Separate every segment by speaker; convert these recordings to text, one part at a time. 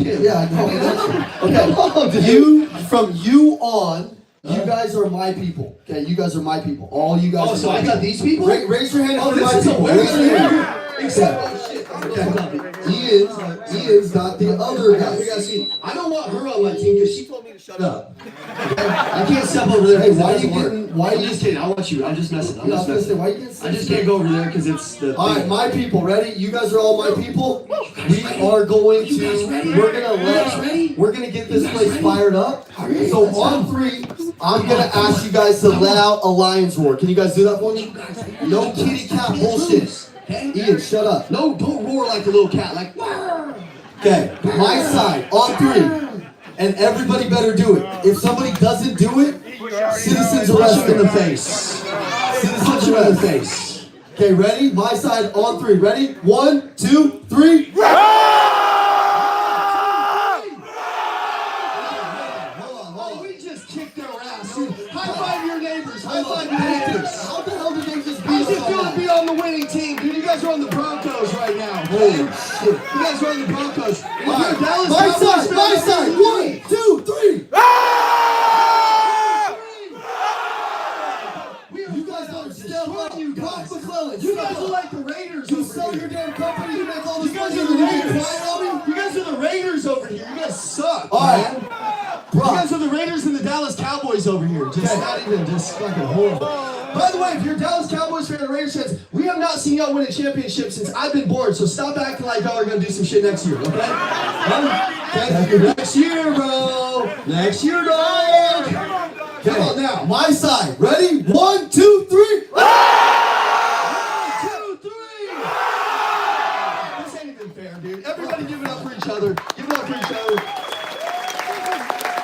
Speaker 1: Yeah, I know. Okay, from you on, you guys are my people. Okay, you guys are my people. All you guys.
Speaker 2: Oh, so I got these people?
Speaker 1: Raise your hand.
Speaker 2: Oh, this is a
Speaker 1: raise your hand.
Speaker 2: Except, shit.
Speaker 1: Okay. Ian's got the other guys.
Speaker 2: We gotta see. I don't want her on my team because she told me to shut up. I can't step over there.
Speaker 1: Hey, why are you getting?
Speaker 2: I'm just kidding. I want you. I'm just messing.
Speaker 1: Why you getting?
Speaker 2: I just can't go over there because it's the.
Speaker 1: All right, my people, ready? You guys are all my people. We are going to. We're gonna get this place fired up. So on 3, I'm gonna ask you guys to let out a lion's roar. Can you guys do that for me? No kitty cat bullshit. Ian, shut up.
Speaker 2: No, don't roar like a little cat. Like.
Speaker 1: Okay, my side on 3, and everybody better do it. If somebody doesn't do it, citizens arrest in the face. Citizens arrest in the face. Okay, ready? My side on 3. Ready? 1, 2, 3.
Speaker 2: We just kicked their ass. High five your neighbors. High five your neighbors.
Speaker 1: How the hell did they just
Speaker 2: How's it feel to be on the winning team, dude? You guys are on the Broncos right now.
Speaker 1: Holy shit.
Speaker 2: You guys are on the Broncos.
Speaker 1: My side. 1, 2, 3. You guys don't step up. You guys are like the Raiders. You sell your damn company. You make all this money.
Speaker 2: You guys are the Raiders over here. You guys suck.
Speaker 1: All right.
Speaker 2: You guys are the Raiders and the Dallas Cowboys over here. Just fucking horrible. By the way, if you're a Dallas Cowboys fan or Raiders fans, we have not seen y'all win a championship since I've been born, so stop acting like y'all are going to do some shit next year, okay? Next year, bro. Next year, dog. Come on now.
Speaker 1: My side. Ready? 1, 2, 3.
Speaker 2: 1, 2, 3. This ain't even fair, dude. Everybody give it up for each other. Give it up for each other.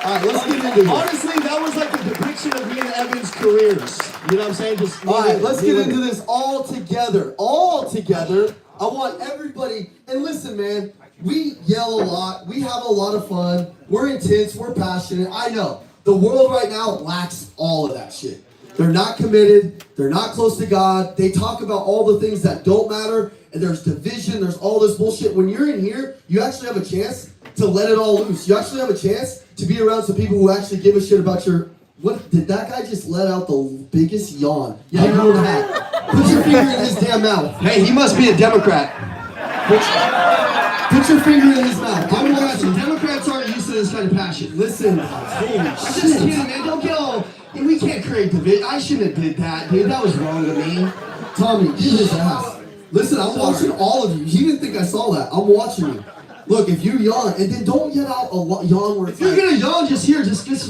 Speaker 1: All right, let's get into it.
Speaker 2: Honestly, that was like a depiction of me and Evan's careers. You know what I'm saying? Just
Speaker 1: all right, let's get into this all together. All together. I want everybody, and listen, man, we yell a lot. We have a lot of fun. We're intense. We're passionate. I know. The world right now lacks all of that shit. They're not committed. They're not close to God. They talk about all the things that don't matter, and there's division. There's all this bullshit. When you're in here, you actually have a chance to let it all loose. You actually have a chance to be around some people who actually give a shit about your... What did that guy just let out the biggest yawn? Yeah, you know that. Put your finger in his damn mouth.
Speaker 2: Hey, he must be a Democrat.
Speaker 1: Put your finger in his mouth.
Speaker 2: I'm watching. Democrats aren't used to this kind of passion.
Speaker 1: Listen,
Speaker 2: I'm just kidding, man. Don't get all... We can't create division. I shouldn't have did that, dude. That was wrong of me.
Speaker 1: Tommy, get his ass. Listen, I'm watching all of you. He didn't think I saw that. I'm watching you. Look, if you yawn, and then don't get out a yawn where it's
Speaker 2: if you're gonna yawn just here, just let it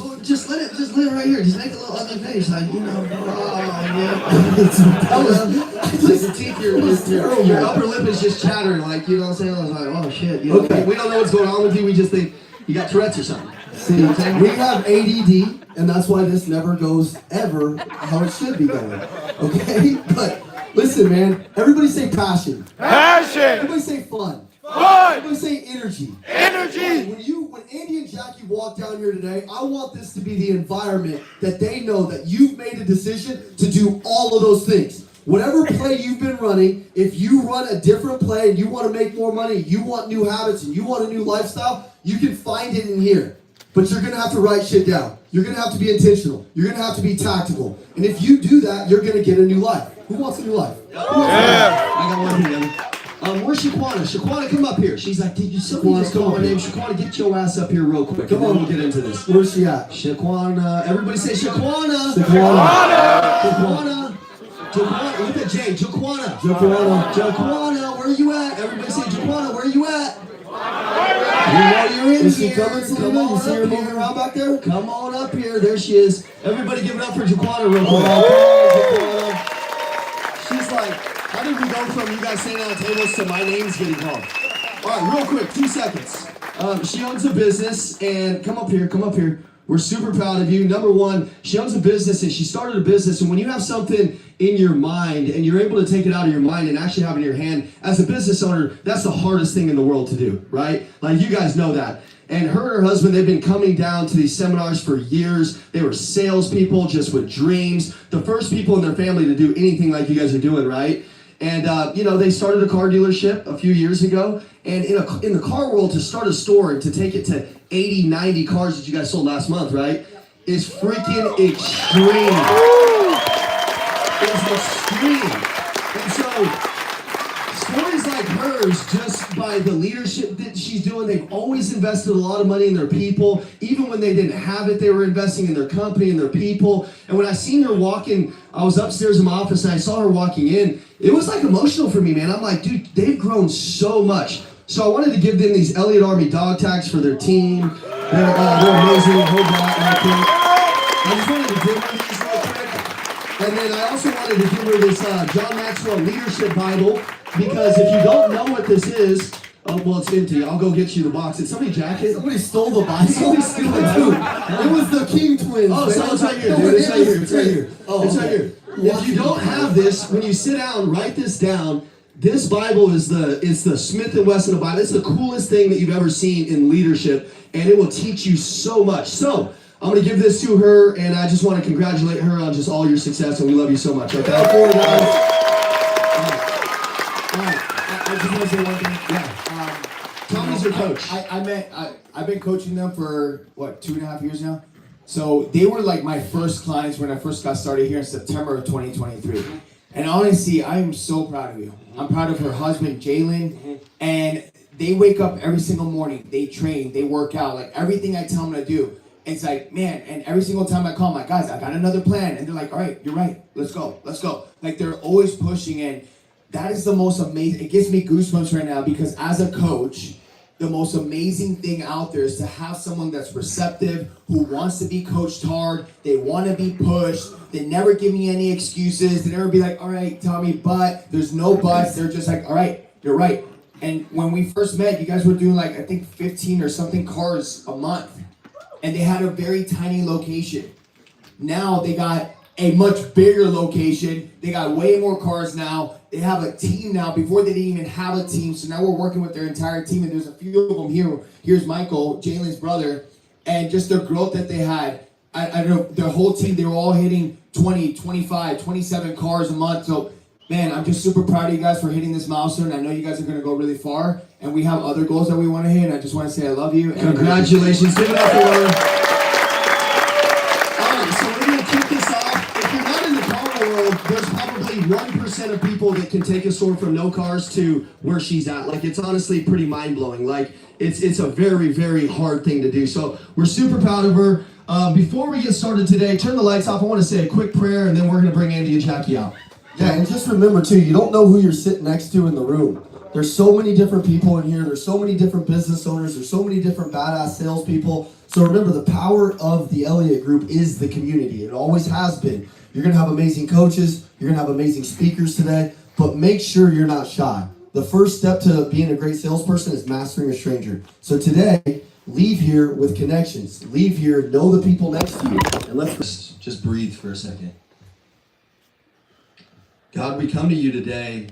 Speaker 2: right here. Just make a little ugly face, like, you know, like the teeth, your upper lip is just chattering, like, you know what I'm saying? I was like, oh shit, you know, okay. We don't know what's going on with you. We just think you got Tourette's or something.
Speaker 1: See, we have ADD, and that's why this never goes ever how it should be going. Okay, but listen, man. Everybody say passion.
Speaker 3: Passion.
Speaker 1: Everybody say fun.
Speaker 3: Fun.
Speaker 1: Everybody say energy.
Speaker 3: Energy.
Speaker 1: When Andy and Jackie walk down here today, I want this to be the environment that they know that you've made a decision to do all of those things. Whatever play you've been running, if you run a different play and you want to make more money, you want new habits and you want a new lifestyle, you can find it in here. But you're going to have to write shit down. You're going to have to be intentional. You're going to have to be tactical. And if you do that, you're going to get a new life. Who wants a new life?
Speaker 3: Yeah.
Speaker 2: I got one here. Where's Shaquana? Shaquana, come up here. She's like, did you somebody just call her name? Shaquana, get your ass up here real quick. Come on, we'll get into this.
Speaker 1: Where's she at?
Speaker 2: Shaquana. Everybody say Shaquana.
Speaker 1: Shaquana.
Speaker 2: Jaquana. Look at Jay. Jaquana.
Speaker 1: Jaquana.
Speaker 2: Where you at? Everybody say Jaquana. Where you at? You know you're in
Speaker 1: is she
Speaker 2: here.
Speaker 1: coming, Selena? You see her moving around back there?
Speaker 2: Come on up here. There she is. Everybody give it up for Jaquana real quick. She's like, how did we go from you guys sitting at the tables to my name's getting called? All right, real quick, 2 seconds. She owns a business, and come up here. We're super proud of you. Number one, she owns a business, and she started a business, and when you have something in your mind, and you're able to take it out of your mind and actually have it in your hand, as a business owner, that's the hardest thing in the world to do, right? Like, you guys know that. And her and her husband, they've been coming down to these seminars for years. They were salespeople just with dreams. The first people in their family to do anything like you guys are doing, right? And they started a car dealership a few years ago. And in the car world, to start a store and to take it to 80, 90 cars that you guys sold last month, right, is freaking extreme. It's extreme. And so stories like hers, just by the leadership that she's doing, they've always invested a lot of money in their people. Even when they didn't have it, they were investing in their company and their people. And when I seen her walking, I was upstairs in my office and I saw her walking in. It was like emotional for me, man. I'm like, dude, they've grown so much. So I wanted to give them these Elliott Army dog tags for their team. They're amazing. Hold that real quick. I just wanted to give her these real quick. And then I also wanted to give her this John Maxwell Leadership Bible, because if you don't know what this is, well, it's empty. I'll go get you the box. Did somebody jack it?
Speaker 1: Somebody stole the Bible. Somebody stole it too. It was the King twins.
Speaker 2: Oh, so it's right here, dude. It's right here. It's right here. It's right here. If you don't have this, when you sit down, write this down. This Bible is the Smith & Wesson Bible. It's the coolest thing that you've ever seen in leadership, and it will teach you so much. So I'm going to give this to her, and I just want to congratulate her on just all your success, and we love you so much. Okay?
Speaker 3: I just want to say one thing.
Speaker 2: Yeah. Tommy's your coach.
Speaker 3: I've been coaching them for, 2.5 years now? So they were like my first clients when I first got started here in September of 2023. And honestly, I am so proud of you. I'm proud of her husband, Jalen. And they wake up every single morning. They train. They work out. Like everything I tell them to do. It's like, man, and every single time I call, I'm like, guys, I got another plan. And they're like, all right, you're right. Let's go. Let's go. Like they're always pushing. And that is the most amazing. It gives me goosebumps right now because as a coach, the most amazing thing out there is to have someone that's receptive, who wants to be coached hard. They want to be pushed. They never give me any excuses. They never be like, all right, Tommy, but there's no buts. They're just like, all right, you're right. And when we first met, you guys were doing like, I think 15 or something cars a month. And they had a very tiny location. Now they got a much bigger location. They got way more cars now. They have a team now. Before they didn't even have a team. So now we're working with their entire team. And there's a few of them here. Here's Michael, Jalen's brother. And just the growth that they had. I don't know, their whole team, they were all hitting 20, 25, 27 cars a month. So, man, I'm just super proud of you guys for hitting this milestone. I know you guys are going to go really far. And we have other goals that we want to hit. And I just want to say I love you. And
Speaker 2: congratulations. Give it up for her. All right, so we're going to kick this off. If you're not in the car world, there's probably 1% of people that can take a store from no cars to where she's at. Like, it's honestly pretty mind-blowing. Like, it's a very, very hard thing to do. So we're super proud of her. Before we get started today, turn the lights off. I want to say a quick prayer, and then we're going to bring Andy and Jackie out.
Speaker 1: Yeah, and just remember, too, you don't know who you're sitting next to in the room. There's so many different people in here. There's so many different business owners. There's so many different badass salespeople. So remember, the power of the Elliott Group is the community. It always has been. You're going to have amazing coaches. You're going to have amazing speakers today. But make sure you're not shy. The first step to being a great salesperson is mastering a stranger. So today, leave here with connections. Leave here, know the people next to you.
Speaker 2: And let's just breathe for a second. God, we come to you today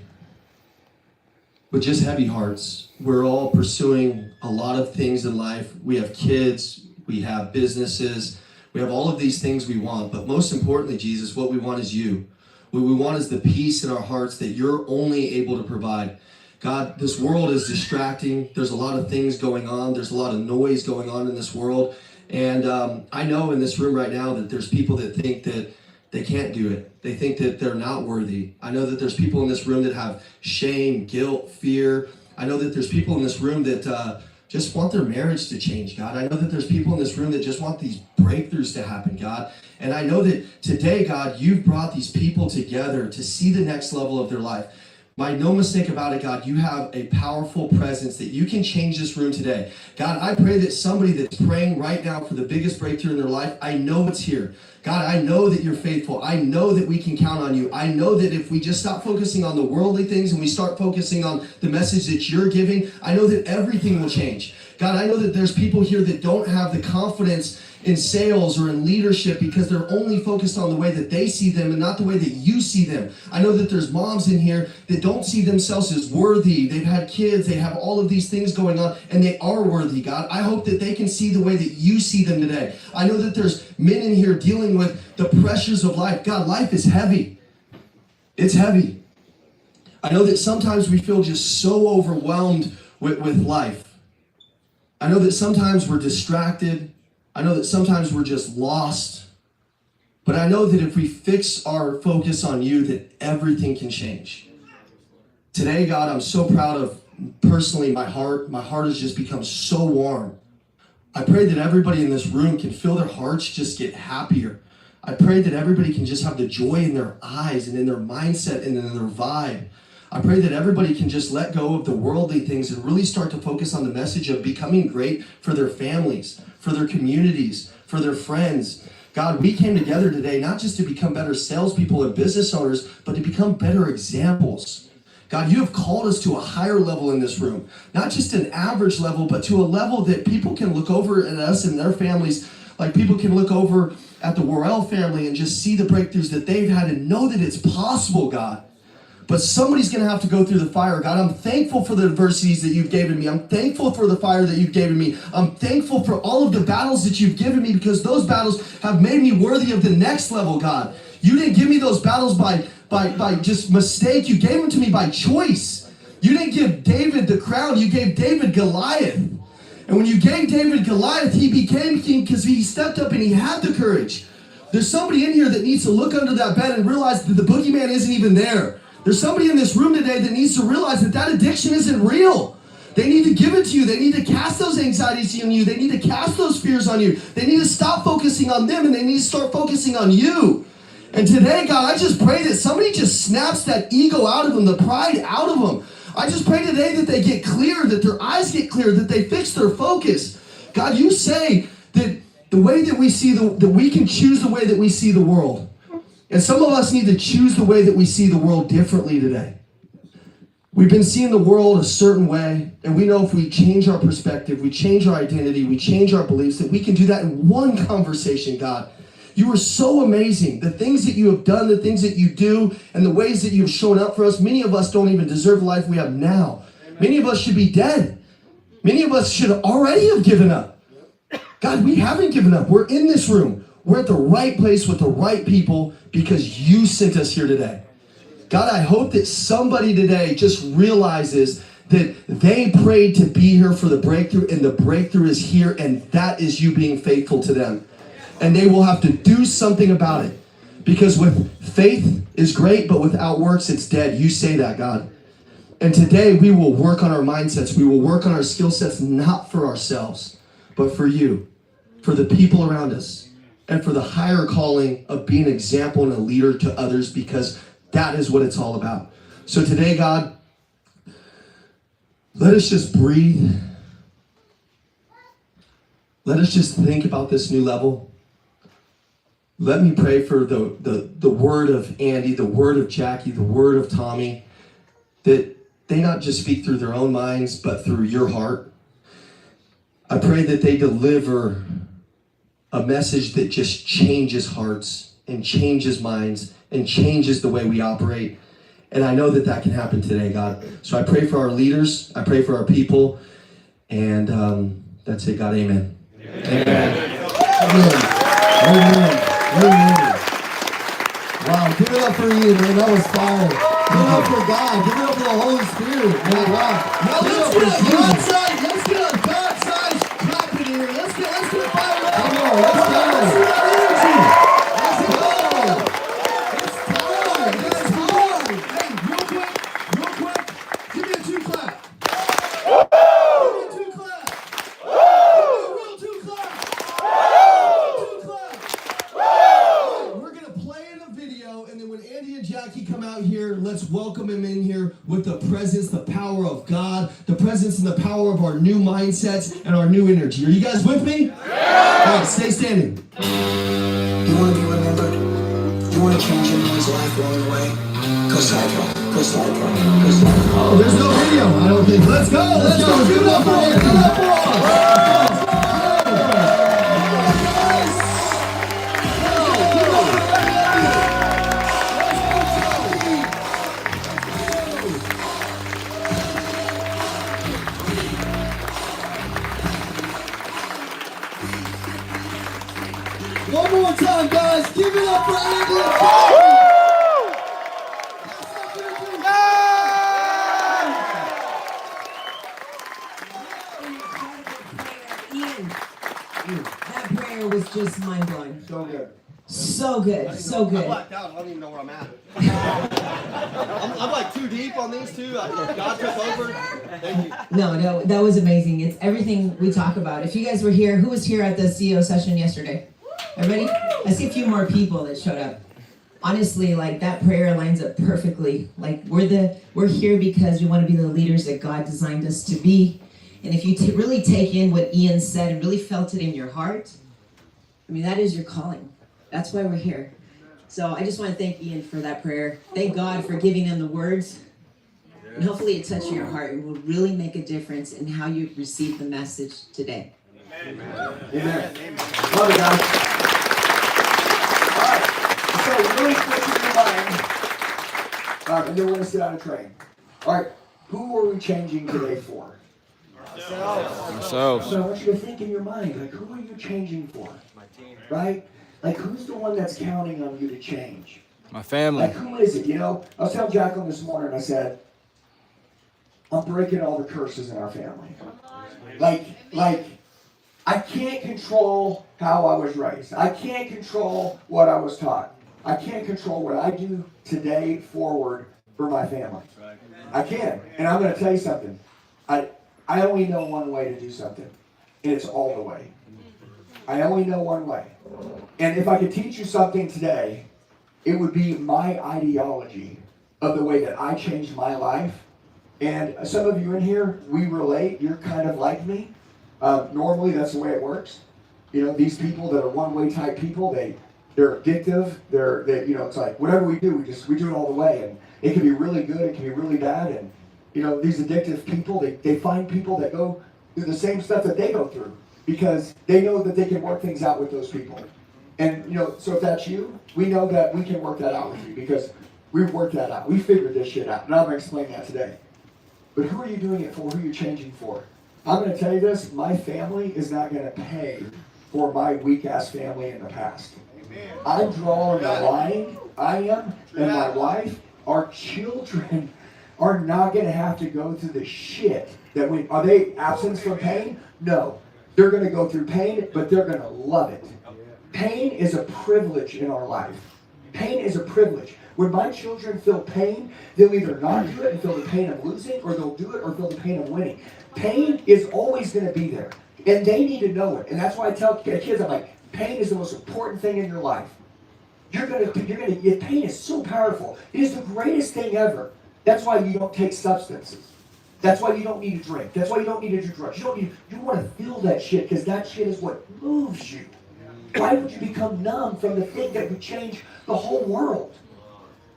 Speaker 2: with just heavy hearts. We're all pursuing a lot of things in life. We have kids, we have businesses, we have all of these things we want. But most importantly, Jesus, what we want is you. What we want is the peace in our hearts that you're only able to provide. God, this world is distracting. There's a lot of things going on. There's a lot of noise going on in this world. And I know in this room right now that there's people that think that they can't do it. They think that they're not worthy. I know that there's people in this room that have shame, guilt, fear. I know that there's people in this room that just want their marriage to change, God. I know that there's people in this room that just want these breakthroughs to happen, God. And I know that today, God, you've brought these people together to see the next level of their life. Make no mistake about it, God, you have a powerful presence that you can change this room today. God, I pray that somebody that's praying right now for the biggest breakthrough in their life, I know it's here. God, I know that you're faithful. I know that we can count on you. I know that if we just stop focusing on the worldly things and we start focusing on the message that you're giving, I know that everything will change. God, I know that there's people here that don't have the confidence in sales or in leadership because they're only focused on the way that they see them and not the way that you see them. I know that there's moms in here that don't see themselves as worthy. They've had kids, they have all of these things going on, and they are worthy, God. I hope that they can see the way that you see them today. I know that there's men in here dealing with the pressures of life. God, life is heavy. It's heavy. I know that sometimes we feel just so overwhelmed with life. I know that sometimes we're distracted. I know that sometimes we're just lost. But I know that if we fix our focus on you, that everything can change. Today, God, I'm so proud of personally my heart. My heart has just become so warm. I pray that everybody in this room can feel their hearts just get happier. I pray that everybody can just have the joy in their eyes and in their mindset and in their vibe. I pray that everybody can just let go of the worldly things and really start to focus on the message of becoming great for their families, for their communities, for their friends. God, we came together today not just to become better salespeople and business owners, but to become better examples. God, you have called us to a higher level in this room, not just an average level, but to a level that people can look over at us and their families, like people can look over at the Worrell family and just see the breakthroughs that they've had and know that it's possible, God. But somebody's going to have to go through the fire. God, I'm thankful for the adversities that you've given me. I'm thankful for the fire that you've given me. I'm thankful for all of the battles that you've given me because those battles have made me worthy of the next level, God. You didn't give me those battles by just mistake. You gave them to me by choice. You didn't give David the crown. You gave David Goliath. And when you gave David Goliath, he became king because he stepped up and he had the courage. There's somebody in here that needs to look under that bed and realize that the boogeyman isn't even there. There's somebody in this room today that needs to realize that that addiction isn't real. They need to give it to you. They need to cast those anxieties on you. They need to cast those fears on you. They need to stop focusing on them and they need to start focusing on you. And today, God, I just pray that somebody just snaps that ego out of them, the pride out of them. I just pray today that they get clear, that their eyes get clear, that they fix their focus. God, you say that the way that we see that we can choose the way that we see the world. And some of us need to choose the way that we see the world differently today. We've been seeing the world a certain way, and we know if we change our perspective, we change our identity, we change our beliefs, that we can do that in one conversation, God. You are so amazing. The things that you have done, the things that you do, and the ways that you have shown up for us, many of us don't even deserve the life we have now. Many of us should be dead. Many of us should already have given up. God, we haven't given up. We're in this room. We're at the right place with the right people because you sent us here today. God, I hope that somebody today just realizes that they prayed to be here for the breakthrough, and the breakthrough is here, and that is you being faithful to them. And they will have to do something about it. Because with faith is great, but without works, it's dead. You say that, God. And today we will work on our mindsets. We will work on our skill sets, not for ourselves, but for you, for the people around us, and for the higher calling of being an example and a leader to others, because that is what it's all about. So today, God, let us just breathe. Let us just think about this new level. Let me pray for the word of Andy, the word of Jackie, the word of Tommy, that they not just speak through their own minds, but through your heart. I pray that they deliver a message that just changes hearts and changes minds and changes the way we operate. And I know that that can happen today, God. So I pray for our leaders. I pray for our people. And that's it, God. Amen. Amen.
Speaker 1: Amen. Amen. Wow, give it up for Ian, man. That was fire. Give it up for God. Give it up for the Holy Spirit. Man, wow.
Speaker 2: Now
Speaker 1: Give it
Speaker 2: let's
Speaker 1: up
Speaker 2: get
Speaker 1: for
Speaker 2: a
Speaker 1: Jesus.
Speaker 2: God-sized clap in here. Let's get fired up.
Speaker 1: Come on, let's go.
Speaker 2: Let's see that energy.
Speaker 1: Let's go.
Speaker 2: It's time. It's time. Hey, real quick. Give me a two clap. Give me a two clap. Give me a real two clap. Two clap. We're going to play in a video, and then when Andy and Jackie come out here, let's welcome him in here with the presence, the power of God, the presence and the power of our new mindsets and our new energy. Are you guys with me? Yeah. All right, stay standing.
Speaker 4: You want to be remembered? You want to change anyone's life along the way? Go sidebar. Go sidebar. Go sidebar.
Speaker 2: Oh, there's no video, I don't think. Let's go. Let's go. Give it up for all. Give it up for all.
Speaker 1: One more time, guys. Give it up for Andy.
Speaker 5: Yeah! That prayer was just mind-blowing.
Speaker 2: So good.
Speaker 5: So good, so
Speaker 2: I
Speaker 5: good.
Speaker 2: blacked out. I don't even know where I'm at. I'm like too deep on these two. God took over. Thank you.
Speaker 5: No, that was amazing. It's everything we talk about. If you guys were here, who was here at the CEO session yesterday? Everybody? I see a few more people that showed up. Honestly, like that prayer lines up perfectly. Like we're here because we want to be the leaders that God designed us to be. And if you really take in what Ian said and really felt it in your heart, I mean, that is your calling. That's why we're here. So I just want to thank Ian for that prayer. Thank God for giving him the words. And hopefully it touched your heart and will really make a difference in how you receive the message today.
Speaker 3: Amen. Amen. Love it, guys. All right. So really quick in your mind, and then we're going to sit on a train. All right. Who are we changing today for?
Speaker 6: Ourselves.
Speaker 3: So I want you to think in your mind, like, who are you changing for? My team. Right? Like, who's the one that's counting on you to change?
Speaker 6: My family.
Speaker 3: Like, who is it? You know, I was telling Jacqueline this morning, I said, I'm breaking all the curses in our family. Like, I can't control how I was raised. I can't control what I was taught. I can't control what I do today forward for my family. I can. And I'm going to tell you something. I only know one way to do something. And it's all the way. I only know one way. And if I could teach you something today, it would be my ideology of the way that I changed my life. And some of you in here, we relate. You're kind of like me. Normally, that's the way it works. You know, these people that are one-way type people, they're addictive. They it's like whatever we do, we do it all the way. And it can be really good. It can be really bad. And you know, these addictive people, they find people that go through the same stuff that they go through because they know that they can work things out with those people. And, you know, so if that's you, we know that we can work that out with you because we've worked that out. We figured this shit out. And I'm going to explain that today. But who are you doing it for? Who are you changing for? I'm going to tell you this. My family is not going to pay for my weak-ass family in the past. Amen. I'm drawing the line. I am, and my wife, our children are not going to have to go through the shit that we... Are they absent from pain? No. They're going to go through pain, but they're going to love it. Pain is a privilege in our life. Pain is a privilege. When my children feel pain, they'll either not do it and feel the pain of losing, or they'll do it or feel the pain of winning. Pain is always going to be there, and they need to know it. And that's why I tell kids, I'm like, pain is the most important thing in your life. Pain is so powerful. It is the greatest thing ever. That's why you don't take substances. That's why you don't need to drink. That's why you don't need to do drugs. You want to feel that shit because that shit is what moves you. Why would you become numb from the thing that would change the whole world?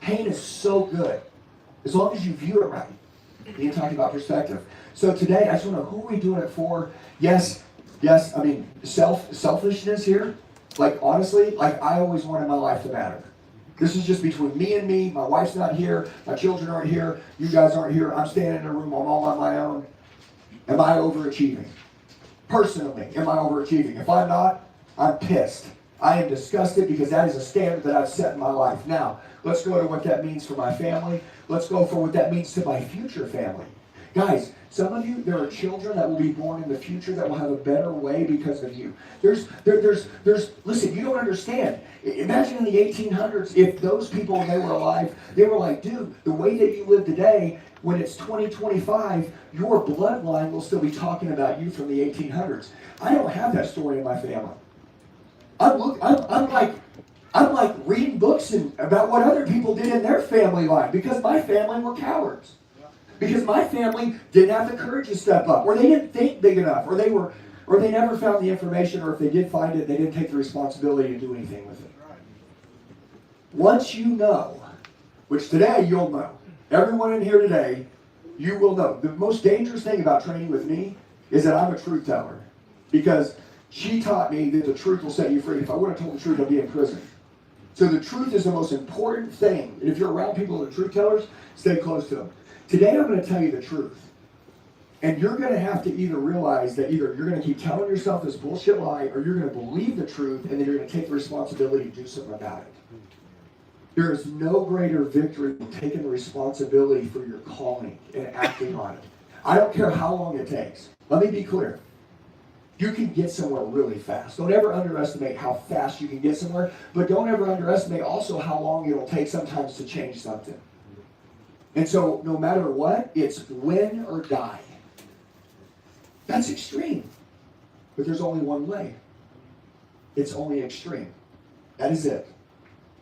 Speaker 3: Pain is so good as long as you view it right. You're talking about perspective. So today, I just want to know, who are we doing it for? Yes, I mean, selfishness here. Like, honestly, like I always wanted my life to matter. This is just between me and me. My wife's not here. My children aren't here. You guys aren't here. I'm standing in a room. I'm all on my own. Am I overachieving? Personally, am I overachieving? If I'm not, I'm pissed. I am disgusted because that is a standard that I've set in my life. Now, let's go to what that means for my family. Let's go for what that means to my future family. Guys, some of you, there are children that will be born in the future that will have a better way because of you. Listen, you don't understand. Imagine in the 1800s, if those people, when they were alive, they were like, dude, the way that you live today, when it's 2025, your bloodline will still be talking about you from the 1800s. I don't have that story in my family. I'm like reading books about what other people did in their family life because my family were cowards. Because my family didn't have the courage to step up, or they didn't think big enough, or they never found the information, or if they did find it, they didn't take the responsibility to do anything with it. Once you know, which today you'll know, everyone in here today, you will know. The most dangerous thing about training with me is that I'm a truth teller. Because she taught me that the truth will set you free. If I would have told the truth, I'd be in prison. So the truth is the most important thing. And if you're around people that are truth tellers, stay close to them. Today I'm going to tell you the truth. And you're going to have to either realize that either you're going to keep telling yourself this bullshit lie, or you're going to believe the truth, and then you're going to take the responsibility to do something about it. There is no greater victory than taking the responsibility for your calling and acting on it. I don't care how long it takes. Let me be clear. You can get somewhere really fast. Don't ever underestimate how fast you can get somewhere, but don't ever underestimate also how long it'll take sometimes to change something. And so no matter what, it's win or die. That's extreme. But there's only one way. It's only extreme. That is it.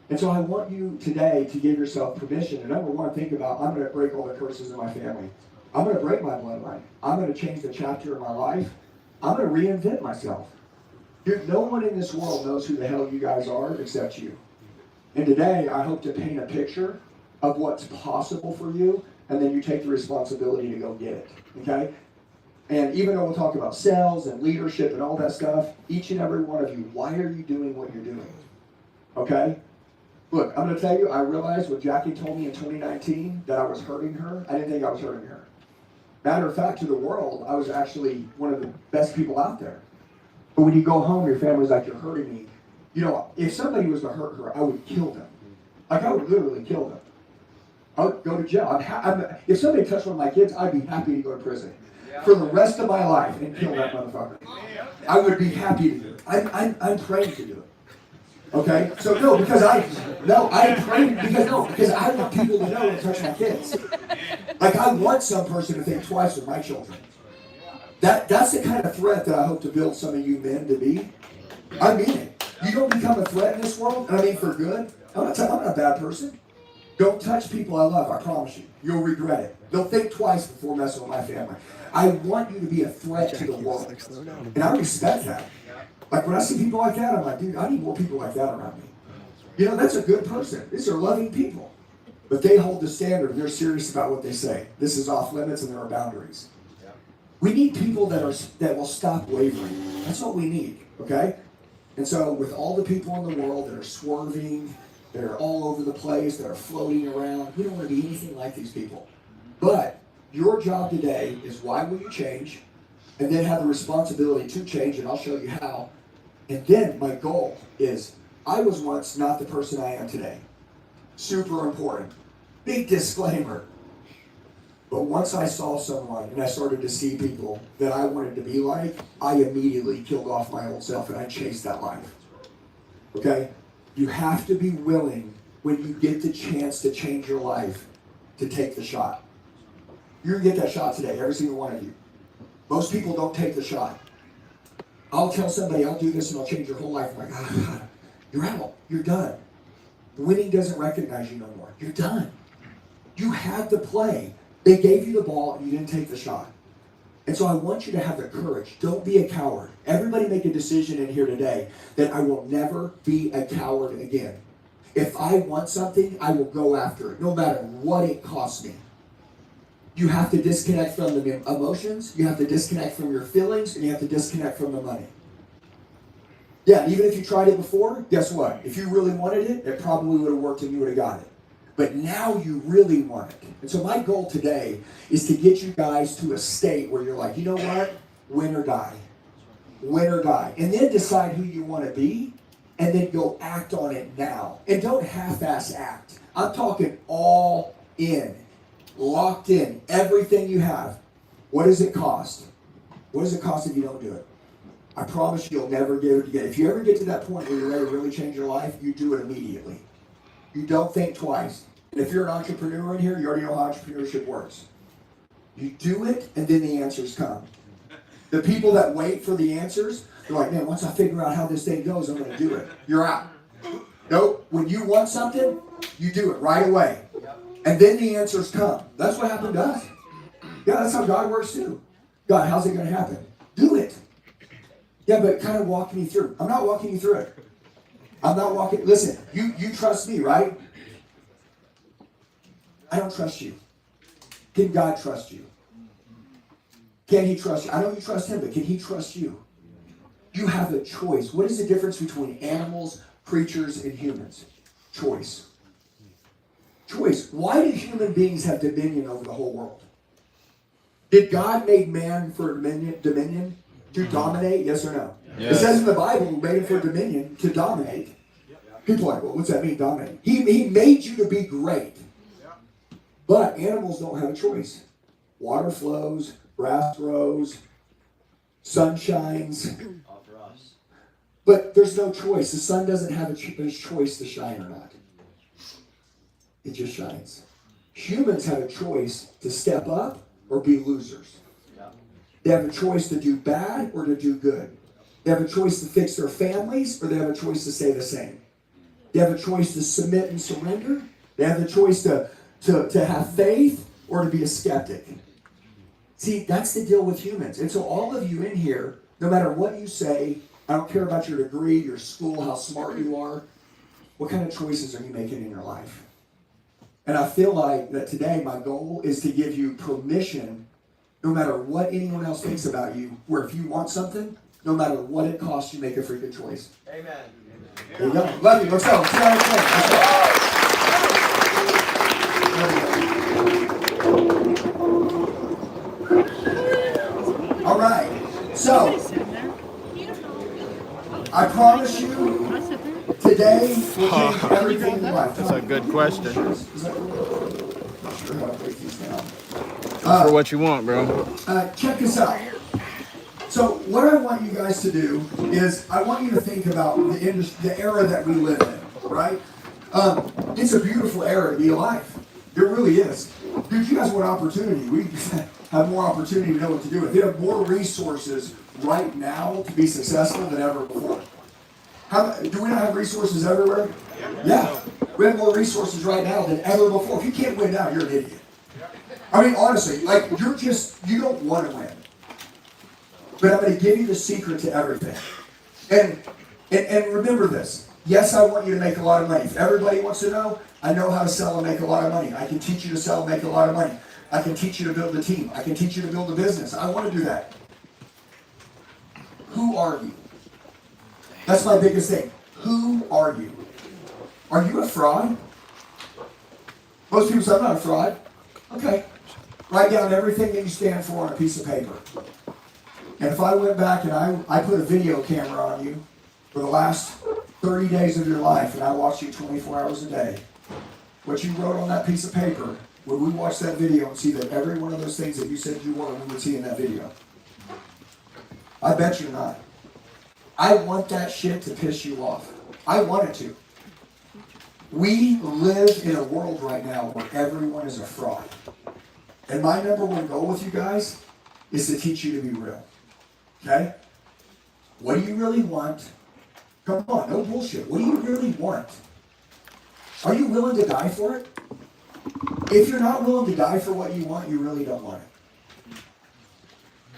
Speaker 3: And so I want you today to give yourself permission. And number one, think about, I'm going to break all the curses in my family. I'm going to break my bloodline. I'm going to change the chapter of my life. I'm going to reinvent myself. Dude, no one in this world knows who the hell you guys are except you. And today, I hope to paint a picture of what's possible for you, and then you take the responsibility to go get it, okay? And even though we'll talk about sales and leadership and all that stuff, each and every one of you, why are you doing what you're doing? Okay? Look, I'm going to tell you, I realized when Jackie told me in 2019 that I was hurting her, I didn't think I was hurting her. Matter of fact, to the world, I was actually one of the best people out there. But when you go home, your family's like, you're hurting me. You know, if somebody was to hurt her, I would kill them. Like, I would literally kill them. I would go to jail. If somebody touched one of my kids, I'd be happy to go to prison for the rest of my life and kill that motherfucker. I would be happy to do it. I'm praying to do it. Okay? So no, because I'm praying because I want people to know to touch my kids. Like, I want some person to think twice with my children. That's the kind of threat that I hope to build some of you men to be. I mean it. You don't become a threat in this world, and I mean for good. I'm not a bad person. Don't touch people I love, I promise you. You'll regret it. They'll think twice before messing with my family. I want you to be a threat to the world. And I respect that. Like, when I see people like that, I'm like, dude, I need more people like that around me. You know, that's a good person. These are loving people. But they hold the standard. They're serious about what they say. This is off limits and there are boundaries. We need people that will stop wavering. That's what we need, okay? And so with all the people in the world that are swerving, that are all over the place, that are floating around, we don't want to be anything like these people. But your job today is, why will you change? And then have the responsibility to change, and I'll show you how. And then my goal is, I was once not the person I am today. Super important. Big disclaimer. But once I saw someone and I started to see people that I wanted to be like, I immediately killed off my old self and I chased that life. Okay? You have to be willing, when you get the chance to change your life, to take the shot. You're going to get that shot today, every single one of you. Most people don't take the shot. I'll tell somebody, I'll do this and I'll change your whole life. I'm like, God, you're out. You're done. Winning doesn't recognize you no more. You're done. You had the play. They gave you the ball and you didn't take the shot. And so I want you to have the courage. Don't be a coward. Everybody make a decision in here today that I will never be a coward again. If I want something, I will go after it, no matter what it costs me. You have to disconnect from the emotions, you have to disconnect from your feelings, and you have to disconnect from the money. Yeah, even if you tried it before, guess what? If you really wanted it, it probably would have worked and you would have got it. But now you really want it. And so my goal today is to get you guys to a state where you're like, you know what? Win or die. Win or die. And then decide who you want to be, and then go act on it now. And don't half-ass act. I'm talking all in. Locked in. Everything you have. What does it cost? What does it cost if you don't do it? I promise you'll never get it again. If you ever get to that point where you're ready to really change your life, you do it immediately. You don't think twice. And if you're an entrepreneur in here, you already know how entrepreneurship works. You do it, and then the answers come. The people that wait for the answers, they're like, man, once I figure out how this thing goes, I'm going to do it. You're out. Nope. When you want something, you do it right away. And then the answers come. That's what happened to us. Yeah, that's how God works too. God, how's it going to happen? Do it. Yeah, but kind of walk me through. I'm not walking you through it. I'm not walking. Listen, you trust me, right? I don't trust you. Can God trust you? Can he trust you? I know you trust him, but can he trust you? You have a choice. What is the difference between animals, creatures, and humans? Choice. Choice. Why do human beings have dominion over the whole world? Did God make man for dominion to dominate? Yes or no? Yes. It says in the Bible, he made him for dominion to dominate. People are like, well, what's that mean, dominate? He made you to be great. But animals don't have a choice. Water flows, grass grows, sun shines. But there's no choice. The sun doesn't have a choice to shine or not. It just shines. Humans have a choice to step up or be losers. They have a choice to do bad or to do good. They have a choice to fix their families or they have a choice to stay the same. They have a choice to submit and surrender. They have the choice to have faith or to be a skeptic. See, that's the deal with humans. And so all of you in here, no matter what you say, I don't care about your degree, your school, how smart you are, what kind of choices are you making in your life? And I feel like that today my goal is to give you permission, no matter what anyone else thinks about you, where if you want something, no matter what it costs, you make a freaking choice.
Speaker 1: Amen.
Speaker 3: There you go. Love you. Let's go. See how it's going. All right. So, I promise you, today will change everything in your life.
Speaker 6: That's a good question.
Speaker 3: For
Speaker 6: For what you want, bro.
Speaker 3: Check this out. So what I want you guys to do is I want you to think about the era that we live in, right? It's a beautiful era to be alive. It really is. Dude, you guys want opportunity. We have more opportunity to know what to do with. We have more resources right now to be successful than ever before. Do we not have resources everywhere? Yeah. We have more resources right now than ever before. If you can't win now, you're an idiot. I mean, honestly, like you don't want to win. But I'm going to give you the secret to everything. And remember this. Yes, I want you to make a lot of money. If everybody wants to know, I know how to sell and make a lot of money. I can teach you to sell and make a lot of money. I can teach you to build a team. I can teach you to build a business. I want to do that. Who are you? That's my biggest thing. Who are you? Are you a fraud? Most people say, I'm not a fraud. Okay. Write down everything that you stand for on a piece of paper. And if I went back and I put a video camera on you for the last 30 days of your life and I watched you 24 hours a day, what you wrote on that piece of paper, would we watch that video and see that every one of those things that you said you were, we would see in that video? I bet you're not. I want that shit to piss you off. I want it to. We live in a world right now where everyone is a fraud. And my number one goal with you guys is to teach you to be real. Okay? What do you really want? Come on, no bullshit. What do you really want? Are you willing to die for it? If you're not willing to die for what you want, you really don't want it.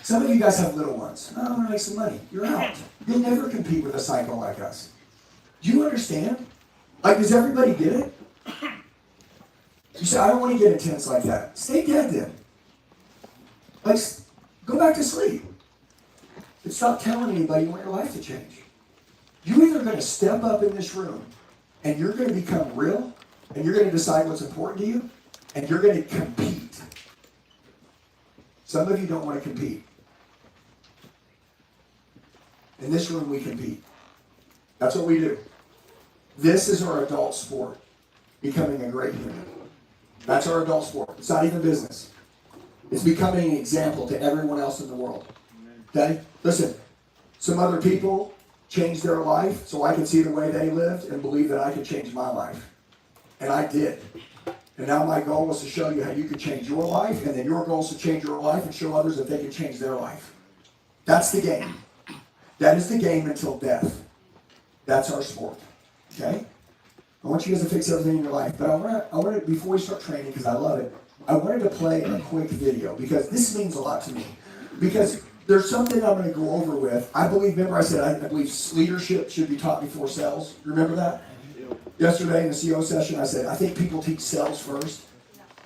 Speaker 3: Some of you guys have little ones. I want to make some money. You're out. You'll never compete with a psycho like us. Do you understand? Like, does everybody get it? You say, I don't want to get intense like that. Stay dead then. Like, go back to sleep. And stop telling anybody you want your life to change. You're either going to step up in this room and you're going to become real and you're going to decide what's important to you and you're going to compete. Some of you don't want to compete. In this room, we compete. That's what we do. This is our adult sport, becoming a great human. That's our adult sport. It's not even business. It's becoming an example to everyone else in the world. Okay? Listen, some other people changed their life so I could see the way they lived and believe that I could change my life. And I did. And now my goal was to show you how you could change your life, and then your goal is to change your life and show others that they can change their life. That's the game. That is the game until death. That's our sport. Okay? I want you guys to fix everything in your life. But I want to, before we start training, because I love it, I wanted to play a quick video because this means a lot to me. Because there's something I'm going to go over with. I believe, remember I said I believe leadership should be taught before sales. Remember that? Yesterday in the CEO session, I said, I think people teach sales first.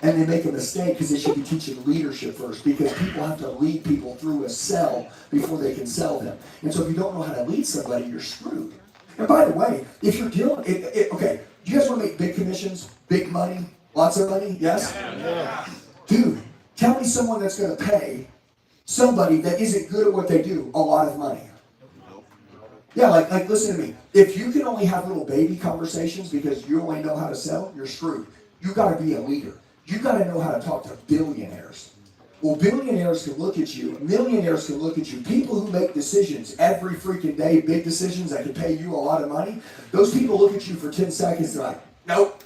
Speaker 3: And they make a mistake because they should be teaching leadership first, because people have to lead people through a sell before they can sell them. And so if you don't know how to lead somebody, you're screwed. And by the way, if you're dealing, okay, do you guys want to make big commissions, big money, lots of money? Yes? Yeah. Dude, tell me someone that's going to pay somebody that isn't good at what they do a lot of money. Yeah, like listen to me. If you can only have little baby conversations because you only know how to sell, you're screwed. You got to be a leader. You got to know how to talk to billionaires. Well, billionaires can look at you, millionaires can look at you, people who make decisions every freaking day, big decisions that can pay you a lot of money, those people look at you for 10 seconds, they're like, nope.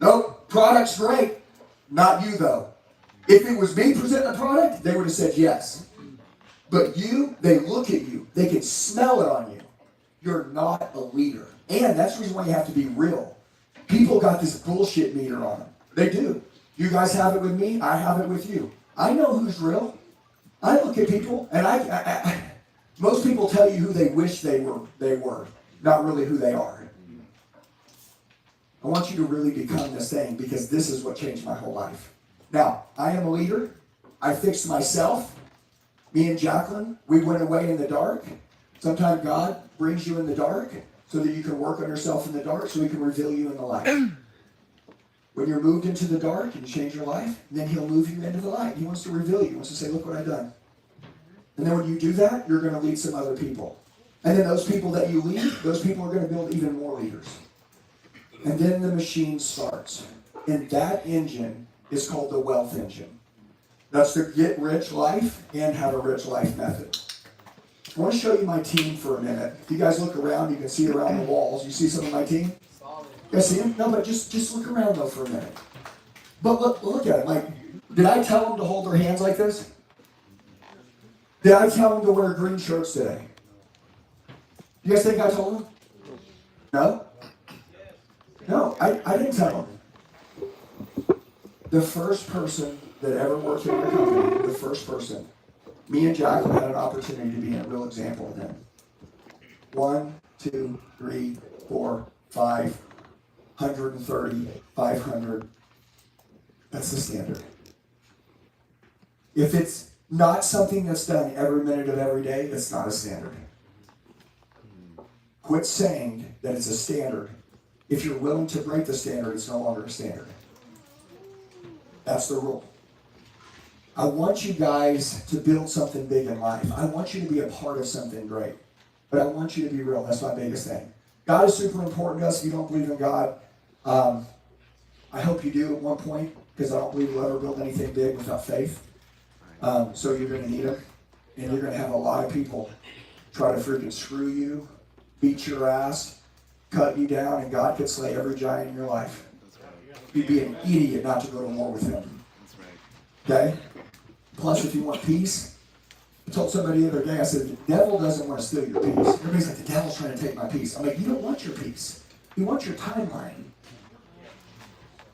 Speaker 3: Nope, product's great. Not you, though. If it was me presenting the product, they would have said yes. But you, they look at you. They can smell it on you. You're not a leader. And that's the reason why you have to be real. People got this bullshit meter on them. They do. You guys have it with me. I have it with you. I know who's real. I look at people, and most people tell you who they wish they were, not really who they are. I want you to really become this thing, because this is what changed my whole life. Now, I am a leader. I fixed myself. Me and Jacqueline, we went away in the dark. Sometimes God brings you in the dark so that you can work on yourself in the dark so he can reveal you in the light. When you're moved into the dark and you change your life, then he'll move you into the light. He wants to reveal you. He wants to say, look what I've done. And then when you do that, you're going to lead some other people. And then those people that you lead, those people are going to build even more leaders. And then the machine starts. And that engine is called the wealth engine. That's the get rich life and have a rich life method. I want to show you my team for a minute. If you guys look around, you can see around the walls. You see some of my team? You guys see them? No, but just look around though for a minute. But look at it. Like, did I tell them to hold their hands like this? Did I tell them to wear green shirts today? You guys think I told them? No? No, I didn't tell them. The first person that ever worked in our company, the first person, me and Jacqueline had an opportunity to be a real example of them. 1, 2, 3, 4, 5, 130, 500. That's the standard. If it's not something that's done every minute of every day, it's not a standard. Quit saying that it's a standard. If you're willing to break the standard, it's no longer a standard. That's the rule. I want you guys to build something big in life. I want you to be a part of something great. But I want you to be real. That's my biggest thing. God is super important to us. If you don't believe in God, I hope you do at one point, because I don't believe you'll ever build anything big without faith. So you're going to need Him. And you're going to have a lot of people try to freaking screw you, beat your ass, cut you down, and God could slay every giant in your life. You'd be an idiot not to go to war with Him. Okay? Plus, if you want peace, I told somebody the other day, I said, the devil doesn't want to steal your peace. Everybody's like, the devil's trying to take my peace. I'm like, you don't want your peace. He wants your timeline.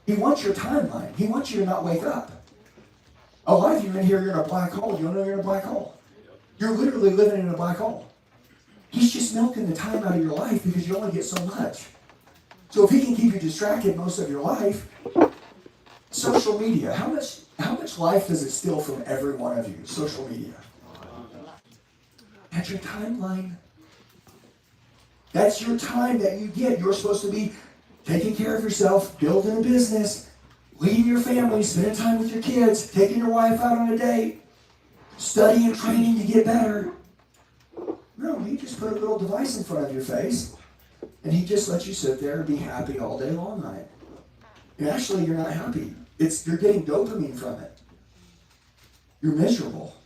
Speaker 3: He wants your timeline. He wants you to not wake up. A lot of you in here, you're in a black hole. You don't know you're in a black hole. You're literally living in a black hole. He's just milking the time out of your life because you only get so much. So if he can keep you distracted most of your life, social media, how much life does it steal from every one of you? Social media. That's your timeline. That's your time that you get. You're supposed to be taking care of yourself, building a business, leading your family, spending time with your kids, taking your wife out on a date, studying, training to get better. No, he just put a little device in front of your face, and he just lets you sit there and be happy all day long on it. And actually, you're not happy. You're getting dopamine from it. You're miserable.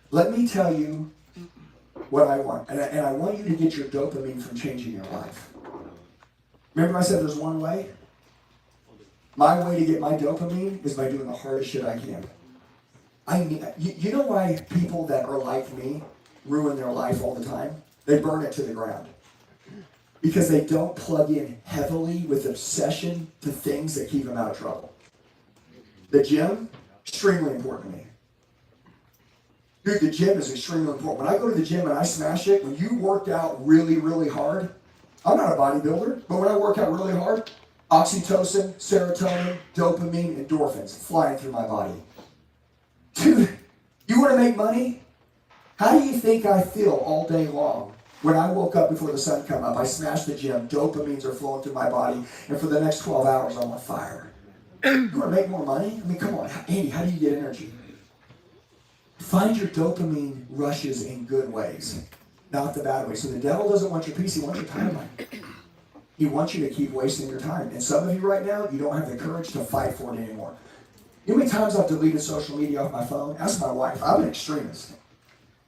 Speaker 3: Let me tell you what I want. And I want you to get your dopamine from changing your life. Remember I said there's one way? My way to get my dopamine is by doing the hardest shit I can. You know why people that are like me ruin their life all the time? They burn it to the ground. Because they don't plug in heavily with obsession to things that keep them out of trouble. The gym, extremely important to me. Dude, the gym is extremely important. When I go to the gym and I smash it, when you work out really, really hard, I'm not a bodybuilder, but when I work out really hard, oxytocin, serotonin, dopamine, endorphins flying through my body. Dude, you want to make money? How do you think I feel all day long? When I woke up before the sun come up, I smashed the gym, dopamines are flowing through my body, and for the next 12 hours, I'm on fire. You want to make more money? I mean, come on, Andy, how do you get energy? Find your dopamine rushes in good ways, not the bad ways. So the devil doesn't want your peace, he wants your timeline. He wants you to keep wasting your time. And some of you right now, you don't have the courage to fight for it anymore.
Speaker 4: You know how many times I've deleted social media off my phone? Ask my wife. I'm an extremist.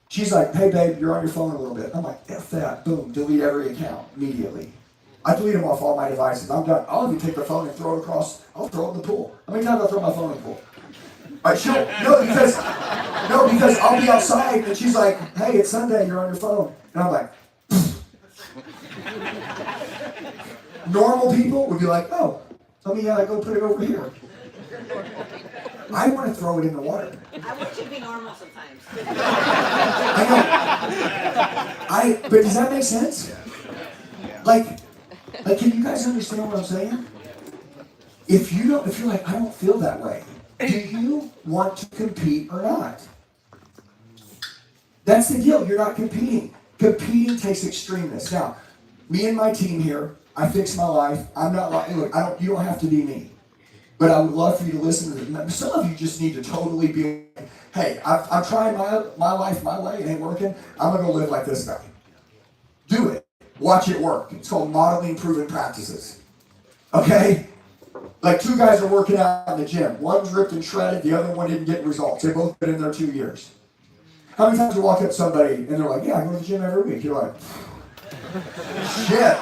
Speaker 4: She's like, hey babe, you're on your phone a little bit. I'm like, F that. Boom, delete every account immediately. I delete them off all my devices. I'm done. I'll even take the phone and throw it across. I'll throw it in the pool. How many times I'll throw my phone in the pool? All right, because I'll be outside and she's like, hey, it's Sunday, you're on your phone. And I'm like, normal people would be like, oh, let me go put it over here. I want to throw it in the water.
Speaker 5: I want you to be normal sometimes.
Speaker 4: I know. But does that make sense? Like, can you guys understand what I'm saying? If you're like, I don't feel that way, do you want to compete or not? That's the deal. You're not competing. Competing takes extremeness. Now, me and my team here, I fix my life. I'm not like, look, you don't have to be me. But I would love for you to listen to this. Some of you just need to totally be, hey, I'm trying my life my way. It ain't working. I'm going to go live like this guy. Do it. Watch it work. It's called modeling proven practices. Okay? Like 2 guys are working out in the gym. One's ripped and shredded. The other one didn't get results. They both been in there 2 years. How many times you walk up to somebody and they're like, yeah, I go to the gym every week. You're like, shit.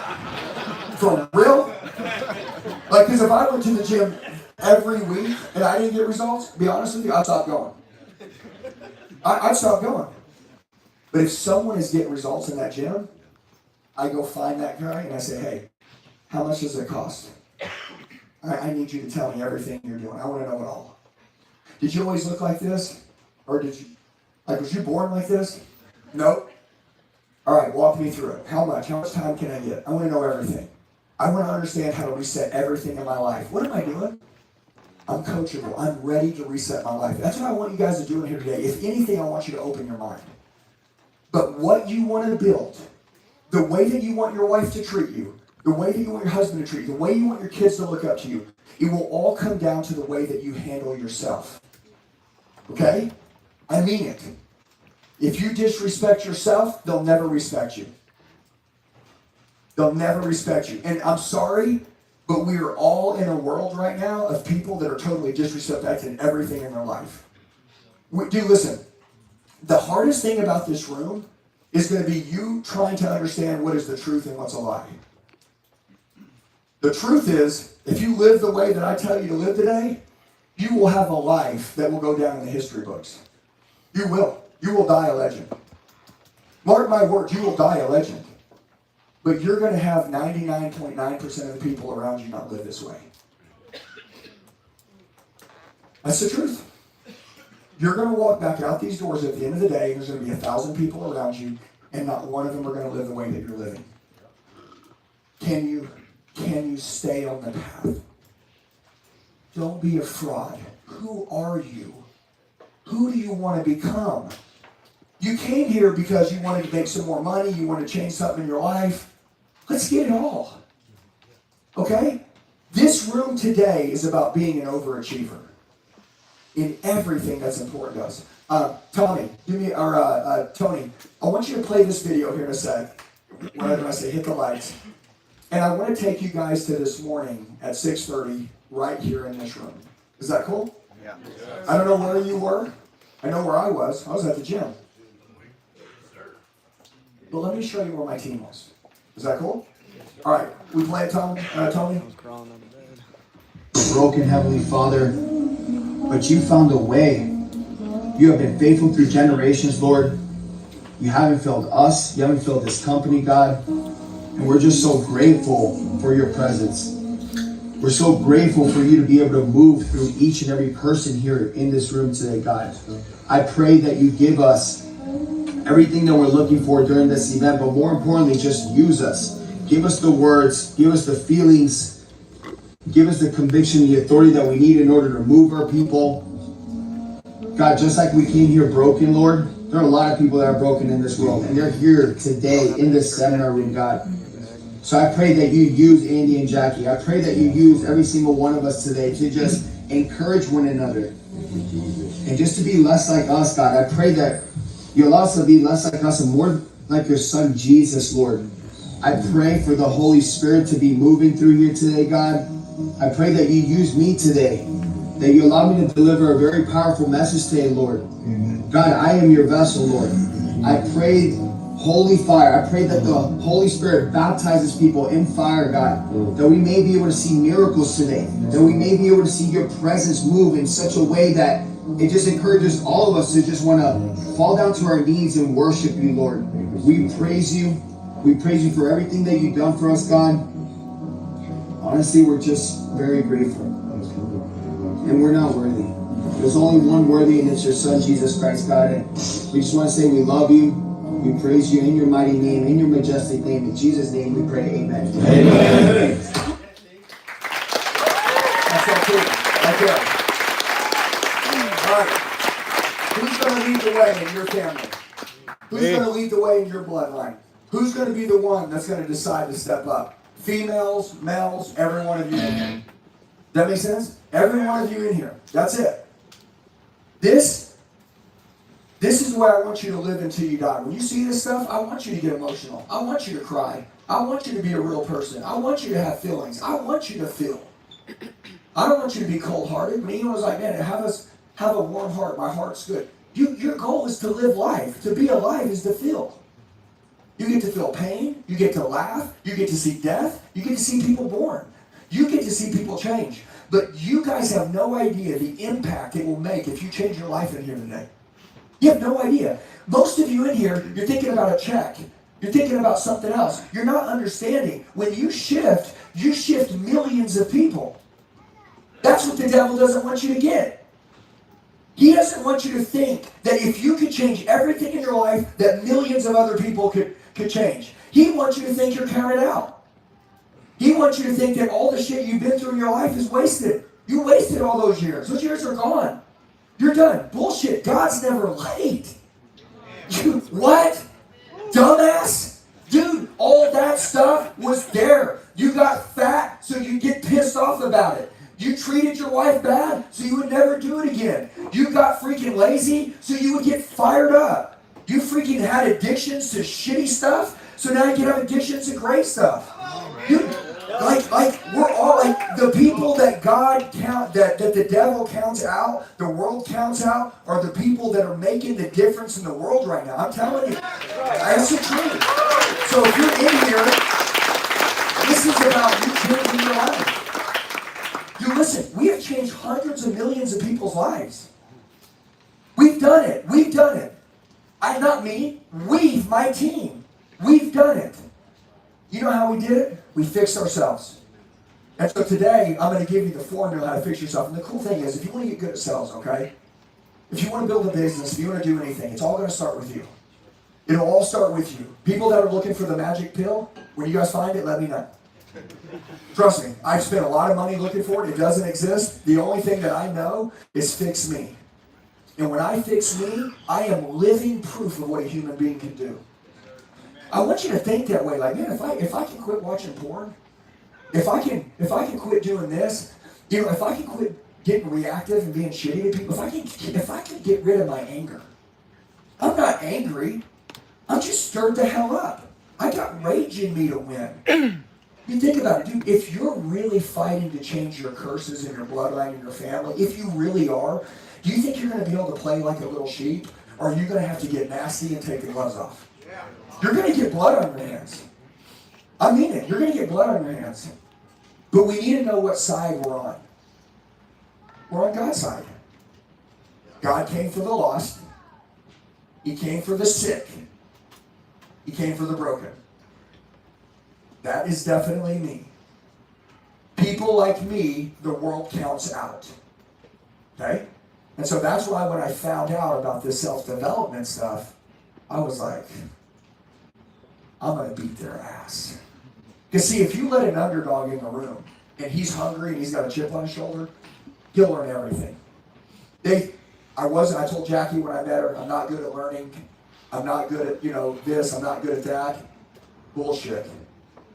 Speaker 4: For real? Like, because if I went to the gym every week and I didn't get results, to be honest with you, I'd stop going. I'd stop going. But if someone is getting results in that gym, I go find that guy and I say, hey, how much does it cost? I need you to tell me everything you're doing. I want to know it all. Did you always look like this? Or was you born like this? Nope. All right, walk me through it. How much? How much time can I get? I want to know everything. I want to understand how to reset everything in my life. What am I doing? I'm coachable. I'm ready to reset my life. That's what I want you guys to do in here today. If anything, I want you to open your mind. But what you want to build, the way that you want your wife to treat you, the way that you want your husband to treat you, the way you want your kids to look up to you, it will all come down to the way that you handle yourself. Okay? I mean it. If you disrespect yourself, they'll never respect you. They'll never respect you. And I'm sorry, but we are all in a world right now of people that are totally disrespecting everything in their life. Dude, listen. The hardest thing about this room is going to be you trying to understand what is the truth and what's a lie. The truth is, if you live the way that I tell you to live today, you will have a life that will go down in the history books. You will. You will die a legend. Mark my words, you will die a legend. But you're going to have 99.9% of the people around you not live this way. That's the truth. You're going to walk back out these doors at the end of the day, and there's going to be 1,000 people around you, and not one of them are going to live the way that you're living. Can you stay on the path? Don't be a fraud. Who are you? Who do you want to become? You came here because you wanted to make some more money, you want to change something in your life. Let's get it all. Okay? This room today is about being an overachiever in everything that's important to us. Tony, I want you to play this video here in a sec. When I say hit the lights. And I want to take you guys to this morning at 6:30 right here in this room. Is that cool? Yeah. I don't know where you were. I know where I was. I was at the gym. But let me show you where my team was. Is that cool? All right. We play it, Tony?
Speaker 3: Broken Heavenly Father, but you found a way. You have been faithful through generations, Lord. You haven't failed us. You haven't failed this company, God. And we're just so grateful for your presence. We're so grateful for you to be able to move through each and every person here in this room today, God. I pray that you give us everything that we're looking for during this event, but more importantly, just use us. Give us the words, give us the feelings, give us the conviction, the authority that we need in order to move our people. God, just like we came here broken, Lord, there are a lot of people that are broken in this world, and they're here today in this seminar room, God. So I pray that you use Andy and Jackie. I pray that you use every single one of us today to just encourage one another. And just to be less like us, God. I pray that you allow us to be less like us and more like your son, Jesus, Lord. I pray for the Holy Spirit to be moving through here today, God. I pray that you use me today that you allow me to deliver a very powerful message today, Lord. God, I am your vessel, Lord. I pray holy fire. I pray that the Holy Spirit baptizes people in fire, God, that we may be able to see miracles today, that we may be able to see your presence move in such a way that it just encourages all of us to just want to fall down to our knees and worship you, Lord. We praise you. We praise you for everything that you've done for us, God. Honestly, we're just very grateful. And we're not worthy. There's only one worthy, and it's your Son, Jesus Christ, God. And we just want to say we love you. We praise you in your mighty name, in your majestic name. In Jesus' name we pray, amen. Amen.
Speaker 4: That's all cool. Right there. All right. Who's going to lead the way in your family? Who's going to lead the way in your bloodline? Who's going to be the one that's going to decide to step up? Females, males, every one of you in here. That make sense? Every one of you in here. That's it. This is the way I want you to live until you die. When you see this stuff, I want you to get emotional. I want you to cry. I want you to be a real person. I want you to have feelings. I want you to feel. I don't want you to be cold-hearted. Me was like, man, have a warm heart. My heart's good. Your goal is to live life. To be alive is to feel. You get to feel pain. You get to laugh. You get to see death. You get to see people born. You get to see people change. But you guys have no idea the impact it will make if you change your life in here today. You have no idea. Most of you in here, you're thinking about a check. You're thinking about something else. You're not understanding. When you shift millions of people. That's what the devil doesn't want you to get. He doesn't want you to think that if you could change everything in your life, that millions of other people could change. He wants you to think you're counted out. He wants you to think that all the shit you've been through in your life is wasted. You wasted all those years. Those years are gone. You're done. Bullshit. God's never late. What? Dumbass? Dude, all that stuff was there. You got fat, so you get pissed off about it. You treated your wife bad, so you would never do it again. You got freaking lazy, so you would get fired up. You freaking had addictions to shitty stuff, so now you can have addictions to great stuff. You, like we're all like the people that God that the devil counts out, the world counts out, are the people that are making the difference in the world right now. I'm telling you, that's the truth. So if you're in here, this is about you changing your life. You listen, we have changed hundreds of millions of people's lives. We've done it. We've done it. Not me. My team. We've done it. You know how we did it? We fixed ourselves. And so today, I'm going to give you the formula how to fix yourself. And the cool thing is, if you want to get good at sales, okay? If you want to build a business, if you want to do anything, it's all going to start with you. It'll all start with you. People that are looking for the magic pill, when you guys find it, let me know. Trust me, I've spent a lot of money looking for it. It doesn't exist. The only thing that I know is fix me. And when I fix me, I am living proof of what a human being can do. I want you to think that way. Like, man, if I can quit watching porn, if I can quit doing this, if I can quit getting reactive and being shitty to people, if I can get rid of my anger. I'm not angry. I'm just stirred the hell up. I got rage in me to win. You think about it, dude. If you're really fighting to change your curses in your bloodline and your family, if you really are, do you think you're going to be able to play like a little sheep, or are you going to have to get nasty and take the gloves off? You're going to get blood on your hands. I mean it. You're going to get blood on your hands. But we need to know what side we're on. We're on God's side. God came for the lost. He came for the sick. He came for the broken. That is definitely me. People like me, the world counts out. Okay? And so that's why when I found out about this self-development stuff, I was like, I'm going to beat their ass. Because see, if you let an underdog in the room, and he's hungry and he's got a chip on his shoulder, he'll learn everything. I told Jackie when I met her, I'm not good at learning. I'm not good at, this, I'm not good at that. Bullshit.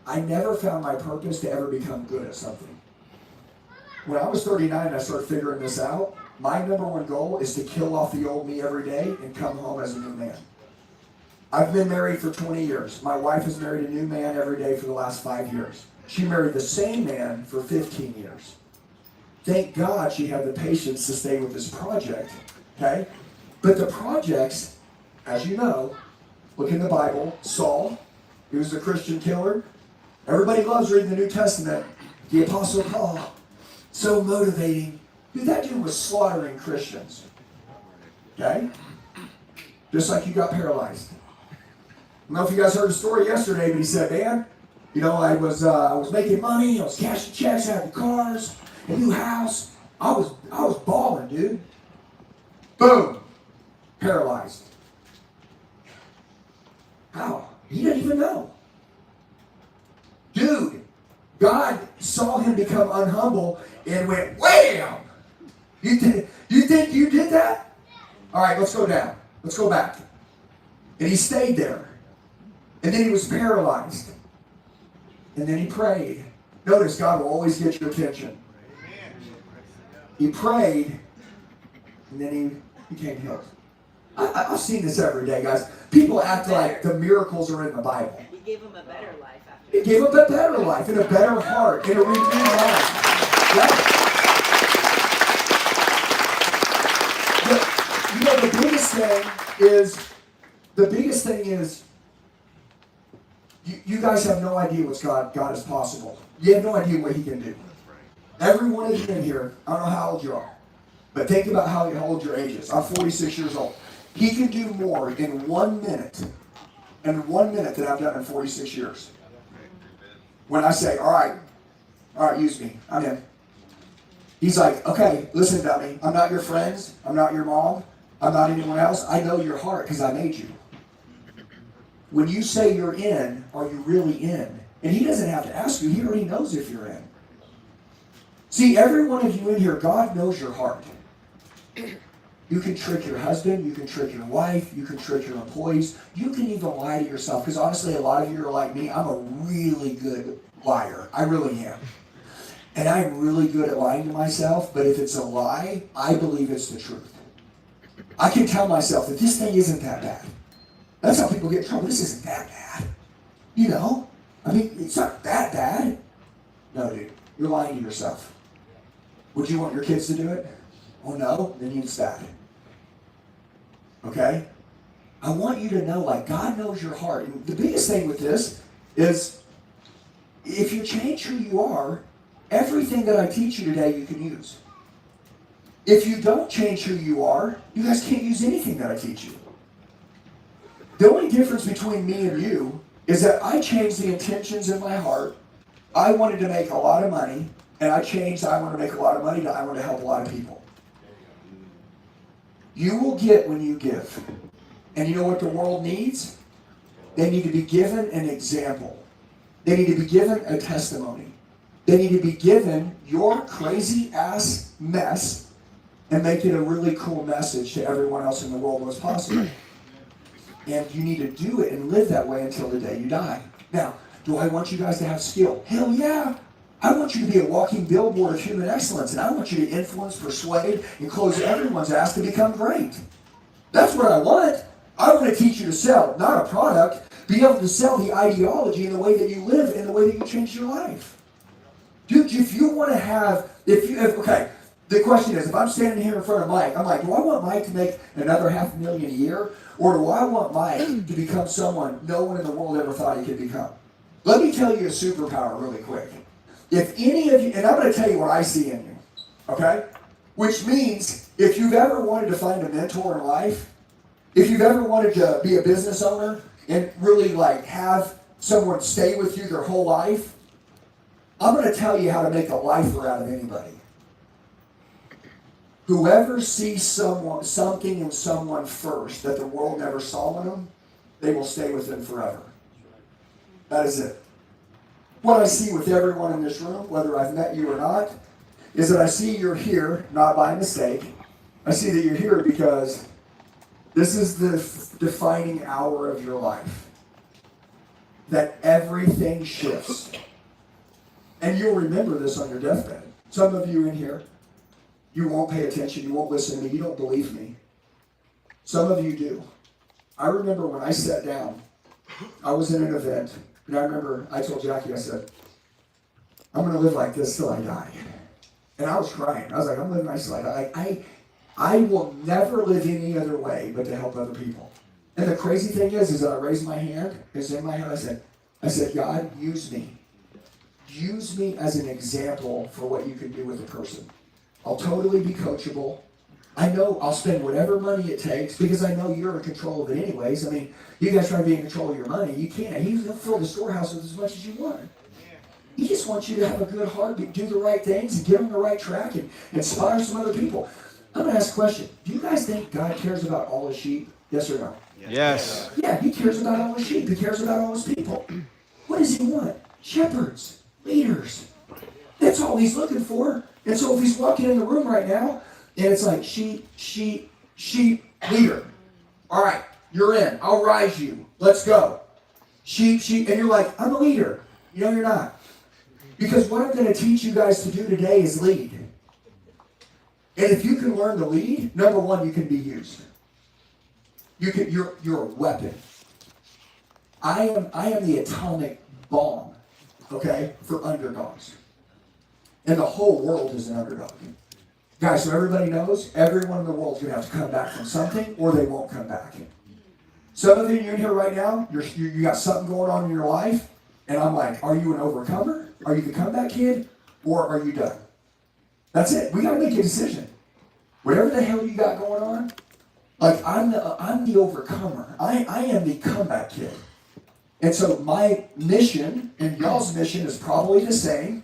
Speaker 4: I never found my purpose to ever become good at something. When I was 39 and I started figuring this out, my number one goal is to kill off the old me every day and come home as a new man. I've been married for 20 years. My wife has married a new man every day for the last 5 years. She married the same man for 15 years. Thank God she had the patience to stay with this project, okay? But the projects, as you know, look in the Bible, Saul, he was a Christian killer. Everybody loves reading the New Testament. The Apostle Paul, so motivating. Dude, that dude was slaughtering Christians, okay? Just like you got paralyzed. I don't know if you guys heard the story yesterday, but he said, man, you know, I was making money, I was cashing checks, I had cars, a new house. I was balling, dude. Boom. Paralyzed. How? He didn't even know. Dude, God saw him become unhumble and went, wham! You think you did that? All right, let's go down. Let's go back. And he stayed there. And then he was paralyzed. And then he prayed. Notice, God will always get your attention. He prayed, and then he became healed. I've seen this every day, guys. People act like the miracles are in the Bible.
Speaker 5: He gave him a better life after.
Speaker 4: He gave him a better life and a better heart and a renewed life. Right? You know, the biggest thing is, you guys have no idea what's God is possible. You have no idea what he can do. Every one of you in here, I don't know how old you are, but think about how old your age is. I'm 46 years old. He can do more in 1 minute, than I've done in 46 years. When I say, all right, use me, I'm in. He's like, okay, listen to me. I'm not your friends. I'm not your mom. I'm not anyone else. I know your heart because I made you. When you say you're in, are you really in? And he doesn't have to ask you. He already knows if you're in. See, every one of you in here, God knows your heart. You can trick your husband. You can trick your wife. You can trick your employees. You can even lie to yourself. Because honestly, a lot of you are like me. I'm a really good liar. I really am. And I'm really good at lying to myself. But if it's a lie, I believe it's the truth. I can tell myself that this thing isn't that bad. That's how people get in trouble. This isn't that bad. You know? I mean, it's not that bad. No, dude. You're lying to yourself. Would you want your kids to do it? Oh, no? Then it's bad. Okay? I want you to know, like, God knows your heart. And the biggest thing with this is, if you change who you are, everything that I teach you today, you can use. If you don't change who you are, you guys can't use anything that I teach you. The only difference between me and you is that I changed the intentions in my heart. I wanted to make a lot of money, and I changed I want to make a lot of money to I want to help a lot of people. You will get when you give. And you know what the world needs? They need to be given an example. They need to be given a testimony. They need to be given your crazy ass mess and make it a really cool message to everyone else in the world what's possible. And you need to do it and live that way until the day you die. Now, do I want you guys to have skill? Hell yeah. I want you to be a walking billboard of human excellence, and I want you to influence, persuade, and close everyone's ass to become great. That's what I want. I want to teach you to sell, not a product. Be able to sell the ideology in the way that you live, in the way that you change your life. Dude, if you want to have, okay, the question is, if I'm standing here in front of Mike, I'm like, do I want Mike to make another $500,000 a year? Or do I want Mike to become someone no one in the world ever thought he could become? Let me tell you a superpower really quick. If any of you, and I'm going to tell you what I see in you, okay? Which means, if you've ever wanted to find a mentor in life, if you've ever wanted to be a business owner and really like have someone stay with you their whole life, I'm going to tell you how to make a lifer out of anybody. Whoever sees something in someone first that the world never saw in them, they will stay with them forever. That is it. What I see with everyone in this room, whether I've met you or not, is that I see you're here, not by mistake. I see that you're here because this is the defining hour of your life. That everything shifts. And you'll remember this on your deathbed. Some of you in here, you won't pay attention, you won't listen to me, you don't believe me. Some of you do. I remember when I sat down, I was in an event, and I remember I told Jackie, I said, I'm going to live like this till I die. And I was crying. I was like, I'm living my life. I will never live any other way but to help other people. And the crazy thing is that I raised my hand. It's in my hand. I said, God, use me. Use me as an example for what you can do with a person. I'll totally be coachable. I know I'll spend whatever money it takes because I know you're in control of it anyways. I mean, you guys try to be in control of your money. You can't. He'll fill the storehouse with as much as you want. He just wants you to have a good heart, do the right things, and get on the right track, and inspire some other people. I'm going to ask a question. Do you guys think God cares about all his sheep? Yes or no?
Speaker 6: Yes.
Speaker 4: Yeah, he cares about all his sheep. He cares about all his people. What does he want? Shepherds, leaders. That's all he's looking for. And so if he's walking in the room right now, and it's like sheep, leader. All right, you're in. I'll rise you. Let's go. Sheep. And you're like, I'm a leader. You know you're not. Because what I'm going to teach you guys to do today is lead. And if you can learn to lead, number one, you can be used. You're a weapon. I am the atomic bomb, okay, for underdogs. And the whole world is an underdog. Guys, so everybody knows, everyone in the world is going to have to come back from something or they won't come back. Some of you, you're in here right now, you got something going on in your life, and I'm like, are you an overcomer? Are you the comeback kid? Or are you done? That's it. We got to make a decision. Whatever the hell you got going on, like I'm the overcomer. I am the comeback kid. And so my mission, and y'all's mission is probably the same,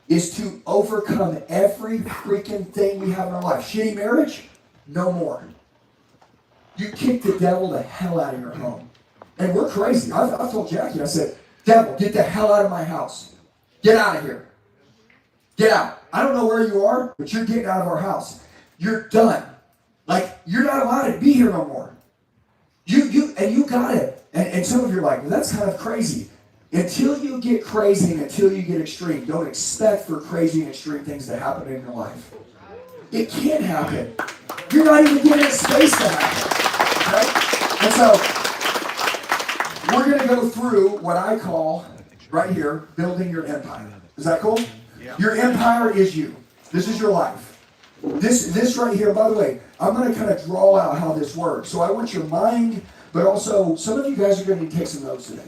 Speaker 4: is to overcome every freaking thing we have in our life. Shitty marriage? No more. You kick the devil the hell out of your home. And we're crazy. I've told Jackie, I said, devil, get the hell out of my house. Get out of here. Get out. I don't know where you are, but you're getting out of our house. You're done. Like, you're not allowed to be here no more. You got it. And some of you are like, well, that's kind of crazy. Until you get crazy and until you get extreme, don't expect for crazy and extreme things to happen in your life. It can't happen. You're not even giving it space to happen. Right? And so, we're going to go through what I call, right here, building your empire. Is that cool? Yeah. Your empire is you. This is your life. This right here, by the way, I'm going to kind of draw out how this works. So I want your mind, but also, some of you guys are going to take some notes today.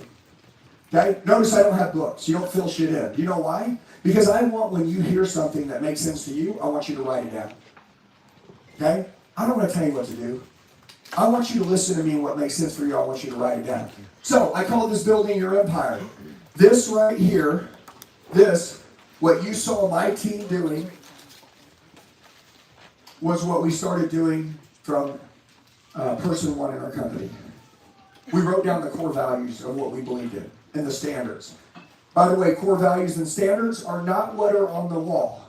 Speaker 4: Okay? Notice I don't have books. You don't fill shit in. You know why? Because I want when you hear something that makes sense to you, I want you to write it down. Okay? I don't want to tell you what to do. I want you to listen to me and what makes sense for you, I want you to write it down. So, I call this building your empire. This right here, what you saw my team doing, was what we started doing from person one in our company. We wrote down the core values of what we believed in and the standards. By the way, core values and standards are not what are on the wall.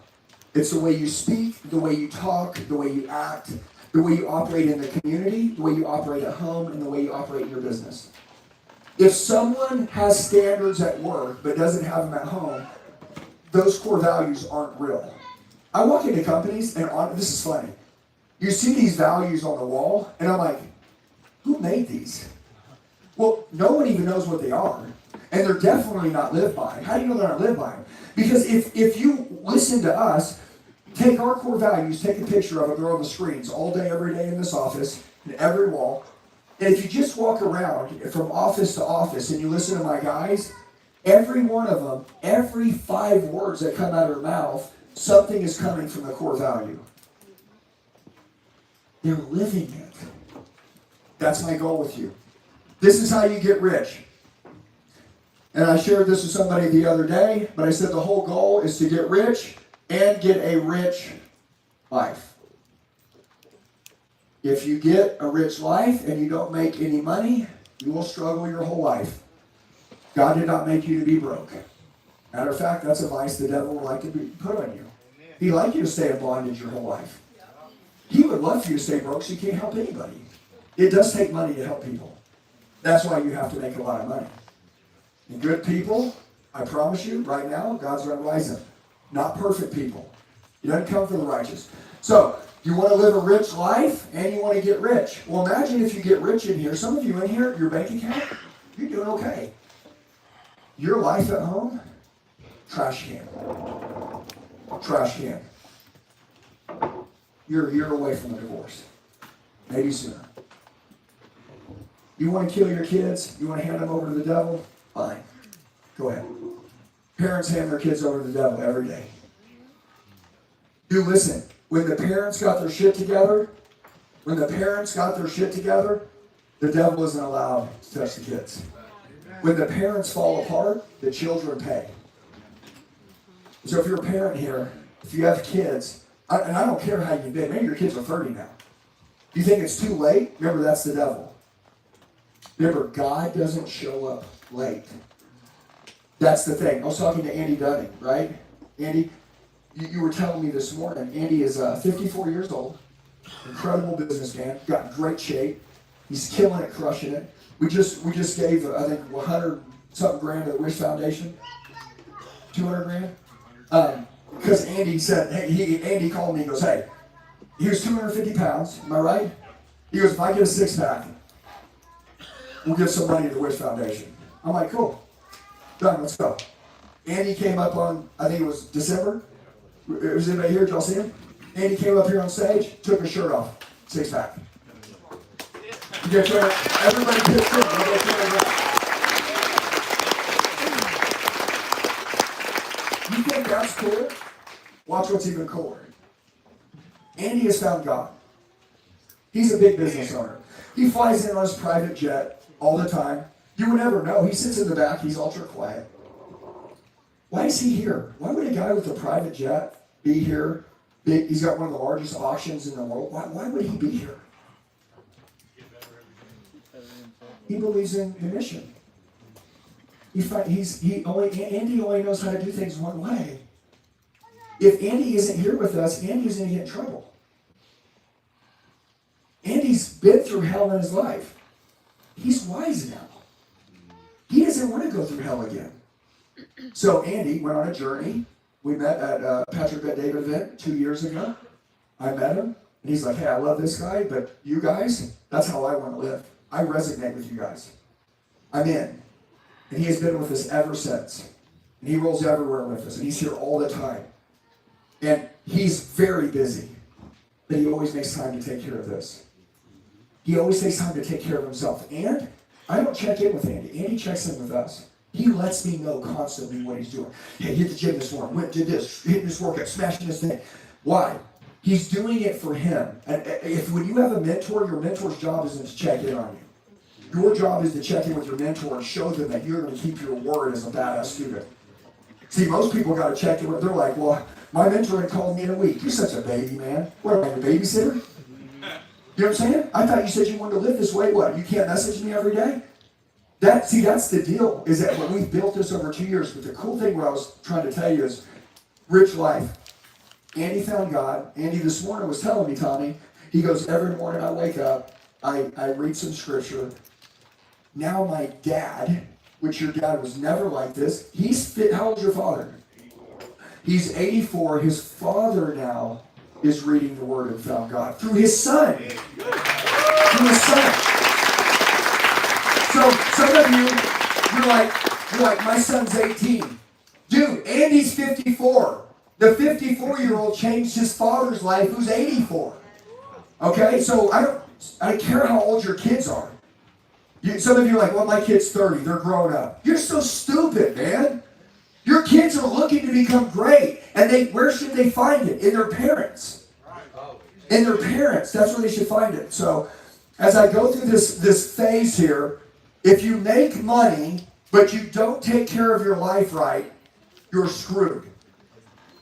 Speaker 4: It's the way you speak, the way you talk, the way you act, the way you operate in the community, the way you operate at home, and the way you operate in your business. If someone has standards at work but doesn't have them at home, those core values aren't real. I walk into companies, and this is funny. You see these values on the wall, and I'm like, who made these? Well, no one even knows what they are, and they're definitely not lived by. How do you know they're not lived by them? Because if you listen to us, take our core values, take a picture of it, they're on the screens all day, every day in this office, in every wall, and if you just walk around from office to office and you listen to my guys, every one of them, every 5 words that come out of their mouth, something is coming from the core value. They're living it. That's my goal with you. This is how you get rich. And I shared this with somebody the other day, but I said the whole goal is to get rich and get a rich life. If you get a rich life and you don't make any money, you will struggle your whole life. God did not make you to be broke. Matter of fact, that's a vice the devil would like to put on you. He'd like you to stay in bondage your whole life. He would love for you to stay broke so you can't help anybody. It does take money to help people. That's why you have to make a lot of money. And good people, I promise you, right now, God's going to rise them. Not perfect people. He doesn't come for the righteous. So, you want to live a rich life and you want to get rich. Well, imagine if you get rich in here. Some of you in here, your bank account, you're doing okay. Your life at home, trash can. Trash can. You're a year away from a divorce. Maybe sooner. You want to kill your kids? You want to hand them over to the devil? Fine. Go ahead. Parents hand their kids over to the devil every day. You listen. When the parents got their shit together, the devil isn't allowed to touch the kids. When the parents fall apart, the children pay. So if you're a parent here, if you have kids, and I don't care how you've been, maybe your kids are 30 now. You think it's too late? Remember, that's the devil. Remember, God doesn't show up late. That's the thing. I was talking to Andy Dunning, right? Andy, you were telling me this morning, Andy is 54 years old, incredible businessman, got in great shape. He's killing it, crushing it. We just gave, I think, 100 something grand to the Wish Foundation. 200 grand. Because Andy said, hey, Andy called me, he goes, hey, he was 250 pounds, am I right? He goes, if I get a six-pack, we'll give some money to the Wish Foundation. I'm like, cool. Done, let's go. Andy came up on, I think it was December. Was anybody here? Did y'all see him? Andy came up here on stage, took his shirt off. Six-pack. Everybody pissed in. You think that's cool? Watch what's even cooler. Andy has found God. He's a big business owner. He flies in on his private jet all the time. You would never know. He sits in the back. He's ultra quiet. Why is he here? Why would a guy with a private jet be here? He's got one of the largest auctions in the world. Why would he be here? He believes in the mission. Andy only knows how to do things one way. If Andy isn't here with us, Andy's going to get in trouble. Andy's been through hell in his life. He's wise now. He doesn't want to go through hell again. So Andy went on a journey. We met at Patrick Bet David event 2 years ago. I met him, and he's like, hey, I love this guy, but you guys, that's how I want to live. I resonate with you guys. I'm in. And he has been with us ever since. And he rolls everywhere with us, and he's here all the time. And he's very busy, but he always makes time to take care of this. He always takes time to take care of himself. And I don't check in with Andy. Andy checks in with us. He lets me know constantly what he's doing. Hey, hit the gym this morning, went, did this, hitting this workout, smashing this thing. Why? He's doing it for him. And when you have a mentor, your mentor's job isn't to check in on you. Your job is to check in with your mentor and show them that you're going to keep your word as a badass student. See, most people got to check in with, they're like, well, my mentor had called me in a week. You're such a baby, man. What, am I your babysitter? You know what I'm saying? I thought you said you wanted to live this way. What, you can't message me every day? That's the deal, is that when we've built this over 2 years, but the cool thing what I was trying to tell you is rich life. Andy found God. Andy this morning was telling me, Tommy, he goes, every morning I wake up, I read some scripture. Now my dad, which your dad was never like this, he's fit. How old's your father? He's 84. His father now is reading the word and found God through his son. Through his son. So some of you, you're like, my son's 18. Dude, Andy's 54. The 54-year-old changed his father's life, who's 84. Okay, so I don't care how old your kids are. Some of you are like, well, my kid's 30. They're grown up. You're so stupid, man. Your kids are looking to become great. And where should they find it? In their parents. In their parents. That's where they should find it. So as I go through this phase here, if you make money, but you don't take care of your life right, you're screwed.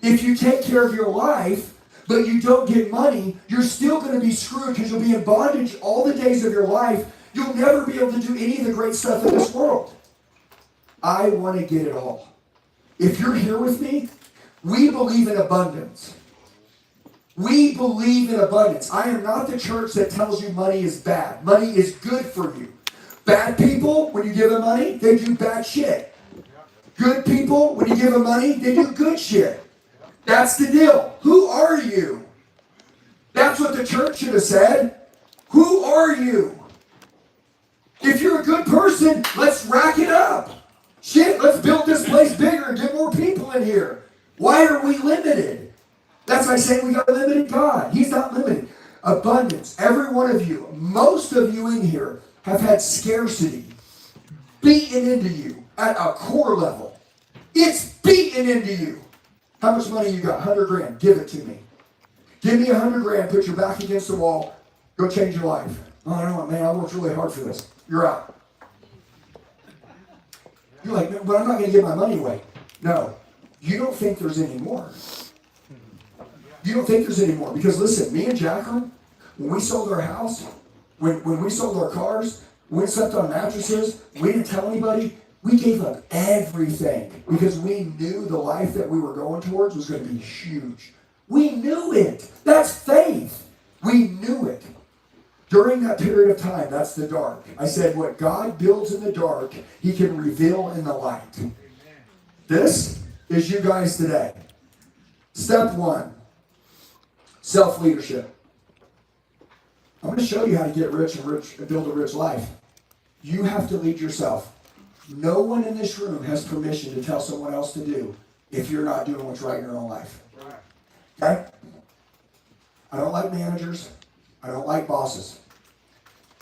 Speaker 4: If you take care of your life, but you don't get money, you're still going to be screwed because you'll be in bondage all the days of your life. You'll never be able to do any of the great stuff in this world. I want to get it all. If you're here with me, we believe in abundance. We believe in abundance. I am not the church that tells you money is bad. Money is good for you. Bad people, when you give them money, they do bad shit. Good people, when you give them money, they do good shit. That's the deal. Who are you? That's what the church should have said. Who are you? If you're a good person, let's rack it up. Shit, let's build this place bigger and get more people in here. Why are we limited? That's like saying we got a limited God. He's not limited. Abundance. Every one of you, most of you in here, have had scarcity beaten into you at a core level. It's beaten into you. How much money you got? 100 grand. Give it to me. Give me 100 grand. Put your back against the wall. Go change your life. Oh, I don't know, man. I worked really hard for this. You're out. You're like, no, but I'm not going to give my money away. No. You don't think there's any more. You don't think there's any more. Because listen, me and Jacqueline, when we sold our house, when we sold our cars, we slept on mattresses, we didn't tell anybody, we gave up everything because we knew the life that we were going towards was going to be huge. We knew it. That's faith. We knew it. During that period of time, that's the dark. I said, what God builds in the dark, he can reveal in the light. This is you guys today. Step 1, self-leadership. I'm going to show you how to get rich and build a rich life. You have to lead yourself. No one in this room has permission to tell someone else to do if you're not doing what's right in your own life. Okay? I don't like managers. I don't like bosses.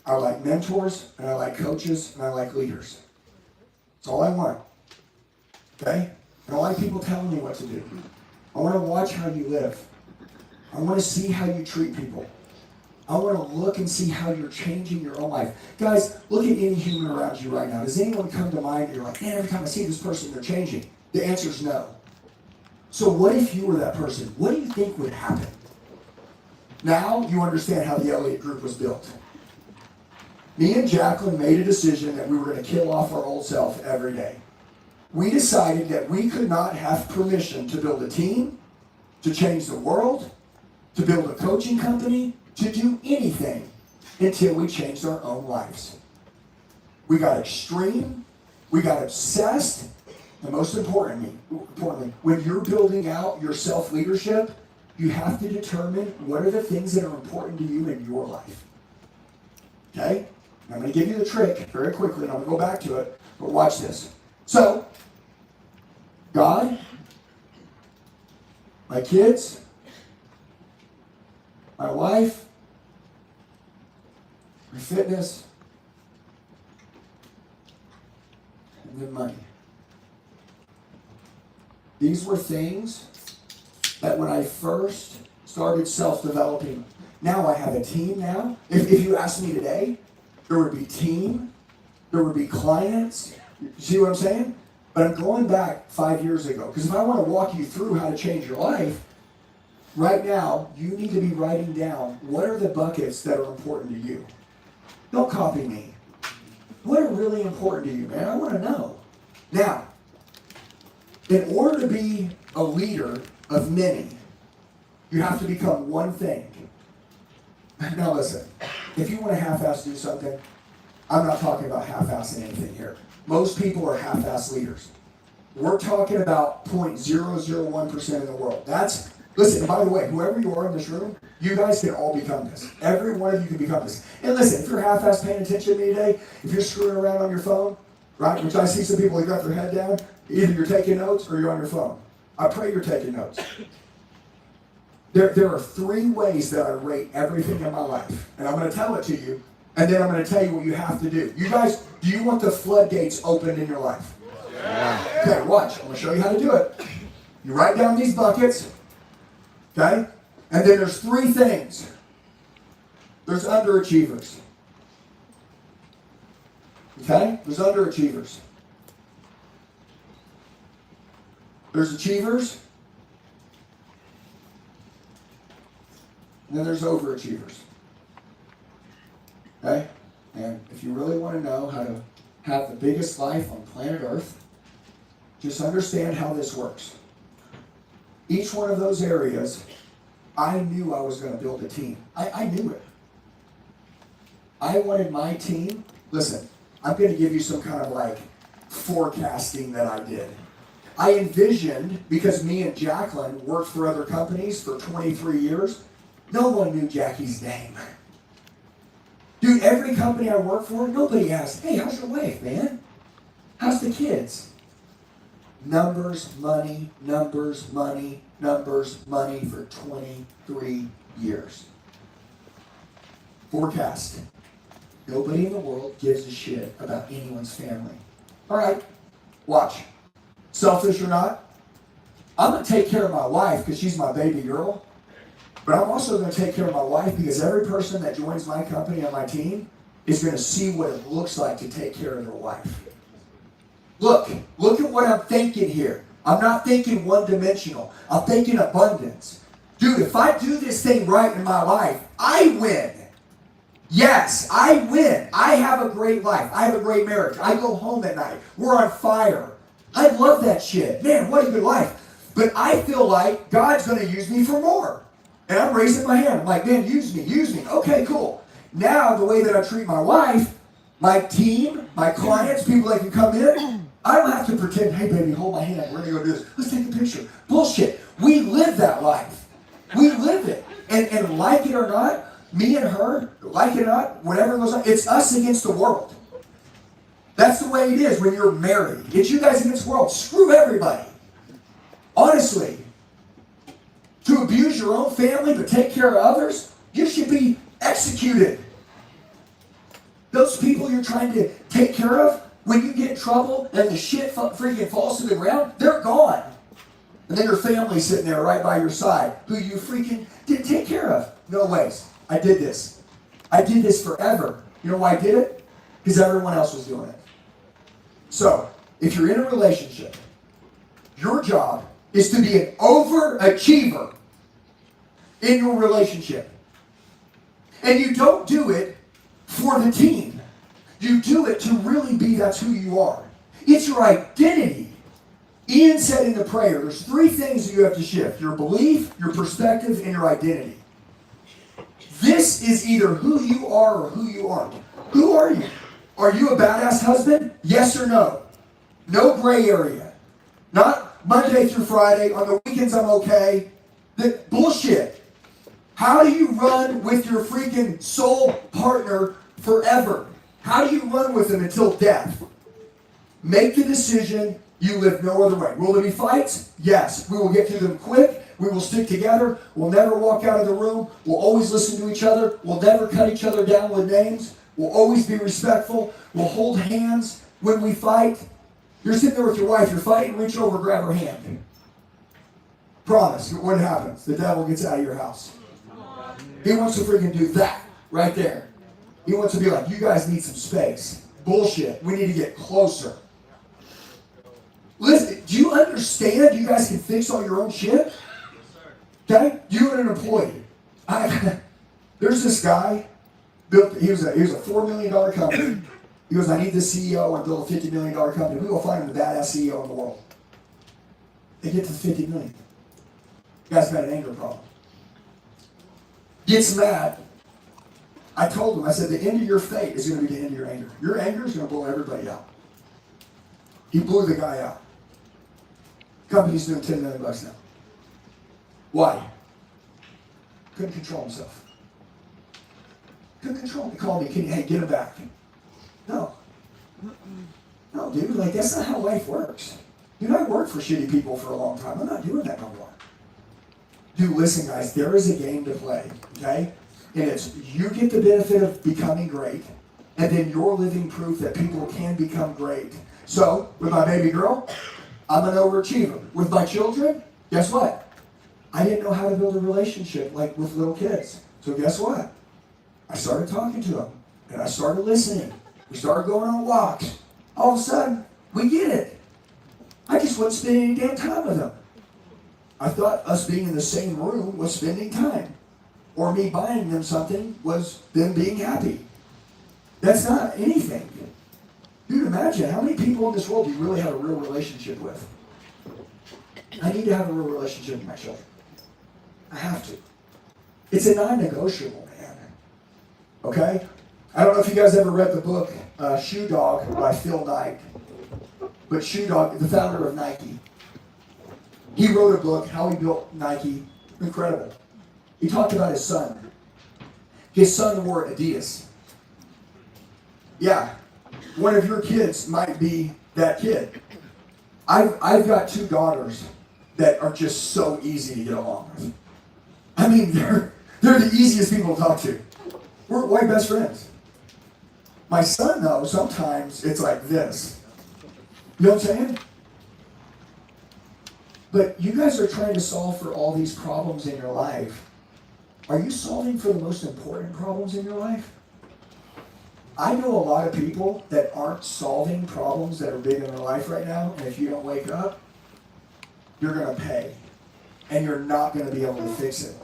Speaker 4: I like mentors, and I like coaches, and I like leaders. That's all I want. Okay? I don't like people telling me what to do. I want to watch how you live. I want to see how you treat people. I want to look and see how you're changing your own life. Guys, look at any human around you right now. Does anyone come to mind and you're like, man, every time I see this person, they're changing? The answer is no. So what if you were that person? What do you think would happen? Now you understand how the Elliott Group was built. Me and Jacqueline made a decision that we were going to kill off our old self every day. We decided that we could not have permission to build a team, to change the world, to build a coaching company, to do anything until we changed our own lives. We got extreme, we got obsessed, and most importantly, when you're building out your self-leadership, you have to determine what are the things that are important to you in your life. Okay? I'm going to give you the trick very quickly, and I'm going to go back to it, but watch this. So, God, my kids, my wife, my fitness, and then money. These were things that when I first started self-developing, now I have a team now. If you asked me today, there would be team, there would be clients. You see what I'm saying? But I'm going back 5 years ago. Because if I want to walk you through how to change your life, right now, you need to be writing down what are the buckets that are important to you. Don't copy me. What are really important to you, man? I want to know. Now, in order to be a leader of many, you have to become one thing. Now listen, if you want to half-ass do something, I'm not talking about half-assing anything here. Most people are half-ass leaders. We're talking about 0.001% of the world. Listen, by the way, whoever you are in this room, you guys can all become this. Every one of you can become this. And listen, if you're half-ass paying attention to me today, if you're screwing around on your phone, right, which I see some people that got their head down, either you're taking notes or you're on your phone. I pray you're taking notes. There are 3 ways that I rate everything in my life. And I'm going to tell it to you, and then I'm going to tell you what you have to do. You guys, do you want the floodgates opened in your life? Yeah. Okay, watch. I'm going to show you how to do it. You write down these buckets, okay? And then there's 3 things. There's underachievers. Okay? There's underachievers. There's achievers. And then there's overachievers. Okay? And if you really want to know how to have the biggest life on planet Earth, just understand how this works. Each one of those areas, I knew I was going to build a team. I knew it. I wanted my team. Listen, I'm going to give you some kind of like forecasting that I did. I envisioned, because me and Jacqueline worked for other companies for 23 years, no one knew Jackie's name. Dude, every company I work for, nobody asked, hey, how's your wife, man? How's the kids? numbers, money, numbers, money, numbers, money for 23 years. Forecast. Nobody in the world gives a shit about anyone's family. All right, watch. Selfish or not, I'm going to take care of my wife because she's my baby girl. But I'm also going to take care of my wife because every person that joins my company and my team is going to see what it looks like to take care of their wife. Look at what I'm thinking here. I'm not thinking one-dimensional. I'm thinking abundance. Dude, if I do this thing right in my life, I win. Yes, I win. I have a great life. I have a great marriage. I go home at night. We're on fire. I love that shit. Man, what a good life. But I feel like God's going to use me for more. And I'm raising my hand. I'm like, man, use me, use me. Okay, cool. Now, the way that I treat my wife, my team, my clients, people that can come in, I don't have to pretend, hey, baby, hold my hand. We're going to go do this. Let's take a picture. Bullshit. We live that life. We live it. And like it or not, me and her, like it or not, whatever goes on, it's us against the world. That's the way it is when you're married. It's you guys against the world. Screw everybody. Honestly. To abuse your own family but take care of others, you should be executed. Those people you're trying to take care of, when you get in trouble and the shit freaking falls to the ground, they're gone. And then your family's sitting there right by your side, who you freaking didn't take care of. No ways. I did this. I did this forever. You know why I did it? Because everyone else was doing it. So, if you're in a relationship, your job is to be an overachiever in your relationship. And you don't do it for the team. You do it to really be, that's who you are. It's your identity. Ian said in the prayer, there's 3 things that you have to shift. Your belief, your perspective, and your identity. This is either who you are or who you aren't. Who are you? Are you a badass husband? Yes or no? No gray area. Not Monday through Friday. On the weekends, I'm okay. Bullshit. How do you run with your freaking soul partner forever? How do you run with them until death? Make the decision. You live no other way. Will there be fights? Yes. We will get through them quick. We will stick together. We'll never walk out of the room. We'll always listen to each other. We'll never cut each other down with names. We'll always be respectful. We'll hold hands when we fight. You're sitting there with your wife. You're fighting. Reach over, grab her hand. Promise. What happens? The devil gets out of your house. He wants to freaking do that right there. He wants to be like, you guys need some space. Bullshit. We need to get closer. Listen, do you understand you guys can fix all your own shit? Okay? You and an employee. There's this guy, he was a $4 million company. He goes, I need the CEO and build a $50 million company. We go find him the badass CEO in the world. They get to $50 million. The guy's got an anger problem. Gets mad. I told him, I said, the end of your fate is going to be the end of your anger. Your anger is going to blow everybody out. He blew the guy out. Company's doing $10 million now. Why? Couldn't control himself. Couldn't control him. He called me, hey, get him back. No. No, dude, like, that's not how life works. Dude, I worked for shitty people for a long time. I'm not doing that no more. Dude, listen, guys, there is a game to play, okay? And it's you get the benefit of becoming great, and then you're living proof that people can become great. So, with my baby girl, I'm an overachiever. With my children, guess what? I didn't know how to build a relationship like with little kids. So guess what? I started talking to them, and I started listening. We started going on walks. All of a sudden, we get it. I just wasn't spending any damn time with them. I thought us being in the same room was spending time. Or me buying them something was them being happy. That's not anything. Dude, imagine how many people in this world do you really have a real relationship with? I need to have a real relationship with my children. I have to. It's a non-negotiable, man. Okay? I don't know if you guys ever read the book Shoe Dog by Phil Knight. But Shoe Dog, the founder of Nike, he wrote a book, how he built Nike. Incredible. He talked about his son. His son wore Adidas. Yeah, one of your kids might be that kid. I've got 2 daughters that are just so easy to get along with. I mean, they're the easiest people to talk to. We're white best friends. My son, though, sometimes it's like this. You know what I'm saying? But you guys are trying to solve for all these problems in your life. Are you solving for the most important problems in your life? I know a lot of people that aren't solving problems that are big in their life right now, and if you don't wake up, you're going to pay. And you're not going to be able to fix it.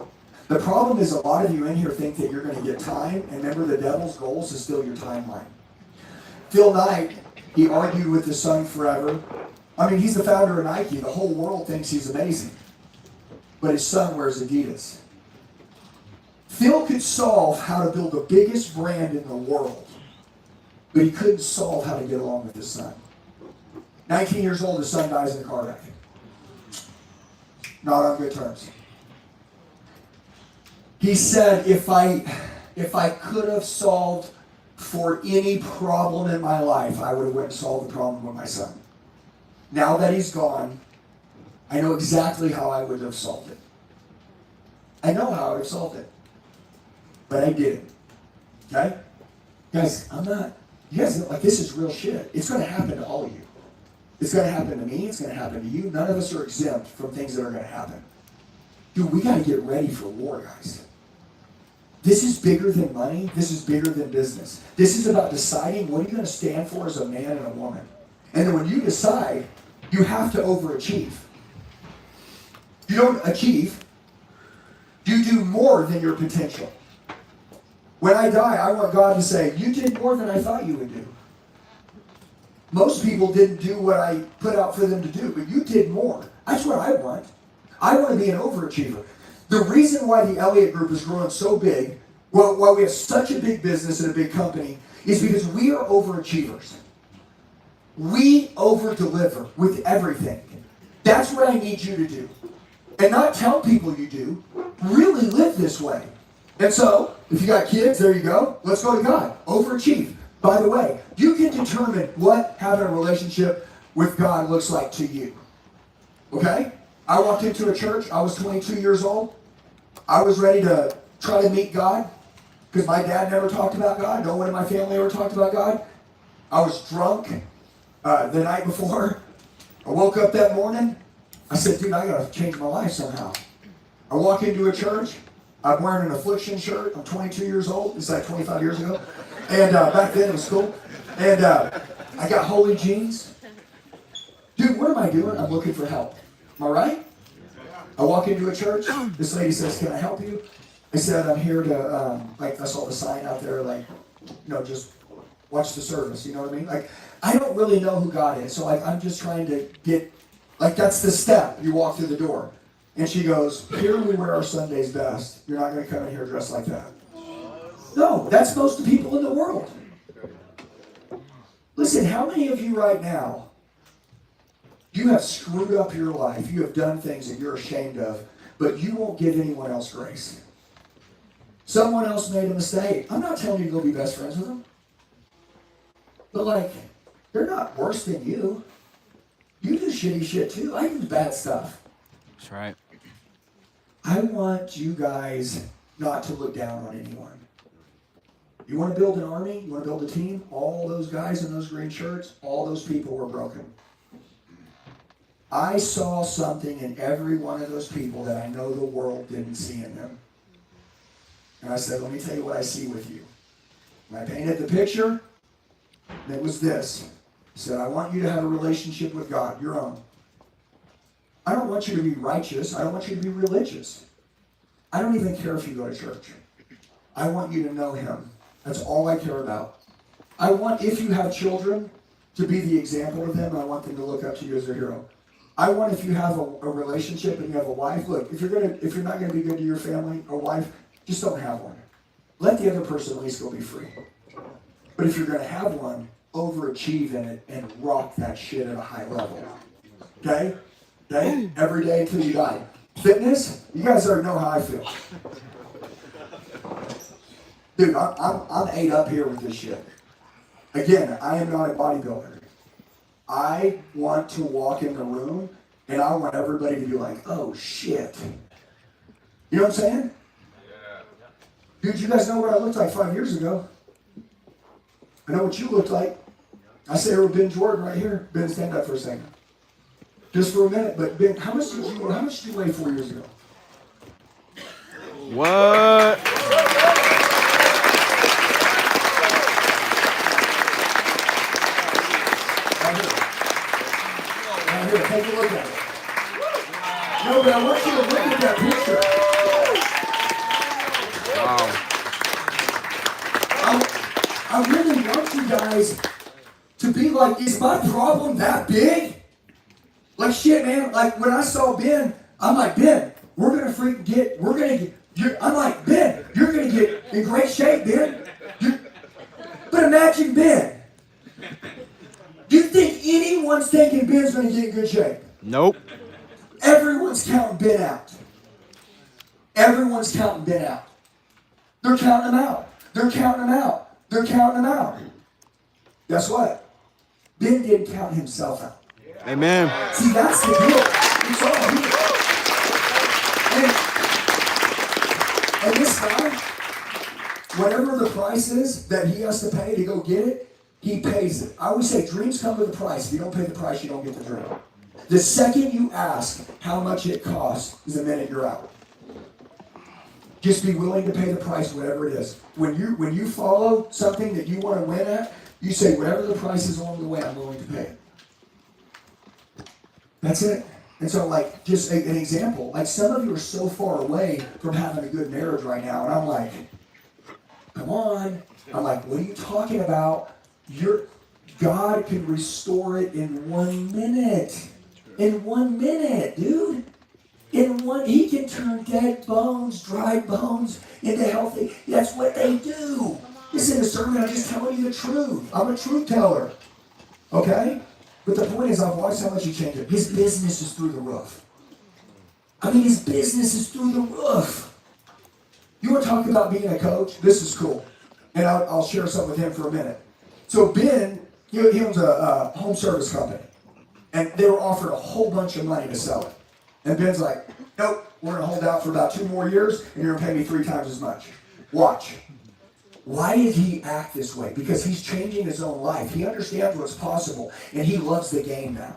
Speaker 4: The problem is a lot of you in here think that you're going to get time, and remember the devil's goal is to steal your timeline. Phil Knight, he argued with his son forever. I mean, he's the founder of Nike. The whole world thinks he's amazing. But his son wears Adidas. Phil could solve how to build the biggest brand in the world, but he couldn't solve how to get along with his son. 19 years old, his son dies in a car wreck. Not on good terms. He said, if I could have solved for any problem in my life, I would have went and solved the problem with my son. Now that he's gone, I know exactly how I would have solved it. I know how I would have solved it. But I didn't. Okay? Guys, you guys, like, this is real shit. It's going to happen to all of you. It's going to happen to me. It's going to happen to you. None of us are exempt from things that are going to happen. Dude, we got to get ready for war, guys. This is bigger than money. This is bigger than business. This is about deciding what are you going to stand for as a man and a woman. And then when you decide, you have to overachieve. You don't achieve. You do more than your potential. When I die, I want God to say, you did more than I thought you would do. Most people didn't do what I put out for them to do, but you did more. That's what I want. I want to be an overachiever. The reason why the Elliott Group is growing so big, while we have such a big business and a big company, is because we are overachievers. We over-deliver with everything. That's what I need you to do. And not tell people you do. Really live this way. And so, if you got kids, there you go. Let's go to God. Overachieve. By the way, you can determine what having a relationship with God looks like to you. Okay? I walked into a church. I was 22 years old. I was ready to try to meet God because my dad never talked about God. No one in my family ever talked about God. I was drunk the night before. I woke up that morning. I said, dude, I got to change my life somehow. I walk into a church. I'm wearing an affliction shirt. I'm 22 years old. It's like 25 years ago. And back then it was cool. And I got holy jeans. Dude, what am I doing? I'm looking for help. Am I right? I walk into a church. This lady says, can I help you? I said, I'm here to, I saw the sign out there, just watch the service. You know what I mean? I don't really know who God is. So, I'm just trying to get, that's the step. You walk through the door. And she goes, here we wear our Sundays best. You're not going to come in here dressed like that. No, that's most of the people in the world. Listen, how many of you right now, you have screwed up your life. You have done things that you're ashamed of, but you won't give anyone else grace. Someone else made a mistake. I'm not telling you to go be best friends with them. But they're not worse than you. You do shitty shit too. I do bad stuff.
Speaker 6: That's right.
Speaker 4: I want you guys not to look down on anyone. You want to build an army? You want to build a team? All those guys in those green shirts, all those people were broken. I saw something in every one of those people that I know the world didn't see in them. And I said, let me tell you what I see with you. And I painted the picture, and it was this. I said, I want you to have a relationship with God, your own. I don't want you to be righteous. I don't want you to be religious. I don't even care if you go to church. I want you to know Him. That's all I care about. I want, if you have children, to be the example of them. I want them to look up to you as their hero. I want, if you have a relationship and you have a wife, look, if you're not going to be good to your family or wife, just don't have one. Let the other person at least go be free. But if you're going to have one, overachieve in it and rock that shit at a high level. Okay? Okay? Every day until you die. Fitness, you guys already know how I feel. Dude, I'm ate up here with this shit. Again, I am not a bodybuilder. I want to walk in the room and I want everybody to be like, oh shit. You know what I'm saying? Dude, you guys know what I looked like 5 years ago. I know what you looked like. I say with Ben Jordan right here. Ben, stand up for a second. Just for a minute, but Ben, how much did you weigh 4 years ago?
Speaker 6: What?
Speaker 4: Right here, take a look at it. No, but I want you to look at that picture.
Speaker 6: Wow.
Speaker 4: I really want you guys to be like, is my problem that big? Like shit, man. Like when I saw Ben, I'm like, Ben, we're gonna I'm like, Ben, you're gonna get in great shape, Ben. But imagine Ben. Do you think anyone's thinking Ben's gonna get in good shape?
Speaker 6: Nope.
Speaker 4: Everyone's counting Ben out. Everyone's counting Ben out. They're counting him out. They're counting him out. They're counting him out. Guess what? Ben didn't count himself out.
Speaker 6: Amen.
Speaker 4: See, that's the deal. It's all here. And this guy, whatever the price is that he has to pay to go get it, he pays it. I always say dreams come with a price. If you don't pay the price, you don't get the dream. The second you ask how much it costs is the minute you're out. Just be willing to pay the price, whatever it is. When you follow something that you want to win at, you say, whatever the price is along the way, I'm willing to pay it. That's it. And so, like, just an example. Like, some of you are so far away from having a good marriage right now, and I'm like, come on. I'm like, what are you talking about? God can restore it in 1 minute. In 1 minute, dude. He can turn dead bones, dry bones into healthy. That's what they do. This isn't a sermon, I'm just telling you the truth. I'm a truth teller. Okay? But the point is, I've watched how much he changed it. His business is through the roof. I mean, his business is through the roof. You want to talk about being a coach? This is cool. And I'll share something with him for a minute. So Ben, he owns a home service company. And they were offered a whole bunch of money to sell it. And Ben's like, nope, we're going to hold out for about 2 more years, and you're going to pay me 3 times as much. Watch. Why did he act this way? Because he's changing his own life. He understands what's possible, and he loves the game now.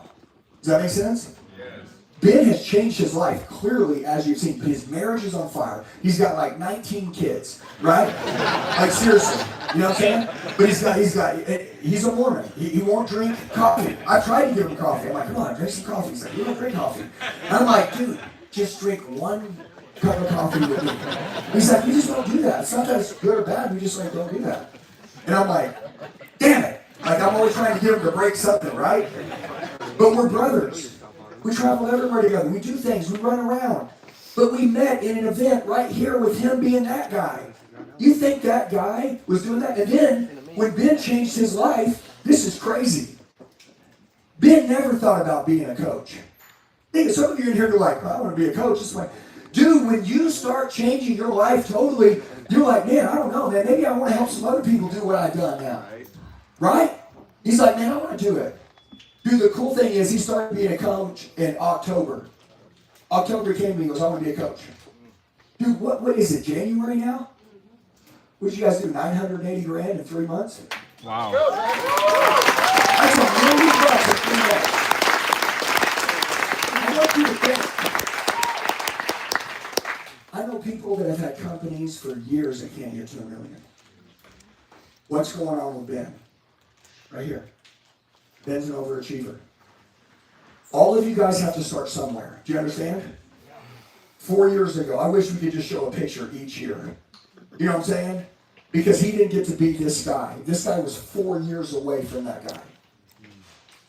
Speaker 4: Does that make sense? Yes. Ben has changed his life, clearly, as you've seen. His marriage is on fire. He's got like 19 kids, right? Like, seriously. You know what I'm saying? But he's a Mormon. He won't drink coffee. I tried to give him coffee. I'm like, come on, drink some coffee. He's like, you don't drink coffee. And I'm like, dude, just drink 1 cup of coffee with me. He's like, you just don't do that. It's not that it's good or bad. We just like don't do that. And I'm like, damn it. Like, I'm always trying to get him to break something, right? But we're brothers. We travel everywhere together. We do things. We run around. But we met in an event right here with him being that guy. You think that guy was doing that? And then, when Ben changed his life, this is crazy. Ben never thought about being a coach. Think some of you in here are like, I want to be a coach. It's like, dude, when you start changing your life totally, you're like, man, I don't know, man. Maybe I want to help some other people do what I've done now. Right? He's like, man, I want to do it. Dude, the cool thing is he started being a coach in October. October came to me and goes, I want to be a coach. Dude, what is it, January now? What did you guys do, 980 grand in 3 months?
Speaker 6: Wow.
Speaker 4: That's $1 million in 3 months. I want you to think. I know people that have had companies for years that can't get to $1 million. What's going on with Ben? Right here. Ben's an overachiever. All of you guys have to start somewhere. Do you understand? 4 years ago, I wish we could just show a picture each year. You know what I'm saying? Because he didn't get to be this guy. This guy was 4 years away from that guy.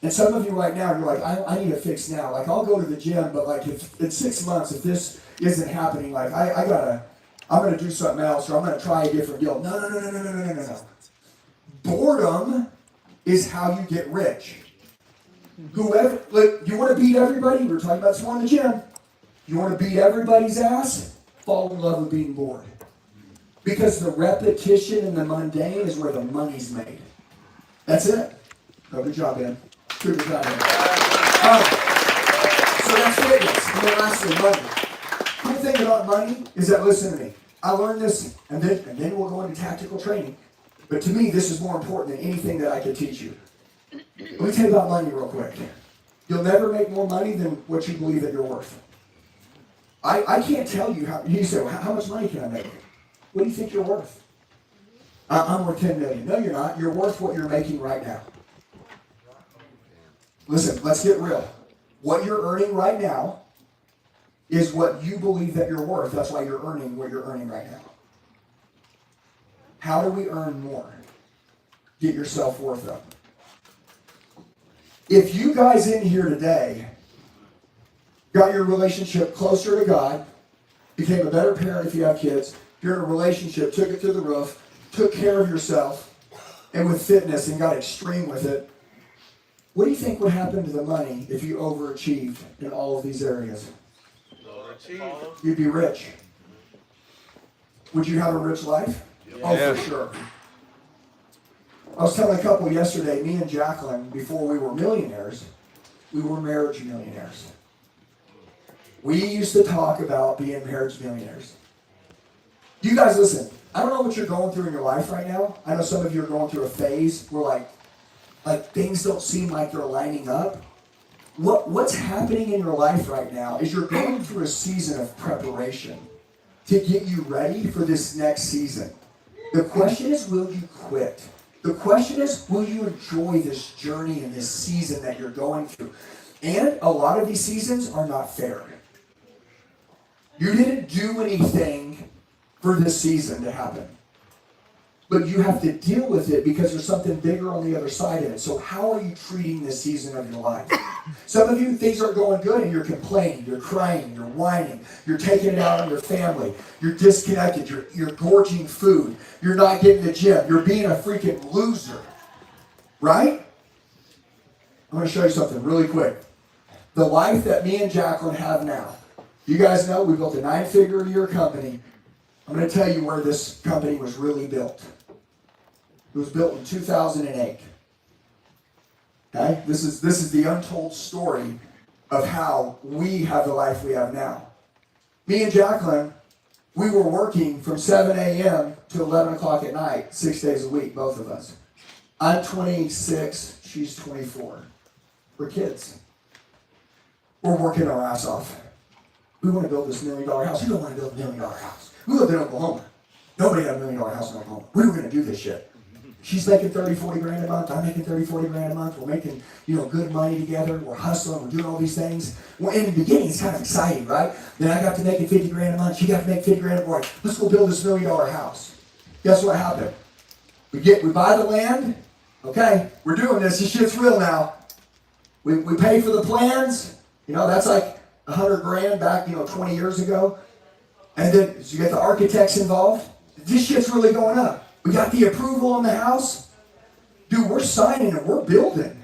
Speaker 4: And some of you right now, you're like, I need a fix now. Like, I'll go to the gym, but like, if in 6 months, if this isn't happening, like, I'm going to do something else, or I'm going to try a different deal. No. Boredom is how you get rich. Whoever, look, you want to beat everybody? We were talking about this one in the gym. You want to beat everybody's ass? Fall in love with being bored. Because the repetition and the mundane is where the money's made. That's it. Oh, good job, Ben. Super proud of him. So that's fitness. And then lastly, money. Cool thing about money is that, listen to me, I learned this, and then we'll go into tactical training. But to me, this is more important than anything that I could teach you. Let me tell you about money real quick. You'll never make more money than what you believe that you're worth. I can't tell you how. You say, well, how much money can I make? What do you think you're worth? I'm worth 10 million. No, you're not. You're worth what you're making right now. Listen, let's get real. What you're earning right now is what you believe that you're worth. That's why you're earning what you're earning right now. How do we earn more? Get your self-worth up. If you guys in here today got your relationship closer to God, became a better parent if you have kids, you're in a relationship, took it to the roof, took care of yourself, and with fitness and got extreme with it, what do you think would happen to the money if you overachieved in all of these areas? You'd be rich. Would you have a rich life? Yeah. Oh, for sure. I was telling a couple yesterday, me and Jacqueline, before we were millionaires, we were marriage millionaires. We used to talk about being marriage millionaires. You guys listen, I don't know what you're going through in your life right now. I know some of you are going through a phase where like things don't seem like they're lining up. What's happening in your life right now is you're going through a season of preparation to get you ready for this next season. The question is, will you quit? The question is, will you enjoy this journey and this season that you're going through? And a lot of these seasons are not fair. You didn't do anything for this season to happen. But you have to deal with it because there's something bigger on the other side of it. So how are you treating this season of your life? Some of you, things aren't going good and you're complaining, you're crying, you're whining, you're taking it out on your family, you're disconnected, you're gorging food, you're not getting to the gym, you're being a freaking loser. Right? I'm going to show you something really quick. The life that me and Jacqueline have now. You guys know we built a 9-figure-a-year company. I'm going to tell you where this company was really built. It was built in 2008. Okay? This is the untold story of how we have the life we have now. Me and Jacqueline, we were working from 7 a.m. to 11 o'clock at night, 6 days a week, both of us. I'm 26, she's 24. We're kids. We're working our ass off. We want to build this $1 million house. You don't want to build a $1 million house. We lived in Oklahoma. Nobody had a $1 million house in Oklahoma. We were going to do this shit. She's making 30, 40 grand a month. I'm making 30, 40 grand a month. We're making, good money together. We're hustling. We're doing all these things. Well, in the beginning, it's kind of exciting, right? Then I got to making 50 grand a month. She got to make 50 grand a month. Let's go build this $1 million house. Guess what happened? We buy the land. Okay, we're doing this. This shit's real now. We pay for the plans. That's like 100 grand back, 20 years ago. And then you get the architects involved. This shit's really going up. We got the approval on the house. Dude, we're signing and we're building.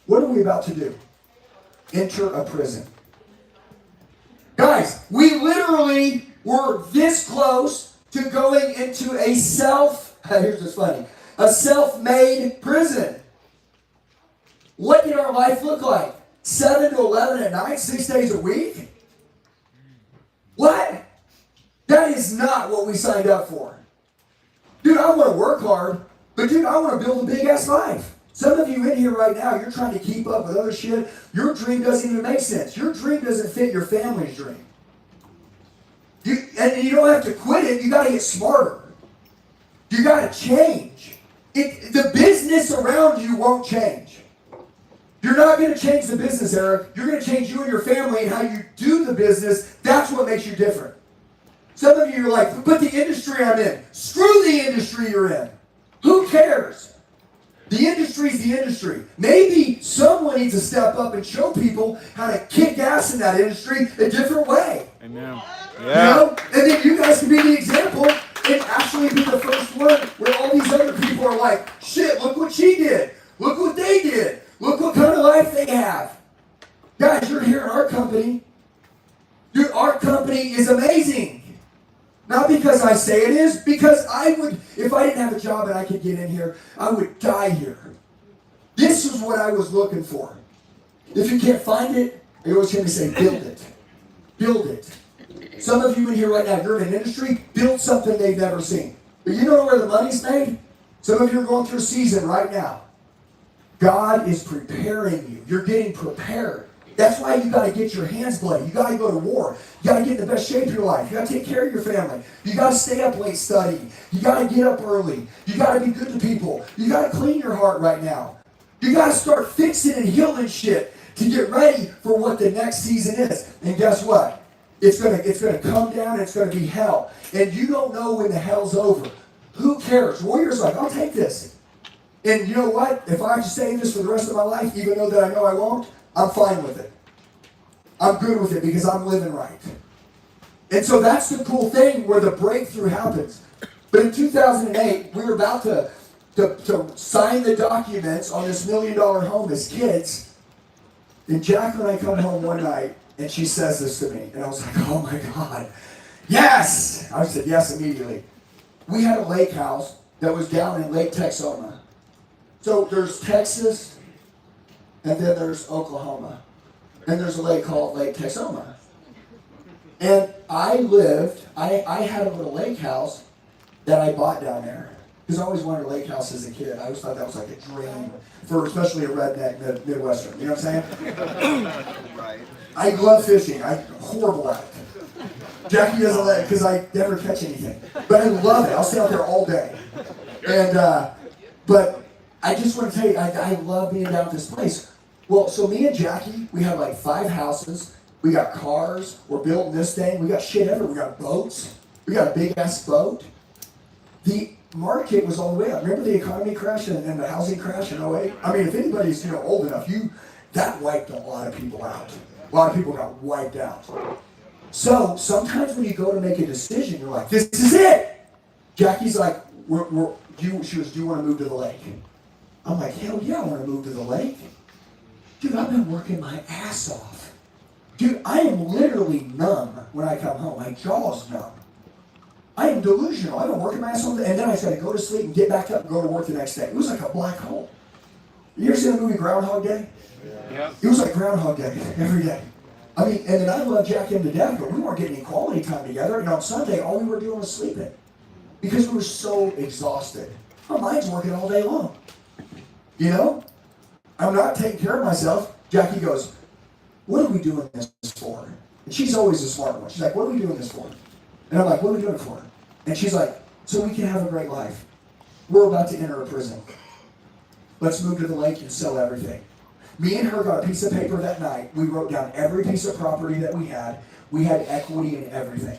Speaker 4: What are we about to do? Enter a prison. Guys, we literally were this close to going into here's what's funny, a self-made prison. What did our life look like? 7 to 11 at night, 6 days a week? What? That is not what we signed up for. Dude, I want to work hard, but dude, I want to build a big-ass life. Some of you in here right now, you're trying to keep up with other shit. Your dream doesn't even make sense. Your dream doesn't fit your family's dream. And you don't have to quit it. You got to get smarter. You got to change. The business around you won't change. You're not going to change the business, Eric. You're going to change you and your family and how you do the business. That's what makes you different. Some of you are like, but the industry I'm in. Screw the industry you're in. Who cares? The industry's the industry. Maybe someone needs to step up and show people how to kick ass in that industry a different way.
Speaker 6: Amen. Yeah.
Speaker 4: And then you guys can be the example and actually be the first one where all these other people are like, shit, look what she did. Look what they did. Look what kind of life they have. Guys, you're here in our company. Dude, our company is amazing. Not because I say it is, because I would, if I didn't have a job and I could get in here, I would die here. This is what I was looking for. If you can't find it, I always hear me say, build it. Build it. Some of you in here right now, you're in an industry, build something they've never seen. But you know where the money's made? Some of you are going through a season right now. God is preparing you. You're getting prepared. That's why you got to get your hands bloody. You got to go to war. You got to get in the best shape of your life. You got to take care of your family. You got to stay up late studying. You got to get up early. You got to be good to people. You got to clean your heart right now. You got to start fixing and healing shit to get ready for what the next season is. And guess what? It's gonna come down. It's gonna be hell. And you don't know when the hell's over. Who cares? Warrior's like, I'll take this. And you know what? If I have to stay in this for the rest of my life, even though that I know I won't, I'm fine with it. I'm good with it because I'm living right. And so that's the cool thing where the breakthrough happens. But in 2008, we were about to sign the documents on this $1 million home as kids. And Jacqueline and I come home one night, and she says this to me. And I was like, oh my God. Yes! I said yes immediately. We had a lake house that was down in Lake Texoma. So there's Texas, and then there's Oklahoma. And there's a lake called Lake Texoma. And I had a little lake house that I bought down there. Because I always wanted a lake house as a kid. I always thought that was like a dream for especially a redneck Midwestern. You know what I'm saying?
Speaker 2: Right.
Speaker 4: I love fishing. I'm horrible at it. Jackie doesn't let it because I never catch anything. But I love it. I'll stay out there all day. And but I just want to tell you, I love being down at this place. Well, so me and Jackie, we have like 5 houses. We got cars. We're building this thing. We got shit everywhere. We got boats. We got a big ass boat. The market was all the way up. Remember the economy crash and the housing crash in 08? I mean, if anybody's old enough, that wiped a lot of people out. A lot of people got wiped out. So sometimes when you go to make a decision, you're like, this is it. Jackie's like, do you want to move to the lake? I'm like, hell yeah, I want to move to the lake. Dude, I've been working my ass off. Dude, I am literally numb when I come home. My jaw's numb. I am delusional. I've been working my ass off, and then I try to go to sleep and get back up and go to work the next day. It was like a black hole. You ever seen the movie Groundhog Day? Yeah. It was like Groundhog Day every day. I mean, and then I loved Jackie to death, but we weren't getting any quality time together. And on Sunday, all we were doing was sleeping because we were so exhausted. My mind's working all day long. You know? I'm not taking care of myself. Jackie goes, what are we doing this for? And she's always the smart one. She's like, what are we doing this for? And I'm like, what are we doing it for? And she's like, so we can have a great life. We're about to enter a prison. Let's move to the lake and sell everything. Me and her got a piece of paper that night. We wrote down every piece of property that we had. We had equity in everything.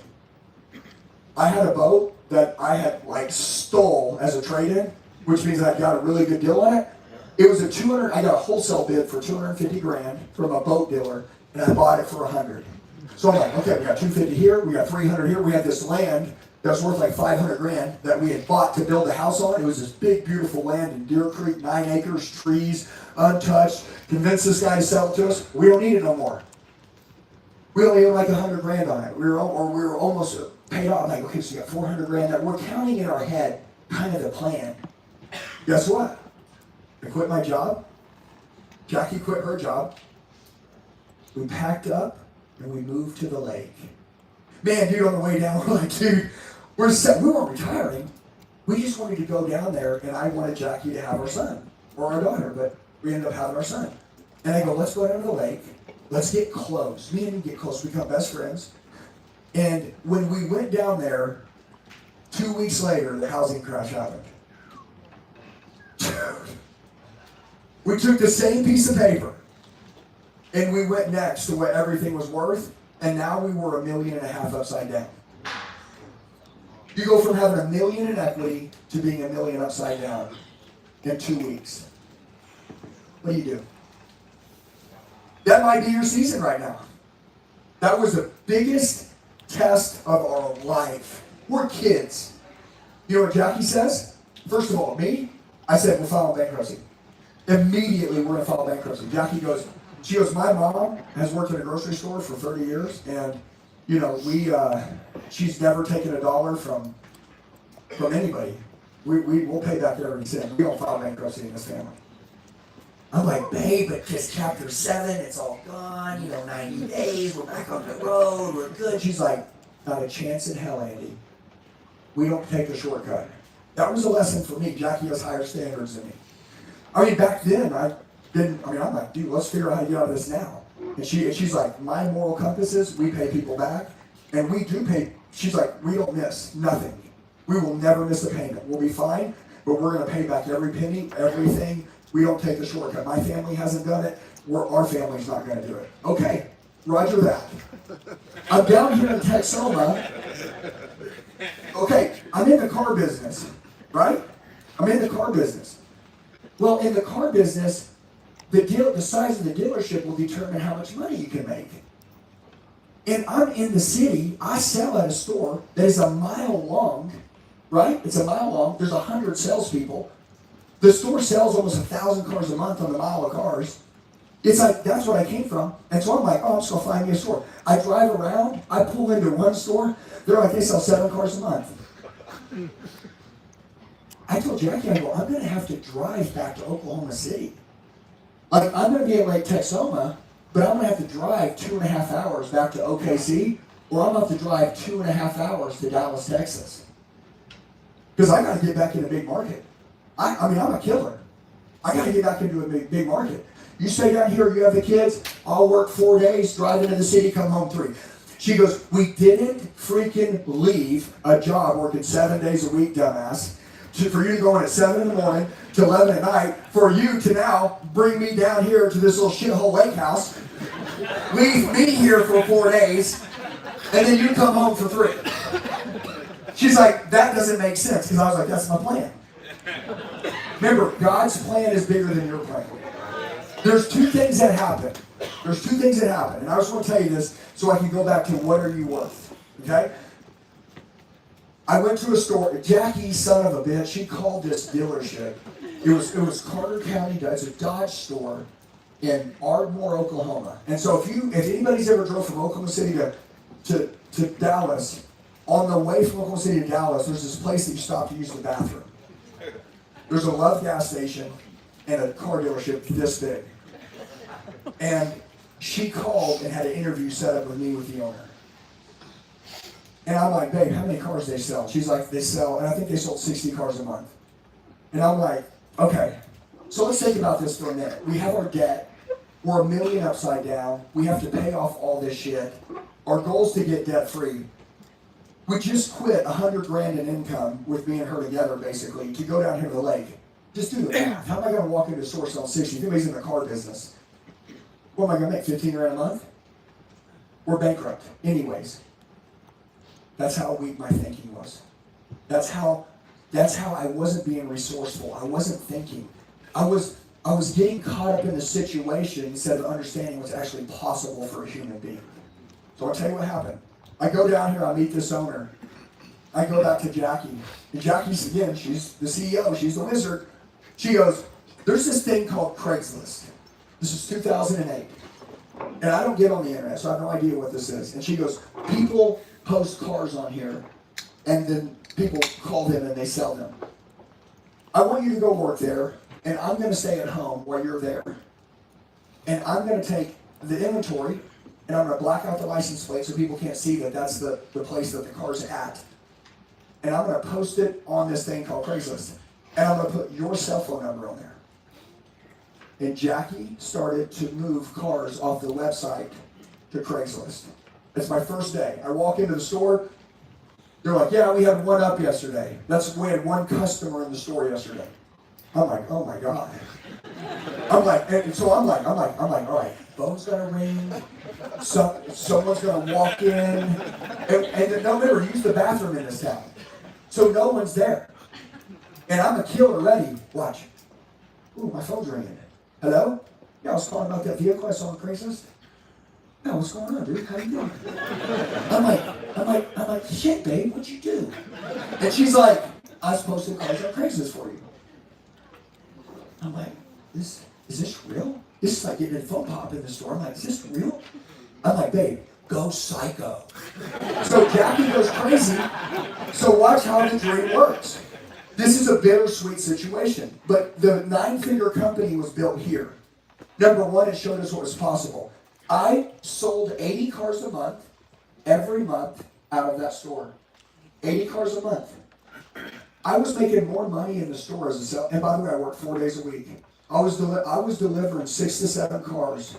Speaker 4: I had a boat that I had stole as a trade-in, which means I got a really good deal on it. It was I got a wholesale bid for $250,000 from a boat dealer, and I bought it for $100,000. So I'm like, okay, we got $250,000 here, we got $300,000 here. We had this land that was worth like $500,000 that we had bought to build a house on. It was this big, beautiful land in Deer Creek, 9 acres, trees, untouched. Convinced this guy to sell it to us. We don't need it no more. We only owe like $100,000 on it. We were almost paid off. I'm like, okay, so you got $400,000. That we're counting in our head, kind of the plan. Guess what? I quit my job. Jackie quit her job. We packed up and we moved to the lake. Man, dude, on the way down, we're like, dude, we're set. We weren't retiring. We just wanted to go down there, and I wanted Jackie to have our son or our daughter, but we ended up having our son. And I go, let's go down to the lake. Let's get close. Me and him get close. We become best friends. And when we went down there, 2 weeks later, the housing crash happened. Dude. We took the same piece of paper, and we went next to what everything was worth, and now we were $1.5 million upside down. You go from having $1 million in equity to being $1 million upside down in 2 weeks. What do you do? That might be your season right now. That was the biggest test of our life. We're kids. You know what Jackie says? First of all, me, I said, we're filing bankruptcy. Immediately, we're going to file bankruptcy. Jackie goes, my mom has worked in a grocery store for 30 years, and, she's never taken a dollar from anybody. We'll pay back every cent. We don't file bankruptcy in this family. I'm like, babe, but just chapter 7, it's all gone, 90 days, we're back on the road, we're good. She's like, not a chance in hell, Andy. We don't take a shortcut. That was a lesson for me. Jackie has higher standards than me. I mean, back then, I'm like, dude, let's figure out how to get out of this now. And she's like, my moral compass is we pay people back, and we do pay. She's like, we don't miss nothing. We will never miss a payment. We'll be fine, but we're going to pay back every penny, everything. We don't take the shortcut. My family hasn't done it. Our family's not going to do it. Okay, roger that. I'm down here in Texoma. Okay, I'm in the car business, right? I'm in the car business. Well, in the car business, the size of the dealership will determine how much money you can make. And I'm in the city. I sell at a store that is a mile long, right? It's a mile long. There's 100 salespeople. The store sells almost 1,000 cars a month on the mile of cars. It's like, that's what I came from. And so I'm like, oh, I'm just going to find me a store. I drive around. I pull into one store. They're like, they sell 7 cars a month. I told Jackie, I go, I'm going to have to drive back to Oklahoma City. Like, I'm going to be at Lake Texoma, but I'm going to have to drive 2.5 hours back to OKC, or I'm going to have to drive 2.5 hours to Dallas, Texas. Because I got to get back in a big market. I mean, I'm a killer. I got to get back into a big market. You stay down here, you have the kids, I'll work 4 days, drive into the city, come home 3. She goes, we didn't freaking leave a job working 7 days a week, dumbass, for you to go in at 7 in the morning to 11 at night, for you to now bring me down here to this little shithole lake house, leave me here for 4 days, and then you come home for 3. She's like, that doesn't make sense, because I was like, that's my plan. Remember, God's plan is bigger than your plan. There's 2 things that happen. And I just want to tell you this so I can go back to what are you worth, okay? I went to a store. Jackie, son of a bitch, she called this dealership. It was Carter County. It's a Dodge store in Ardmore, Oklahoma. And so if anybody's ever drove from Oklahoma City to Dallas, on the way from Oklahoma City to Dallas, there's this place that you stop to use the bathroom. There's a Love gas station and a car dealership this big. And she called and had an interview set up with me with the owner. And I'm like, babe, how many cars they sell? She's like, they sell, and I think they sold 60 cars a month. And I'm like, okay, so let's think about this for a minute. We have our debt. We're $1 million upside down. We have to pay off all this shit. Our goal is to get debt free. We just quit $100,000 in income with me and her together, basically, to go down here to the lake. Just do the math. How am I going to walk into a store selling 60? If anybody's in the car business, what am I going to make, $15,000 a month? We're bankrupt. Anyways, that's how weak my thinking was. That's how I wasn't being resourceful. I wasn't thinking. I was getting caught up in the situation instead of understanding what's actually possible for a human being. So I'll tell you what happened. I go down here, I meet this owner. I go back to Jackie. And Jackie's, again, she's the CEO, she's the wizard. She goes, there's this thing called Craigslist. This is 2008. And I don't get on the internet, so I have no idea what this is. And she goes, people post cars on here, and then people call them and they sell them. I want you to go work there, and I'm going to stay at home while you're there. And I'm going to take the inventory, and I'm going to black out the license plate so people can't see that that's the place that the car's at. And I'm going to post it on this thing called Craigslist. And I'm going to put your cell phone number on there. And Jackie started to move cars off the website to Craigslist. It's my first day. I walk into the store. They're like, yeah, we had one up yesterday. We had one customer in the store yesterday. I'm like, oh my God. I'm like, all right, phone's gonna ring. Someone's gonna walk in. And no, remember, use the bathroom in this town. So no one's there. And I'm a killer ready. Watch. Ooh, my phone's ringing. Hello? Yeah, I was calling about that vehicle I saw on Craigslist. Yeah, what's going on, dude? How you doing? I'm like, shit, babe, what'd you do? And she's like, I was posting cars on Craigslist for you. I'm like, is this real? This is like getting a phone pop in the store. I'm like, is this real? I'm like, babe, go psycho. So Jackie goes crazy. So watch how the dream works. This is a bittersweet situation. But the 9-figure company was built here. Number one, it showed us what was possible. I sold 80 cars a month, every month, out of that store. 80 cars a month. I was making more money in the store as a sales, and by the way, I worked 4 days a week. I was delivering 6 to 7 cars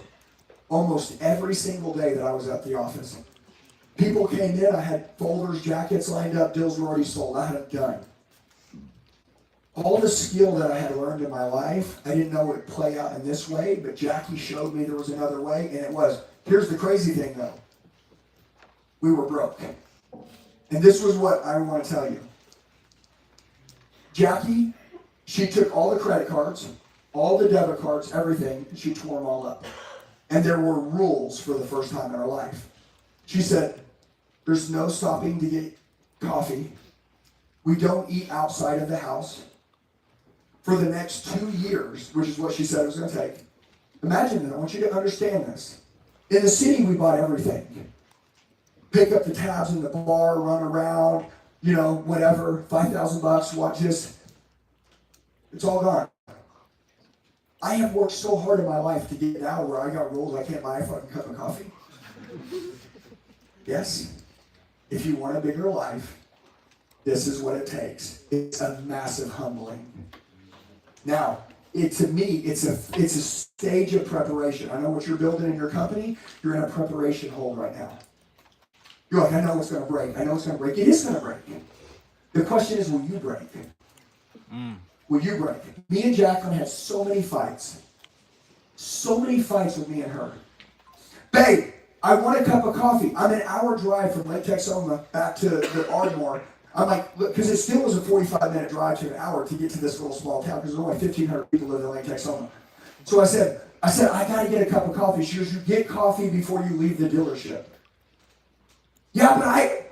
Speaker 4: almost every single day that I was at the office. People came in, I had folders, jackets lined up, deals were already sold. I had it done. All the skill that I had learned in my life, I didn't know it would play out in this way, but Jackie showed me there was another way, and it was. Here's the crazy thing though. We were broke. And this was what I want to tell you. Jackie, she took all the credit cards, all the debit cards, everything, and she tore them all up. And there were rules for the first time in her life. She said, there's no stopping to get coffee. We don't eat outside of the house. For the next 2 years, which is what she said it was going to take. Imagine that. I want you to understand this. In the city, we bought everything. Pick up the tabs in the bar, run around, whatever, $5,000, watch this. It's all gone. I have worked so hard in my life to get out where I got rules I can't buy a fucking cup of coffee. Yes, if you want a bigger life, this is what it takes. It's a massive humbling. Now, to me, it's a stage of preparation. I know what you're building in your company. You're in a preparation hold right now. You're like, I know it's going to break. I know it's going to break. It is going to break. The question is, will you break? Will you break? Me and Jacqueline had so many fights. So many fights with me and her. Babe, I want a cup of coffee. I'm an hour drive from Lake Texoma back to the Ardmore. I'm like, because it still was a 45-minute drive to an hour to get to this little small town because there's only 1,500 people live in Lake Texoma. So I said, I got to get a cup of coffee. She goes, you get coffee before you leave the dealership. Yeah, but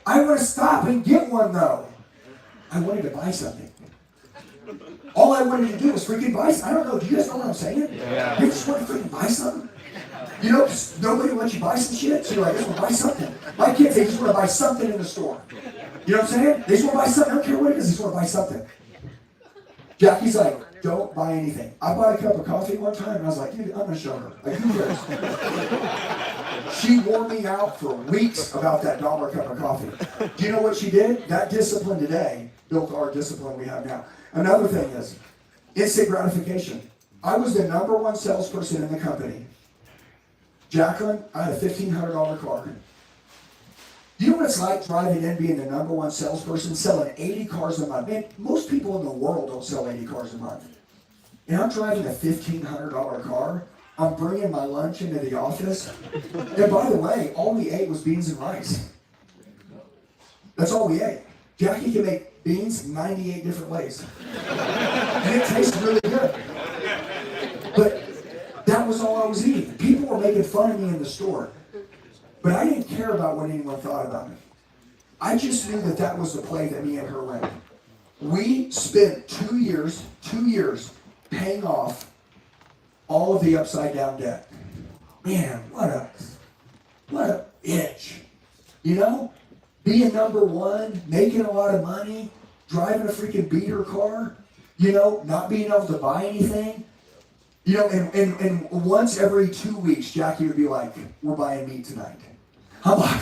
Speaker 4: I want to stop and get one though. I wanted to buy something. All I wanted to do was freaking buy something. I don't know, do you guys know what I'm saying? Yeah. You just want to freaking buy something? Nobody lets you buy some shit, so you're like, I just want to buy something. My kids, they just want to buy something in the store. You know what I'm saying? They just want to buy something. I don't care what it is, they just want to buy something. Jackie's like, don't buy anything. I bought a cup of coffee one time, and I was like, dude, I'm going to show her. Like, who cares? She wore me out for weeks about that $1 cup of coffee. Do you know what she did? That discipline today built our discipline we have now. Another thing is instant gratification. I was the #1 salesperson in the company. Jacqueline, I had a $1,500 car. You know what it's like driving in, being the #1 salesperson, selling 80 cars a month? Man, most people in the world don't sell 80 cars a month. And I'm driving a $1,500 car. I'm bringing my lunch into the office. And by the way, all we ate was beans and rice. That's all we ate. Jackie can make beans 98 different ways. And it tastes really good. But that was all I was eating. People were making fun of me in the store. But I didn't care about what anyone thought about me. I just knew that was the play that me and her went. We spent 2 years paying off all of the upside down debt. Man, what a itch. Being #1, making a lot of money, driving a freaking beater car, not being able to buy anything. And once every 2 weeks, Jackie would be like, we're buying meat tonight. I'm like,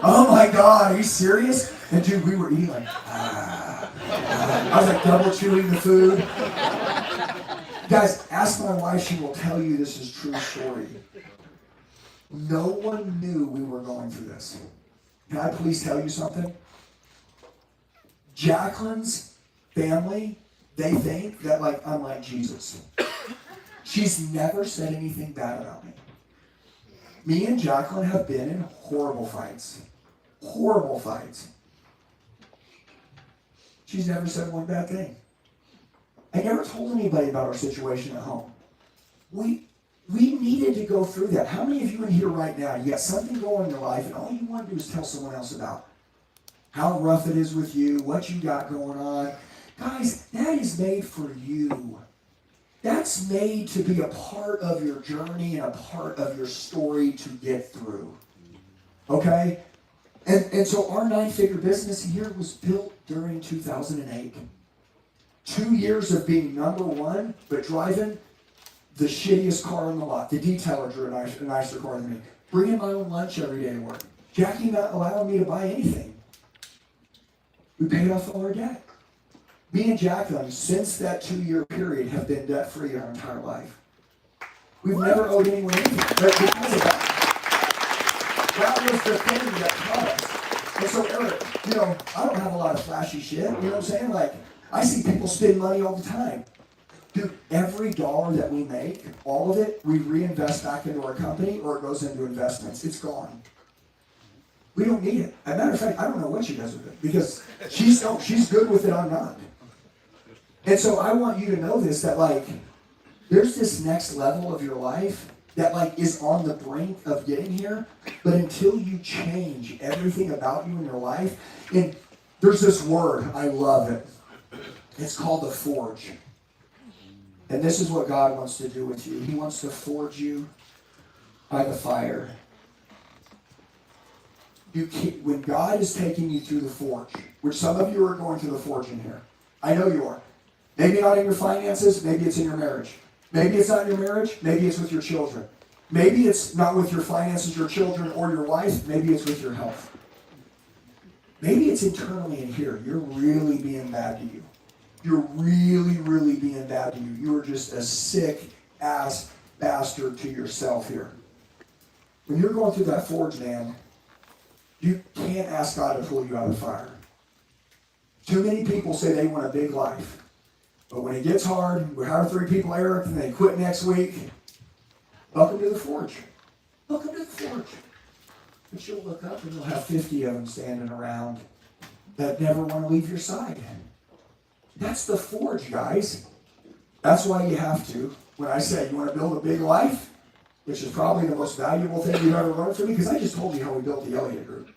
Speaker 4: oh my God, are you serious? And dude, we were eating like, I was like double chewing the food. Guys, ask my wife, she will tell you this is true story. No one knew we were going through this. Can I please tell you something? Jacqueline's family, they think that I'm like Jesus. She's never said anything bad about me. Me and Jacqueline have been in horrible fights. Horrible fights. She's never said one bad thing. I never told anybody about our situation at home. We needed to go through that. How many of you in here right now, you got something going in your life and all you want to do is tell someone else about how rough it is with you, what you got going on? Guys, that is made for you. That's made to be a part of your journey and a part of your story to get through. Okay? And so our 9-figure business here was built during 2008. 2 years of being #1, but driving the shittiest car in the lot. The detailer drew a nicer car than me. Bringing my own lunch every day to work. Jackie not allowing me to buy anything. We paid off all our debt. Me and Jacqueline, since that 2-year period, have been debt-free our entire life. We've never owed anyone anything. But because of that. That was the thing that taught us. And so, Eric, you know, I don't have a lot of flashy shit. You know what I'm saying? Like, I see people spend money all the time. Dude, every dollar that we make, all of it, we reinvest back into our company or it goes into investments. It's gone. We don't need it. As a matter of fact, I don't know what she does with it because she's good with it, I'm not. And so I want you to know this, that like, there's this next level of your life that like is on the brink of getting here, but until you change everything about you in your life, and there's this word, I love it. It's called the forge. And this is what God wants to do with you. He wants to forge you by the fire. When God is taking you through the forge, which some of you are going through the forge in here. I know you are. Maybe not in your finances, maybe it's in your marriage. Maybe it's not in your marriage, maybe it's with your children. Maybe it's not with your finances, your children, or your wife, maybe it's with your health. Maybe it's internally in here. You're really being bad to you. You're really, really being bad to you. You are just a sick-ass bastard to yourself here. When you're going through that forge, man, you can't ask God to pull you out of the fire. Too many people say they want a big life. But when it gets hard, we hire 3 people, Eric, and they quit next week. Welcome to the forge. Welcome to the forge. But you'll look up and you'll have 50 of them standing around that never want to leave your side. That's the forge, guys. That's why you have to. When I say you want to build a big life, which is probably the most valuable thing you've ever learned from me, because I just told you how we built the Elliott Group.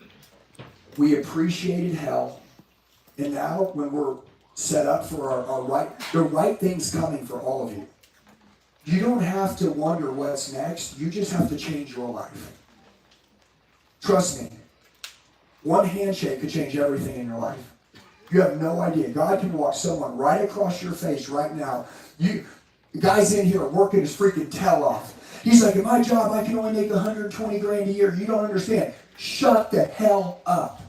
Speaker 4: We appreciated hell. And now when we're set up for the right things coming for all of you. You don't have to wonder what's next. You just have to change your life. Trust me. One handshake could change everything in your life. You have no idea. God can walk someone right across your face right now. The guy's in here working his freaking tail off. He's like, in my job, I can only make 120 grand a year. You don't understand. Shut the hell up.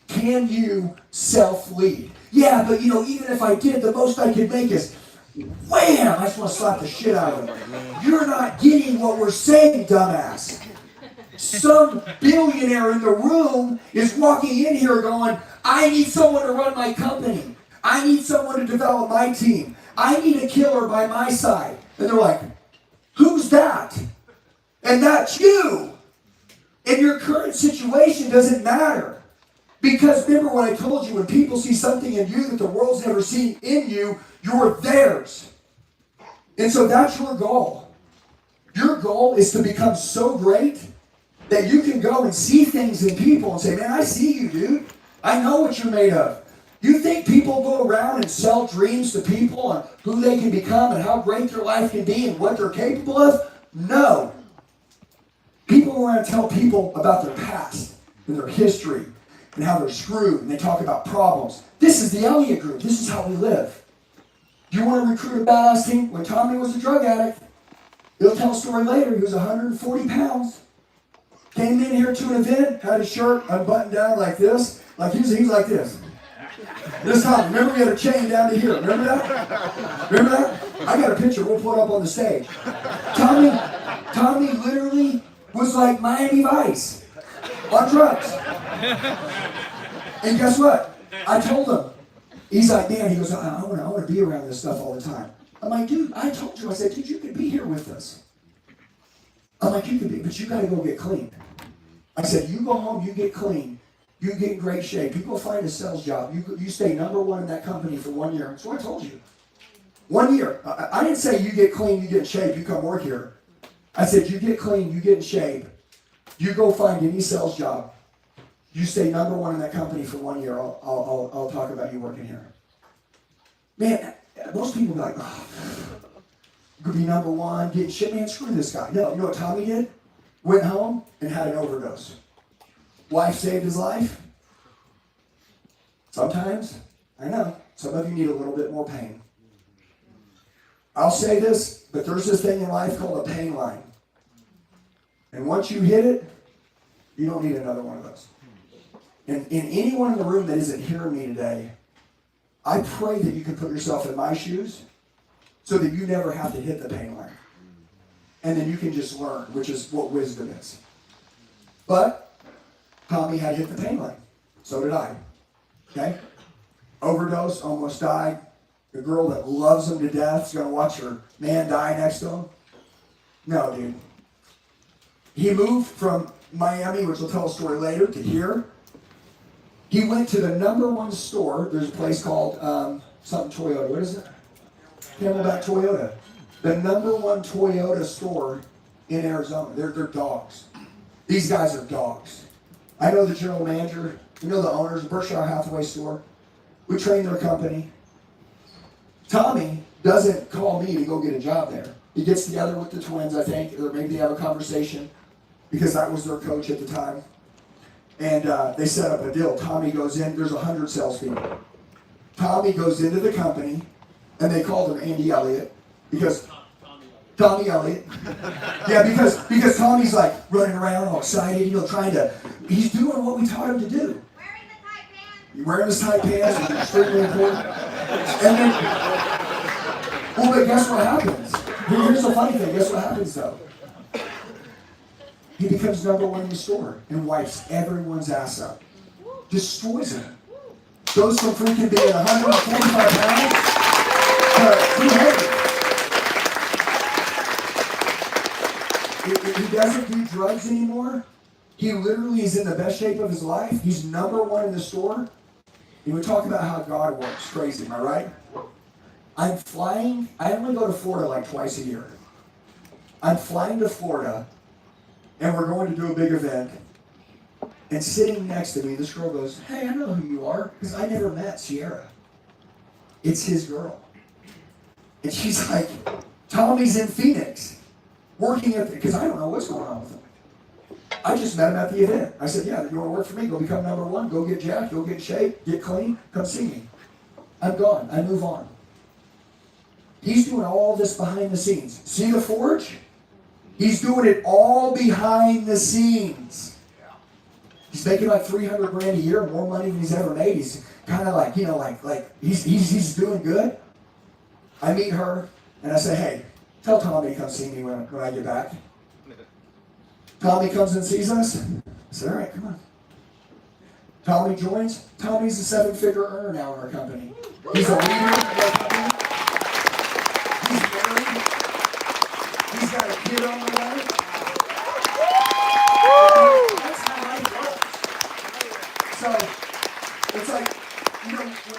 Speaker 4: Can you self-lead? Yeah, but you know, even if I did, the most I could make is wham! I just want to slap the shit out of him. You're not getting what we're saying, dumbass. Some billionaire in the room is walking in here going, I need someone to run my company. I need someone to develop my team. I need a killer by my side. And they're like, who's that? And that's you. And your current situation doesn't matter. Because remember what I told you, when people see something in you that the world's never seen in you, you're theirs. And so that's your goal. Your goal is to become so great that you can go and see things in people and say, man, I see you, dude. I know what you're made of. You think people go around and sell dreams to people on who they can become and how great their life can be and what they're capable of? No. People want to tell people about their past and their history and how they're screwed, and they talk about problems. This is the Elliott Group. This is how we live. You want to recruit a badass team? When Tommy was a drug addict, he'll tell a story later. He was 140 pounds. Came in here to an event, had his shirt unbuttoned down like this. Like he's like this. This time, remember we had a chain down to here. Remember that? Remember that? I got a picture. We'll put it up on the stage. Tommy literally was like Miami Vice on drugs. And guess what? I told him. He's like, man, he goes, I want to be around this stuff all the time. I'm like, dude, I told you. I said, dude, you could be here with us. I'm like, you could be, but you got to go get clean. I said, you go home, you get clean. You get in great shape. You go find a sales job. You stay number one in that company for 1 year. That's what I told you. 1 year. I didn't say you get clean, you get in shape, you come work here. I said, you get clean, you get in shape. You go find any sales job. You stay number one in that company for 1 year. I'll talk about you working here. Man, most people be like, oh, you could be number one, get shit, man, screw this guy. No, you know what Tommy did? Went home and had an overdose. Wife saved his life. Sometimes, I know, some of you need a little bit more pain. I'll say this, but there's this thing in life called a pain line. And once you hit it, you don't need another one of those. And anyone in the room that isn't hearing me today, I pray that you can put yourself in my shoes so that you never have to hit the pain line. And then you can just learn, which is what wisdom is. But Tommy had hit the pain line. So did I. Okay? Overdose, almost died. The girl that loves him to death is going to watch her man die next to him. No, dude. He moved from Miami, which we'll tell a story later, to here. He went to the #1 store. There's a place called something Toyota. What is it? Camelback Toyota. The #1 Toyota store in Arizona. They're dogs. These guys are dogs. I know the general manager. I know the owners of Berkshire Hathaway store. We train their company. Tommy doesn't call me to go get a job there. He gets together with the twins, I think, or maybe they have a conversation because that was their coach at the time. And they set up a deal. Tommy goes in. There's 100 salespeople. Tommy goes into the company, and they called him Andy Elliott because Tommy Elliott. Yeah, because Tommy's like running around all excited, trying to. He's doing what we taught him to do. Wearing his tight pants is extremely important. And then, well, but guess what happens? Here's the funny thing. Guess what happens though? He becomes #1 in the store and wipes everyone's ass up. Destroys them. Goes from freaking being 145 pounds to 300. He doesn't do drugs anymore. He literally is in the best shape of his life. He's #1 in the store. And we talk about how God works. Crazy, am I right? I'm flying. I only go to Florida like twice a year. I'm flying to Florida, and we're going to do a big event. And sitting next to me, this girl goes, "Hey, I know who you are," because I never met Sierra. It's his girl. And she's like, "Tommy's in Phoenix, working at," because I don't know what's going on with him. I just met him at the event. I said, "Yeah, you want to work for me? Go become #1. Go get jacked. Go get in shape. Get clean. Come see me." I'm gone. I move on. He's doing all this behind the scenes. See the forge? He's doing it all behind the scenes. He's making like $300 grand a year, more money than he's ever made. He's kind of like, he's doing good. I meet her and I say, "Hey, tell Tommy to come see me when I get back." Tommy comes and sees us. I said, "All right, come on." Tommy joins. Tommy's a 7-figure earner now in our company. He's a leader in our company. He's married. He's got a kid on the way. That's how life works. So it's like,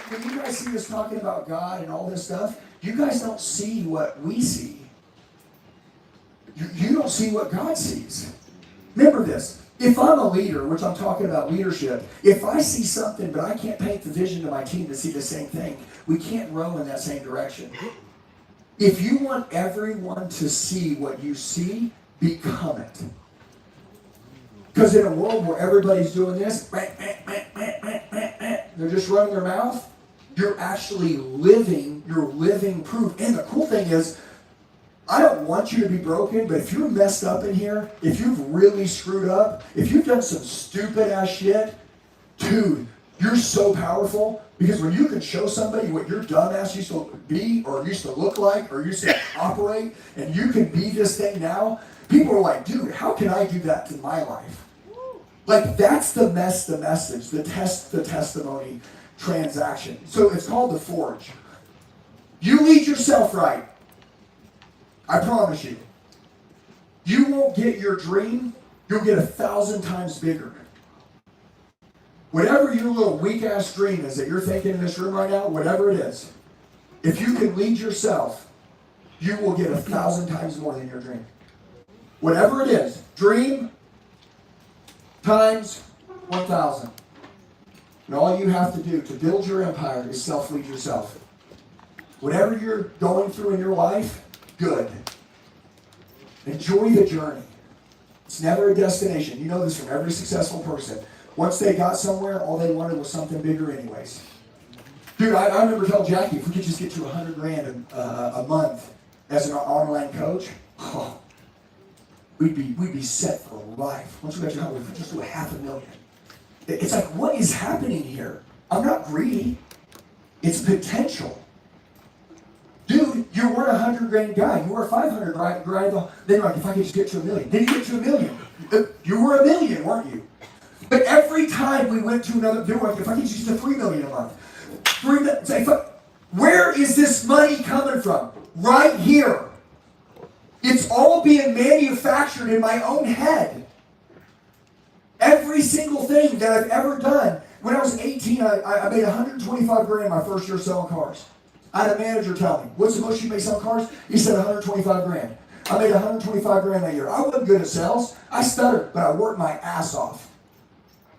Speaker 4: when you guys see us talking about God and all this stuff, you guys don't see what we see. You don't see what God sees. Remember this. If I'm a leader, which I'm talking about leadership, if I see something but I can't paint the vision to my team to see the same thing, we can't row in that same direction. If you want everyone to see what you see, become it. Because in a world where everybody's doing this, they're just running their mouth, you're actually living proof. And the cool thing is, I don't want you to be broken, but if you're messed up in here, if you've really screwed up, if you've done some stupid ass shit, dude, you're so powerful, because when you can show somebody what your dumbass used to be, or used to look like, or used to operate, and you can be this thing now, people are like, "Dude, how can I do that to my life?" Like, that's the message, the testimony transaction. So it's called the forge. You lead yourself right. I promise you. You won't get your dream, you'll get 1,000 times bigger. Whatever your little weak-ass dream is that you're thinking in this room right now, whatever it is, if you can lead yourself, you will get 1,000 times more than your dream. Whatever it is, dream times 1,000. And all you have to do to build your empire is self-lead yourself. Whatever you're going through in your life, good. Enjoy the journey. It's never a destination. You know this from every successful person. Once they got somewhere, all they wanted was something bigger anyways. Dude, I remember telling Jackie, if we could just get to 100 grand a month, as an online coach, oh, we'd be set for life. Once we got to how we just do $500,000. It's like, what is happening here? I'm not greedy. It's potential. Dude, you're worth $100,000 guy. You were $500,000. Then you're like, if I could just get to $1 million. Then you get to $1 million. You were $1 million, weren't you? But every time we went to another, they were like, if I could just get to $3 million a month. Where is this money coming from? Right here. It's all being manufactured in my own head. Every single thing that I've ever done. When I was 18, I made $125,000 my first year selling cars. I had a manager tell me, what's the most you make selling cars? He said $125,000. I made $125,000 that year. I wasn't good at sales. I stuttered, but I worked my ass off.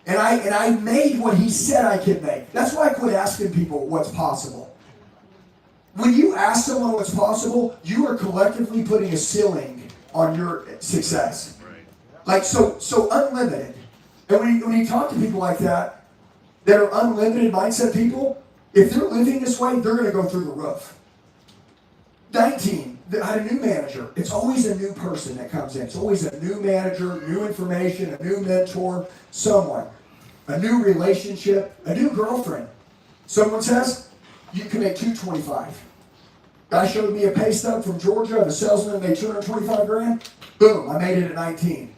Speaker 4: And I made what he said I could make. That's why I quit asking people what's possible. When you ask someone what's possible, you are collectively putting a ceiling on your success. Like, so unlimited. And when you talk to people like that are unlimited mindset people, if they're living this way, they're going to go through the roof. 19, I had a new manager. It's always a new person that comes in. It's always a new manager, new information, a new mentor, someone. A new relationship, a new girlfriend. Someone says, you can make $225,000. Guy showed me a pay stub from Georgia of a salesman that made $225,000. Boom, I made it at 19.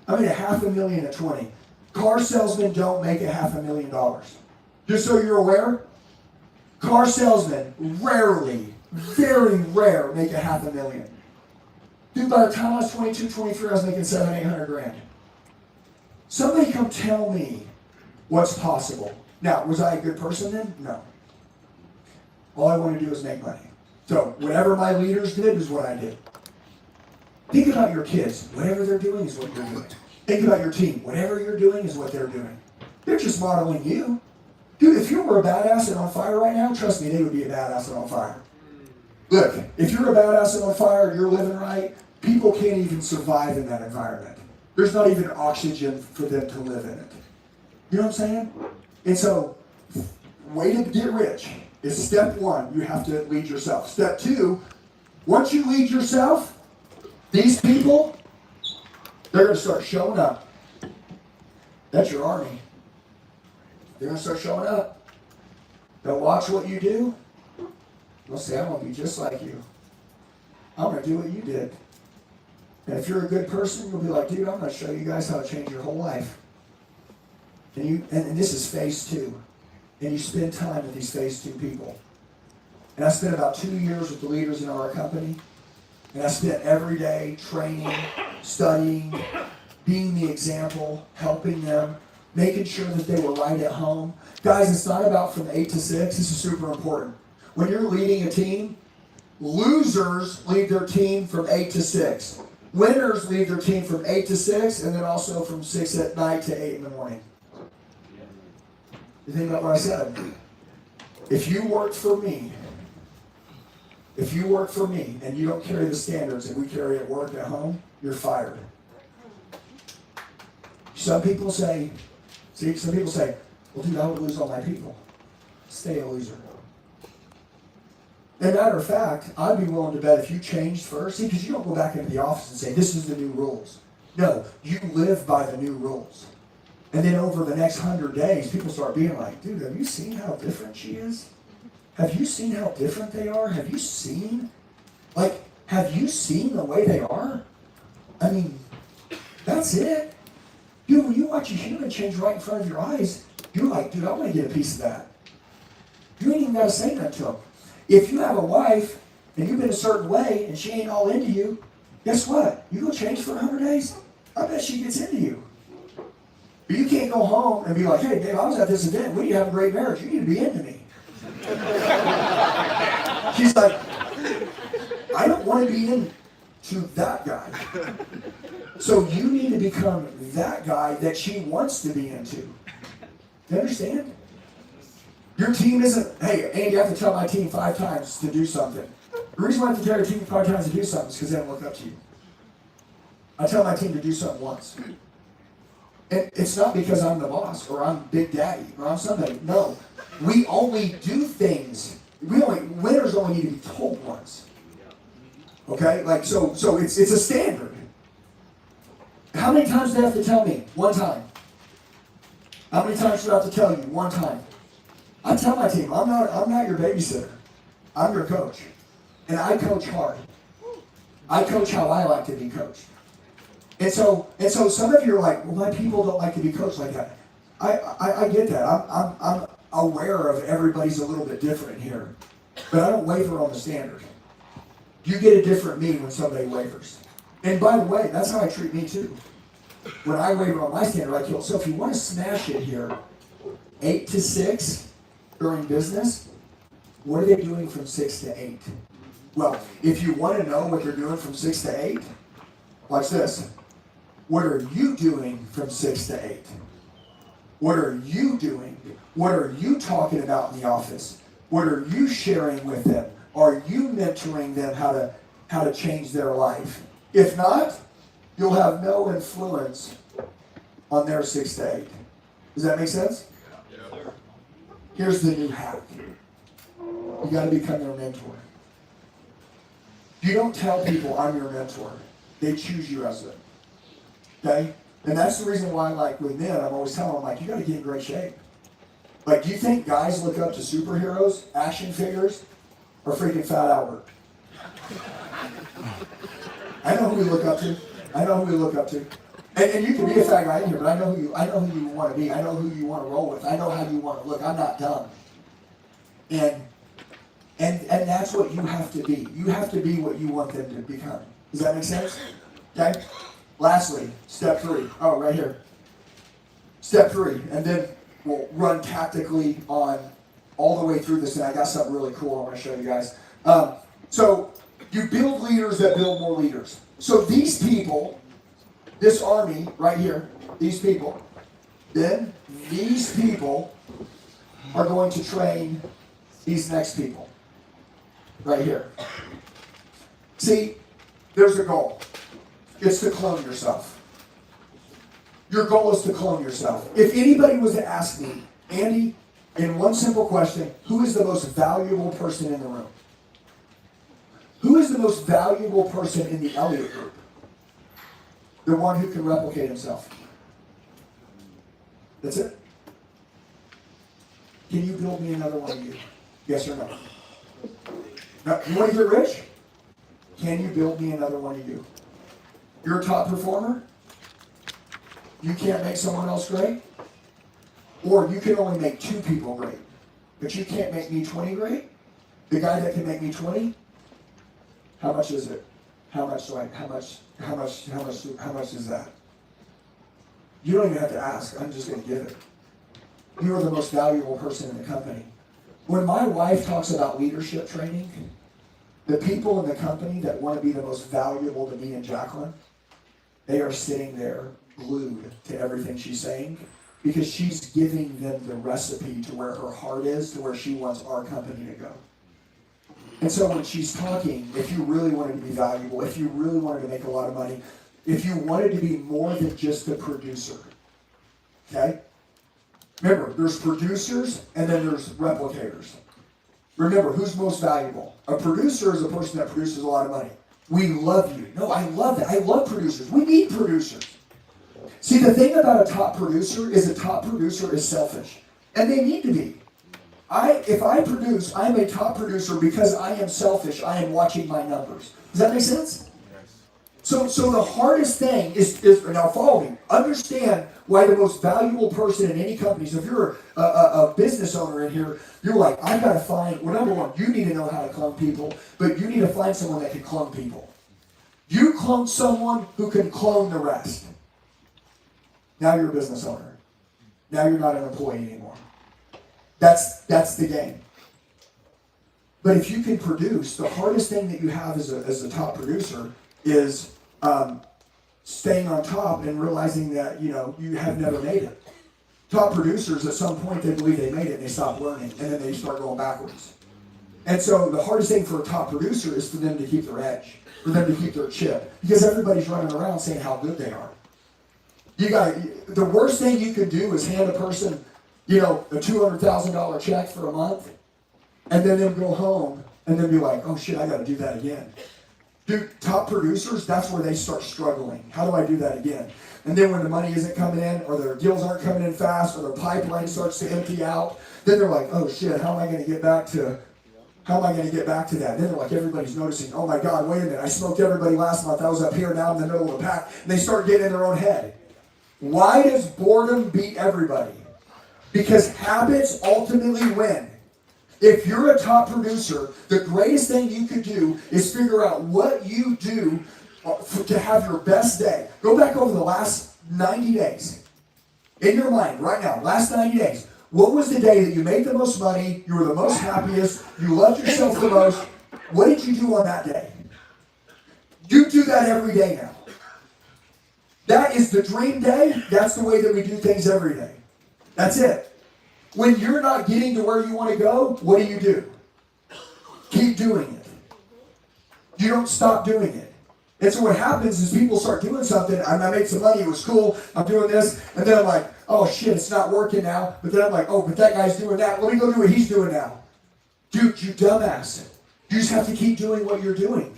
Speaker 4: I made $500,000 at 20. Car salesmen don't make $500,000. Just so you're aware, car salesmen rarely, very rare, make $500,000. Dude, by the time I was 22, 23, I was making $700,000-800,000. Somebody come tell me what's possible. Now, was I a good person then? No. All I wanted to do was make money. So whatever my leaders did is what I did. Think about your kids. Whatever they're doing is what you're doing. Think about your team. Whatever you're doing is what they're doing. They're just modeling you. Dude, if you were a badass and on fire right now, trust me, they would be a badass and on fire. Look, if you're a badass and on fire and you're living right, people can't even survive in that environment. There's not even oxygen for them to live in it. You know what I'm saying? And so, way to get rich is step one, you have to lead yourself. Step two, once you lead yourself, these people, they're going to start showing up. That's your army. They're going to start showing up. They'll watch what you do. They'll say, I want to be just like you. I'm going to do what you did. And if you're a good person, you'll be like, dude, I'm going to show you guys how to change your whole life. And this is phase 2. And you spend time with these phase 2 people. And I spent about 2 years with the leaders in our company. And I spent every day training, studying, being the example, helping them, making sure that they were right at home. Guys, it's not about from 8 to 6. This is super important. When you're leading a team, losers lead their team from 8 to 6. Winners leave their team from 8 to 6, and then also from 6 at night to 8 in the morning. You think about what I said? If you work for me, and you don't carry the standards that we carry at work, at home, you're fired. Some people say, well, dude, I would lose all my people. Stay a loser. As a matter of fact, I'd be willing to bet if you changed first, see, because you don't go back into the office and say, this is the new rules. No, you live by the new rules. And then over the next 100 days, people start being like, dude, have you seen how different she is? Have you seen how different they are? Have you seen the way they are? I mean, that's it. Dude, when you watch a human change right in front of your eyes, you're like, dude, I want to get a piece of that. You ain't even got to say that to them. If you have a wife and you've been a certain way and she ain't all into you, guess what? You go change for 100 days, I bet she gets into you. But you can't go home and be like, hey, Dave, I was at this event. We need to have a great marriage. You need to be into me. She's like, I don't want to be into that guy. So you need to become that guy that she wants to be into. You understand? Your team isn't, hey, Andy, I have to tell my team 5 times to do something. The reason why I have to tell your team 5 times to do something is because they don't look up to you. I tell my team to do something once. And it's not because I'm the boss or I'm Big Daddy or I'm somebody. No. We only do things. Winners only need to be told once. Okay? Like, so it's a standard. How many times do they have to tell me? One time. How many times do I have to tell you? One time. I tell my team, I'm not your babysitter. I'm your coach. And I coach hard. I coach how I like to be coached. And so some of you are like, well, my people don't like to be coached like that. I get that. I'm aware of everybody's a little bit different here. But I don't waver on the standard. You get a different me when somebody wavers. And by the way, that's how I treat me too. When I waver on my standard, I kill. So if you want to smash it here, 8 to 6 during business, what are they doing from 6 to 8? Well, if you want to know what they're doing from 6 to 8, watch this. What are you doing from 6 to 8? What are you doing? What are you talking about in the office? What are you sharing with them? Are you mentoring them how to change their life? If not, you'll have no influence on their 6 to 8. Does that make sense? Here's the new hack. You got to become their mentor. You don't tell people I'm your mentor. They choose you as it. Okay? And that's the reason why, like with men, I'm always telling them, like, you got to get in great shape. Like, do you think guys look up to superheroes, action figures, or freaking Fat Albert? I know who we look up to. And you can be a fat guy in here, but I know who you want to be. I know who you want to roll with. I know how you want to look. I'm not dumb. And that's what you have to be. You have to be what you want them to become. Does that make sense? Okay? Lastly, step 3. Oh, right here. Step 3. And then we'll run tactically on all the way through this. And I got something really cool I want to show you guys. So you build leaders that build more leaders. So these people, this army right here, these people, then these people are going to train these next people. Right here. See, there's a goal. It's to clone yourself. Your goal is to clone yourself. If anybody was to ask me, Andy, in one simple question, who is the most valuable person in the room? Who is the most valuable person in the Elliott group? The one who can replicate himself. That's it. Can you build me another one of you? Yes or no? Now, you want to get rich? Can you build me another one of you? You're a top performer? You can't make someone else great? Or you can only make 2 people great, but you can't make me 20 great? The guy that can make me 20? How much is it? How much is that? You don't even have to ask. I'm just going to give it. You are the most valuable person in the company. When my wife talks about leadership training, the people in the company that want to be the most valuable to me and Jacqueline, they are sitting there glued to everything she's saying because she's giving them the recipe to where her heart is, to where she wants our company to go. And so when she's talking, if you really wanted to be valuable, if you really wanted to make a lot of money, if you wanted to be more than just a producer, okay? Remember, there's producers and then there's replicators. Remember, who's most valuable? A producer is a person that produces a lot of money. We love you. No, I love that. I love producers. We need producers. See, the thing about a top producer is selfish. And they need to be. If I produce, I'm a top producer because I am selfish. I am watching my numbers. Does that make sense? So the hardest thing is now follow me. Understand why the most valuable person in any company. So if you're a business owner in here, you're like, I've got to find, well, number one, you need to know how to clone people, but you need to find someone that can clone people. You clone someone who can clone the rest. Now you're a business owner. Now you're not an employee anymore. That's the game. But if you can produce, the hardest thing that you have as a top producer is staying on top and realizing that you have never made it. Top producers, at some point, they believe they made it and they stop learning, and then they start going backwards. And so the hardest thing for a top producer is for them to keep their edge, for them to keep their chip, because everybody's running around saying how good they are. The worst thing you could do is hand a person, a $200,000 check for a month, and then them go home and then be like, oh shit, I got to do that again. Dude, top producers, that's where they start struggling. How do I do that again? And then when the money isn't coming in, or their deals aren't coming in fast, or their pipeline starts to empty out, then they're like, oh shit, how am I going to get back to that? Then they're like, everybody's noticing, oh my God, wait a minute, I smoked everybody last month, I was up here, now I'm in the middle of the pack. And they start getting in their own head. Why does boredom beat everybody? Because habits ultimately win. If you're a top producer, the greatest thing you could do is figure out what you do to have your best day. Go back over the last 90 days. In your mind, right now, last 90 days. What was the day that you made the most money, you were the most happiest, you loved yourself the most? What did you do on that day? You do that every day now. That is the dream day. That's the way that we do things every day. That's it. When you're not getting to where you want to go, what do? Keep doing it. You don't stop doing it. And so what happens is people start doing something. I made some money. It was cool. I'm doing this. And then I'm like, oh shit, it's not working now. But then I'm like, oh, but that guy's doing that. Let me go do what he's doing now. Dude, you dumbass. You just have to keep doing what you're doing.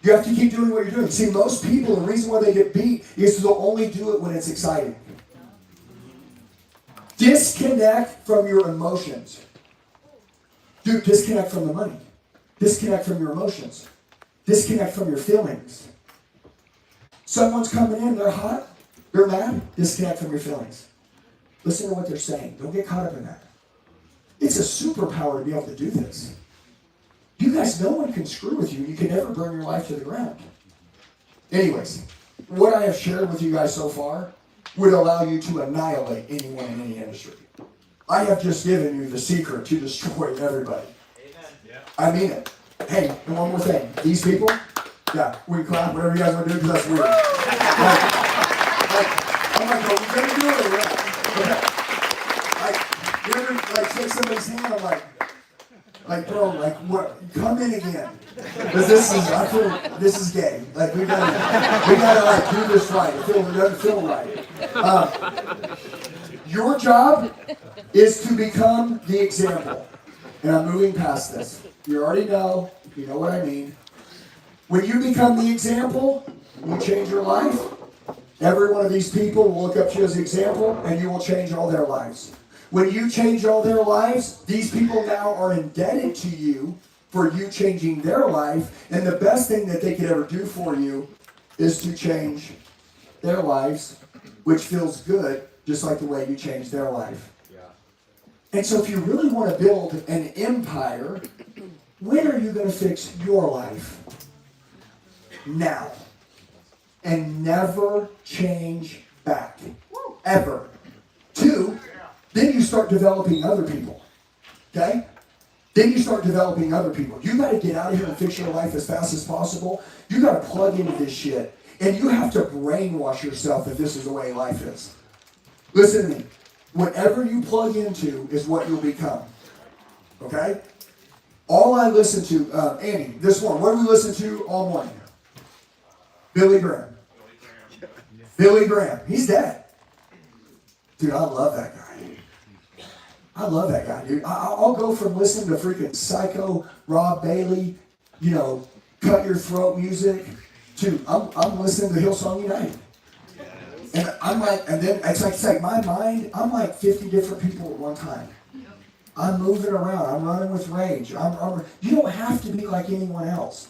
Speaker 4: You have to keep doing what you're doing. See, most people, the reason why they get beat is they'll only do it when it's exciting. Disconnect from your emotions. Dude, disconnect from the money. Disconnect from your emotions. Disconnect from your feelings. Someone's coming in, they're hot, they're mad, disconnect from your feelings. Listen to what they're saying. Don't get caught up in that. It's a superpower to be able to do this. You guys, no one can screw with you. You can never burn your life to the ground. Anyways, what I have shared with you guys so far would allow you to annihilate anyone in any industry. I have just given you the secret to destroy everybody. Amen. Yeah. I mean it. Hey, and one more thing. These people, yeah, we can clap, whatever you guys want to do, because that's weird. I'm like, are we going to do it or what? You ever, shake somebody's hand, I'm like, bro, what? Come in again. Because I feel, this is gay. We gotta do this right. It doesn't feel right. Your job is to become the example. And I'm moving past this. You already know. You know what I mean. When you become the example, you change your life. Every one of these people will look up to you as an example, and you will change all their lives. When you change all their lives, these people now are indebted to you for you changing their life. And the best thing that they could ever do for you is to change their lives, which feels good, just like the way you changed their life. And so if you really want to build an empire, when are you going to fix your life? Now. And never change back. Ever. 2, then you start developing other people. Okay? Then you start developing other people. You got to get out of here and fix your life as fast as possible. You got to plug into this shit. And you have to brainwash yourself that this is the way life is. Listen to me. Whatever you plug into is what you'll become. Okay? All I listen to, Andy, this one, what do we listen to all morning? Billy Graham. Billy Graham. He's dead. Dude, I love that guy. I love that guy, dude. I'll go from listening to freaking Psycho, Rob Bailey, cut your throat music, to I'm listening to Hillsong United. And I'm like, and then it's like my mind, I'm like 50 different people at one time. I'm moving around. I'm running with rage. You don't have to be like anyone else.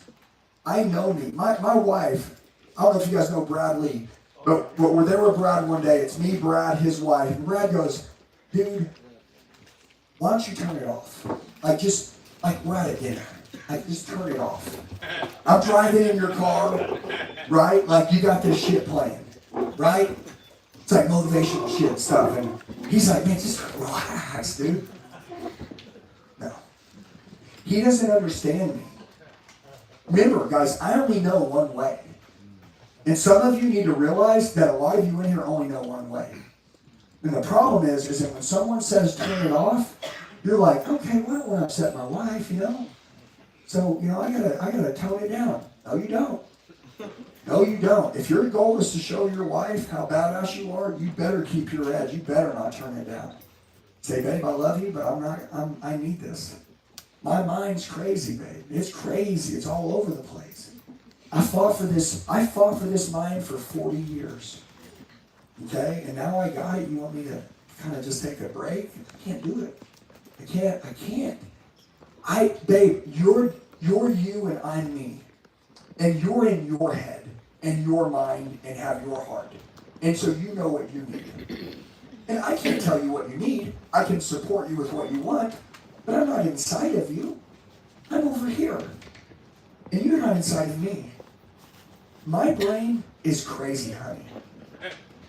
Speaker 4: I know me. My wife, I don't know if you guys know Brad Lee, but we're there with Brad one day. It's me, Brad, his wife. And Brad goes, dude, why don't you turn it off? We're at a dinner. Just turn it off. I'm driving in your car, right? You got this shit playing, right? It's like motivational shit stuff. And he's like, man, just relax, dude. No. He doesn't understand me. Remember, guys, I only know one way. And some of you need to realize that a lot of you in here only know one way. And the problem is that when someone says turn it off, you're like, okay, well, I don't want to upset my wife, So, I gotta tone it down. No, you don't. No, you don't. If your goal is to show your wife how badass you are, you better keep your edge. You better not turn it down. Say, babe, I love you, but I need this. My mind's crazy, babe. It's crazy. It's all over the place. I fought for this mind for 40 years. Okay? And now I got it. You want me to kind of just take a break? I can't do it. I can't. Babe, you're you and I'm me. And you're in your head and your mind and have your heart. And so you know what you need. And I can't tell you what you need. I can support you with what you want, but I'm not inside of you. I'm over here. And you're not inside of me. My brain is crazy, honey.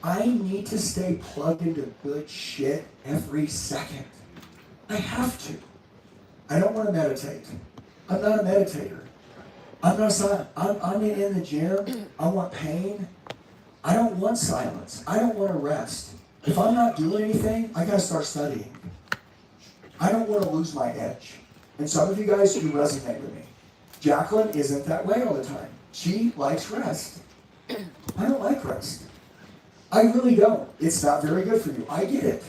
Speaker 4: I need to stay plugged into good shit every second. I have to. I don't want to meditate. I'm not a meditator. I'm not silent. I'm in the gym. I want pain. I don't want silence. I don't want to rest. If I'm not doing anything, I gotta start studying. I don't want to lose my edge. And some of you guys, you resonate with me. Jacqueline isn't that way all the time. She likes rest. I don't like rest. I really don't. It's not very good for you. I get it.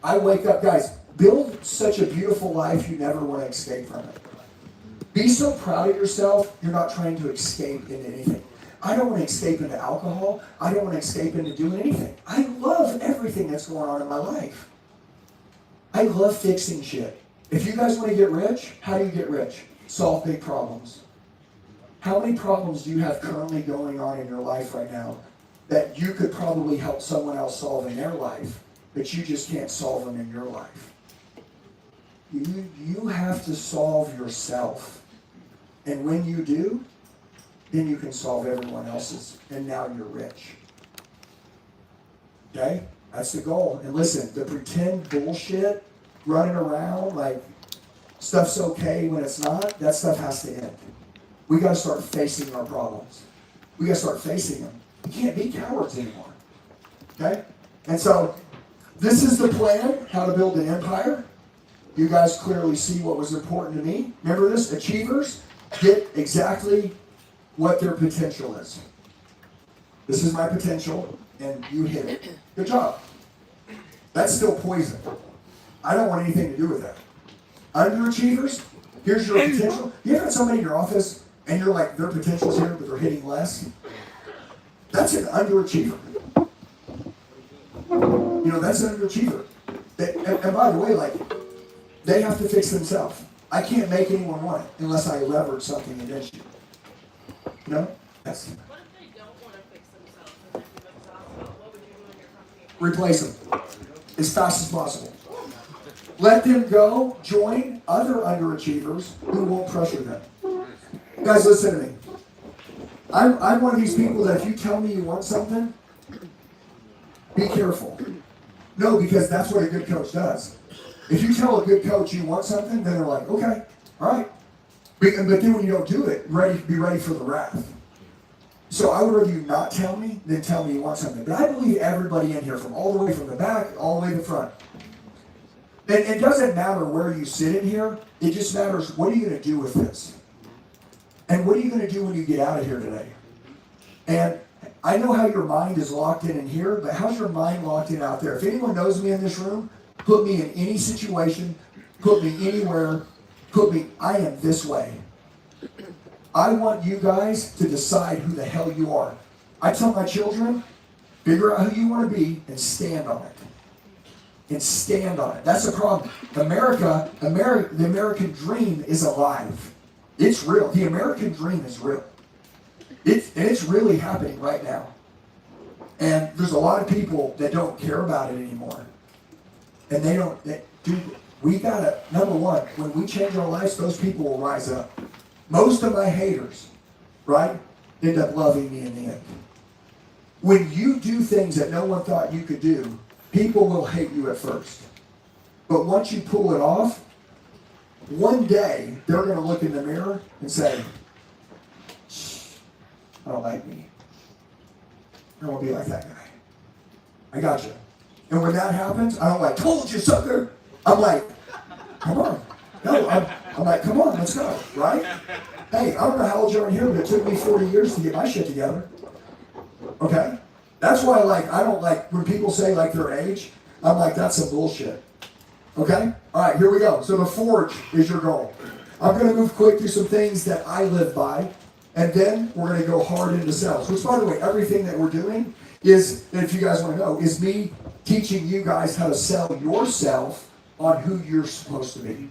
Speaker 4: I wake up, guys, build such a beautiful life you never want to escape from it. Be so proud of yourself, you're not trying to escape into anything. I don't want to escape into alcohol. I don't want to escape into doing anything. I love everything that's going on in my life. I love fixing shit. If you guys want to get rich, how do you get rich? Solve big problems. How many problems do you have currently going on in your life right now that you could probably help someone else solve in their life, but you just can't solve them in your life? You have to solve yourself. And when you do, then you can solve everyone else's. And now you're rich. Okay? That's the goal. And listen, the pretend bullshit, running around like stuff's okay when it's not, that stuff has to end. We got to start facing our problems. We got to start facing them. We can't be cowards anymore. Okay? And so, this is the plan, how to build an empire. You guys clearly see what was important to me. Remember this? Achievers get exactly what their potential is. This is my potential, and you hit it. Good job. That's still poison. I don't want anything to do with that. Underachievers, here's your potential. You ever had somebody in your office, and you're like, their potential's here, but they're hitting less? That's an underachiever. You know, that's an underachiever. And by the way, like, they have to fix themselves. I can't make anyone want it unless I leverage something against you. You know? Yes.
Speaker 6: What if they don't want to fix themselves and they give themselves? What would you do in your company?
Speaker 4: Replace them as fast as possible. Let them go join other underachievers who won't pressure them. Guys, listen to me. I'm one of these people that if you tell me you want something, be careful. No, because that's what a good coach does. If you tell a good coach you want something, then they're like, okay, all right. But then when you don't do it, be ready for the wrath. So I would rather you not tell me than tell me you want something. But I believe everybody in here, from all the way from the back, all the way to the front. And it doesn't matter where you sit in here. It just matters, what are you going to do with this? And what are you going to do when you get out of here today? And I know how your mind is locked in here, but how's your mind locked in out there? If anyone knows me in this room, put me in any situation, put me anywhere, I am this way. I want you guys to decide who the hell you are. I tell my children, figure out who you want to be and stand on it. And stand on it. That's the problem. The American dream is alive. It's real. The American dream is real. It's really happening right now. And there's a lot of people that don't care about it anymore. And we gotta, number one, when we change our lives, those people will rise up. Most of my haters, right, end up loving me in the end. When you do things that no one thought you could do, people will hate you at first. But once you pull it off, one day they're gonna look in the mirror and say, I don't like me. I don't want to be like that guy. I got you. And when that happens, I don't like, told you, sucker. I'm like, come on. No, I'm like, come on, let's go, right? Hey, I don't know how old you are in here, but it took me 40 years to get my shit together. Okay? That's why, I don't like, when people say, their age, I'm like, that's some bullshit. Okay? All right, here we go. So the forge is your goal. I'm going to move quick through some things that I live by. And then we're going to go hard into sales. Which, by the way, everything that we're doing is, and if you guys want to know, is me teaching you guys how to sell yourself on who you're supposed to be.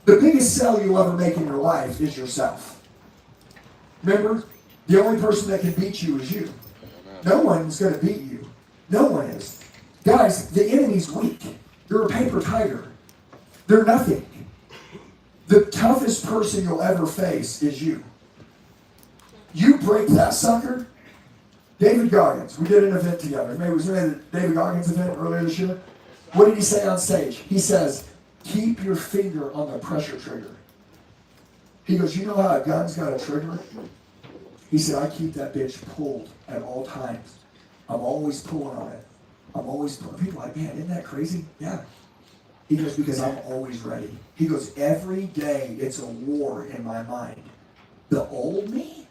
Speaker 4: The biggest sell you'll ever make in your life is yourself. Remember, the only person that can beat you is you. No one's going to beat you. No one is. Guys, the enemy's weak. They're a paper tiger. They're nothing. The toughest person you'll ever face is you. You break that sucker. David Goggins, we did an event together. Maybe it was the David Goggins event earlier this year. What did he say on stage? He says, keep your finger on the pressure trigger. He goes, you know how a gun's got a trigger? He said, I keep that bitch pulled at all times. I'm always pulling on it. I'm always pulling. People are like, man, isn't that crazy? Yeah. He goes, because I'm always ready. He goes, every day it's a war in my mind. The old me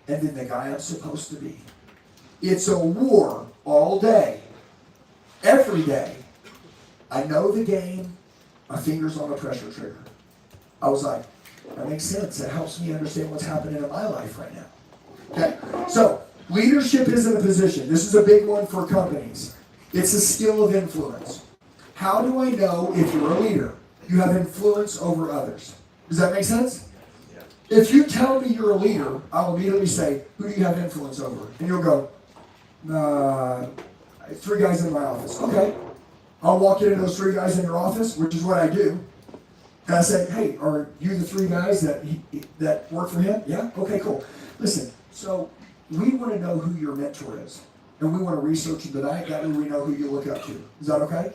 Speaker 4: and then the guy I'm supposed to be. It's a war all day. Every day. I know the game. My finger's on the pressure trigger. I was like, that makes sense. That helps me understand what's happening in my life right now. Okay? So, leadership isn't a position. This is a big one for companies. It's a skill of influence. How do I know if you're a leader? You have influence over others. Does that make sense? If you tell me you're a leader, I'll immediately say, who do you have influence over? And you'll go, 3 guys in my office. Okay. I'll walk into those 3 guys in your office, which is what I do. And I say, hey, are you the 3 guys that work for him? Yeah? Okay, cool. Listen, so we want to know who your mentor is. And we want to research him tonight. That way we know who you look up to. Is that okay?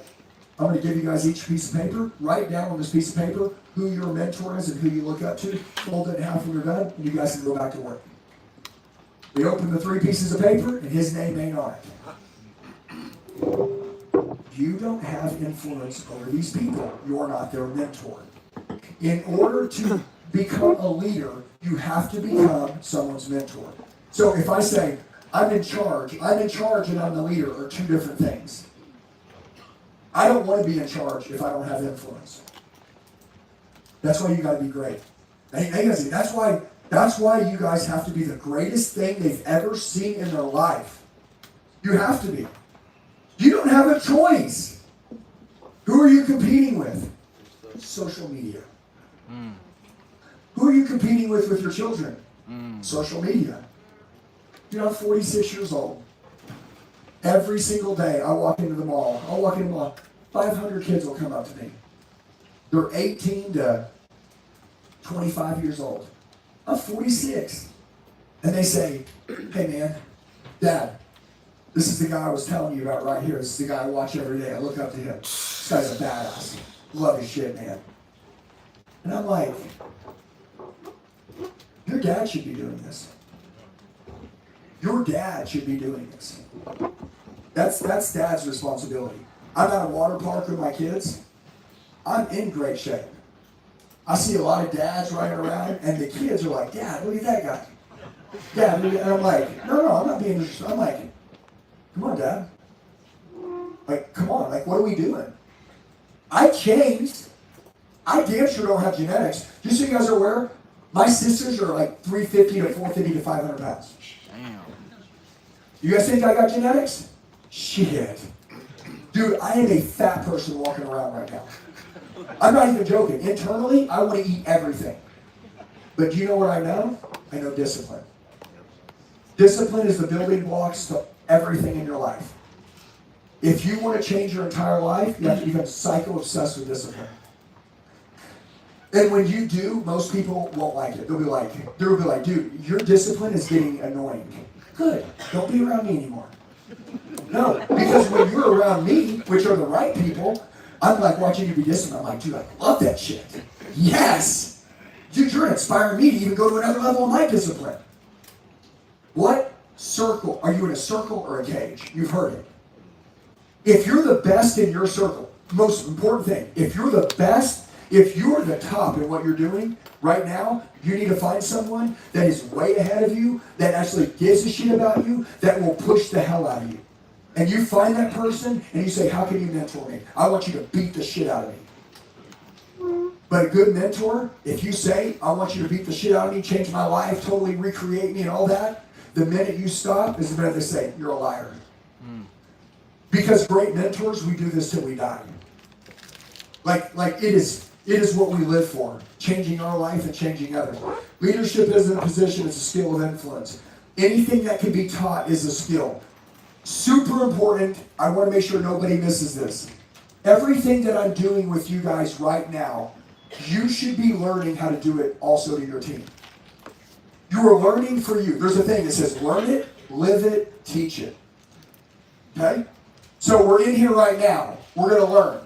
Speaker 4: I'm going to give you guys each a piece of paper. Write down on this piece of paper who your mentor is and who you look up to. Fold it in half when you're done, and you guys can go back to work. We open the 3 pieces of paper, and his name ain't on it. You don't have influence over these people. You're not their mentor. In order to become a leader, you have to become someone's mentor. So if I say, I'm in charge and I'm the leader are 2 different things. I don't want to be in charge if I don't have influence. That's why you got to be great. That's why you guys have to be the greatest thing they've ever seen in their life. You have to be. You don't have a choice. Who are you competing with? Social media. Who are you competing with your children? Social media. You know, I'm 46 years old. Every single day I walk into the mall. 500 kids will come up to me. They're 18 to 25 years old. I'm 46. And they say, hey man, Dad, this is the guy I was telling you about right here. This is the guy I watch every day. I look up to him. This guy's a badass. Love his shit, man. And I'm like, your dad should be doing this. Your dad should be doing this. That's dad's responsibility. I'm at a water park with my kids. I'm in great shape. I see a lot of dads running around, and the kids are like, Dad, look at that guy. Dad, look at, and I'm like, no, I'm not being interested. I'm like, come on, Dad. Like, come on, like, what are we doing? I changed. I damn sure don't have genetics. Just so you guys are aware, my sisters are like 350 to 450 to 500 pounds. Damn. You guys think I got genetics? Shit. Dude, I am a fat person walking around right now. I'm not even joking. Internally, I want to eat everything. But do you know what I know? I know discipline. Discipline is the building blocks to everything in your life. If you want to change your entire life, you have to become psycho-obsessed with discipline. And when you do, most people won't like it. They'll be like, dude, your discipline is getting annoying. Good. Don't be around me anymore. No, because when you're around me, which are the right people, I'm like watching you be disciplined. I'm like, dude, I love that shit. Yes! Dude, you're inspiring me to even go to another level of my discipline. What circle? Are you in a circle or a cage? You've heard it. If you're the best in your circle, most important thing, if you're the best, if you're the top in what you're doing right now, you need to find someone that is way ahead of you, that actually gives a shit about you, that will push the hell out of you. And you find that person and you say, how can you mentor me? I want you to beat the shit out of me. But a good mentor, if you say, I want you to beat the shit out of me, change my life, totally recreate me and all that, the minute you stop is the minute they say, you're a liar. Because great mentors, we do this till we die. Like it is what we live for, changing our life and changing others. Leadership isn't a position, it's a skill of influence. Anything that can be taught is a skill. Super important, I want to make sure nobody misses this. Everything that I'm doing with you guys right now, you should be learning how to do it also to your team. You are learning for you. There's a thing that says learn it, live it, teach it. Okay? So we're in here right now. We're going to learn.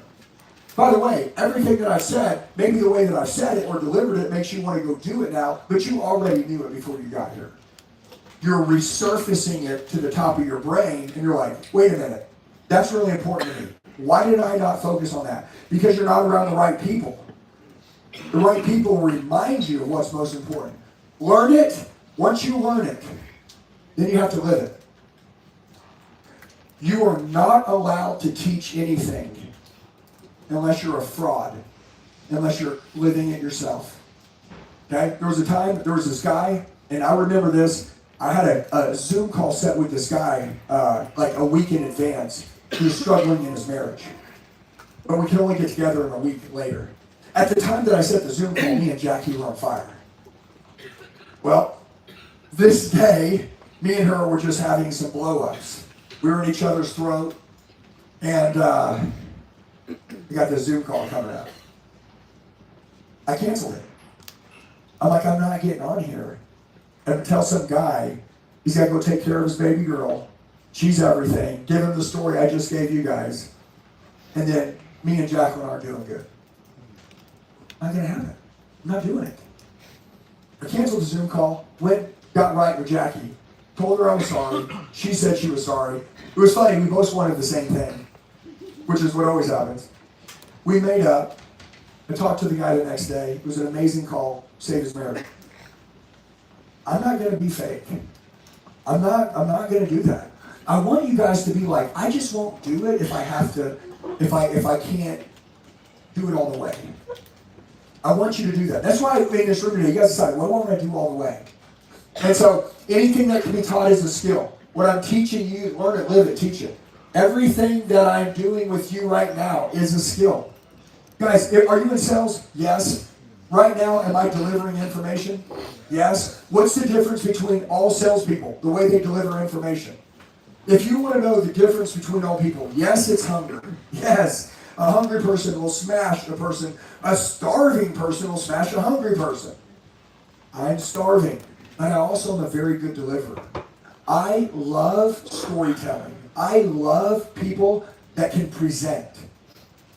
Speaker 4: By the way, everything that I've said, maybe the way that I've said it or delivered it makes you want to go do it now, but you already knew it before you got here. You're resurfacing it to the top of your brain, and you're like, wait a minute, that's really important to me. Why did I not focus on that? Because you're not around the right people. The right people will remind you of what's most important. Learn it. Once you learn it, then you have to live it. You are not allowed to teach anything unless you're a fraud, unless you're living it yourself. Okay? There was this guy, and I remember this. I had a Zoom call set with this guy like a week in advance. He was struggling in his marriage. But we could only get together a week later. At the time that I set the Zoom call, me and Jackie were on fire. Well, this day, me and her were just having some blow-ups. We were in each other's throat, and we got this Zoom call coming up. I canceled it. I'm like, I'm not getting on here and tell some guy he's got to go take care of his baby girl. She's everything. Give him the story I just gave you guys. And then me and Jacqueline aren't doing good. Not going to happen. I'm not doing it. I canceled the Zoom call, got right with Jackie, told her I was sorry. She said she was sorry. It was funny. We both wanted the same thing, which is what always happens. We made up. I talked to the guy the next day. It was an amazing call. Saved his marriage. I'm not going to be fake. I'm not going to do that. I want you guys to be like, I just won't do it if I have to, if I can't do it all the way. I want you to do that. That's why in this room today, you guys decide, what do I want to do all the way? And so anything that can be taught is a skill. What I'm teaching you, learn it, live it, teach it. Everything that I'm doing with you right now is a skill. Guys, are you in sales? Yes. Right now, am I delivering information? Yes. What's the difference between all salespeople, the way they deliver information? If you want to know the difference between all people, yes, it's hunger. Yes. A hungry person will smash a person. A starving person will smash a hungry person. I'm starving. And I also am a very good deliverer. I love storytelling. I love people that can present.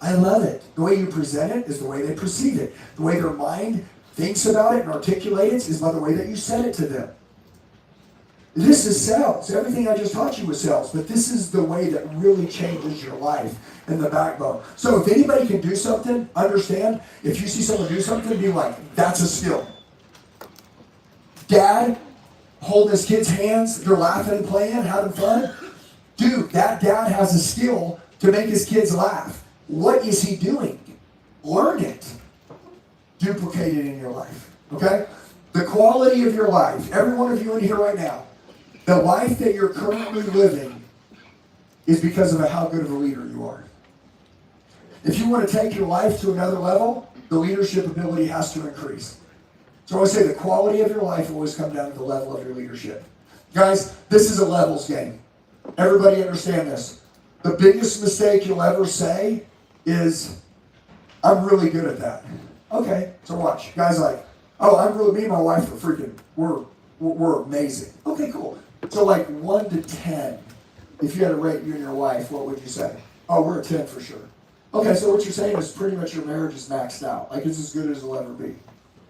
Speaker 4: I love it. The way you present it is the way they perceive it. The way their mind thinks about it and articulates is by the way that you said it to them. This is sales. Everything I just taught you was sales, but this is the way that really changes your life and the backbone. So if anybody can do something, understand, if you see someone do something, be like, that's a skill. Dad holding his kids' hands, they're laughing and playing, having fun. Dude, that dad has a skill to make his kids laugh. What is he doing? Learn it. Duplicate it in your life. Okay? The quality of your life, every one of you in here right now, the life that you're currently living is because of how good of a leader you are. If you want to take your life to another level, the leadership ability has to increase. So I would say the quality of your life will always come down to the level of your leadership. Guys, this is a levels game. Everybody understand this. The biggest mistake you'll ever say is, I'm really good at that. Okay, so watch. Guys like, oh, me and my wife are freaking, we're amazing. Okay, cool. So like 1 to 10, if you had to rate you and your wife, what would you say? Oh, we're a 10 for sure. Okay, so what you're saying is pretty much your marriage is maxed out. Like it's as good as it'll ever be.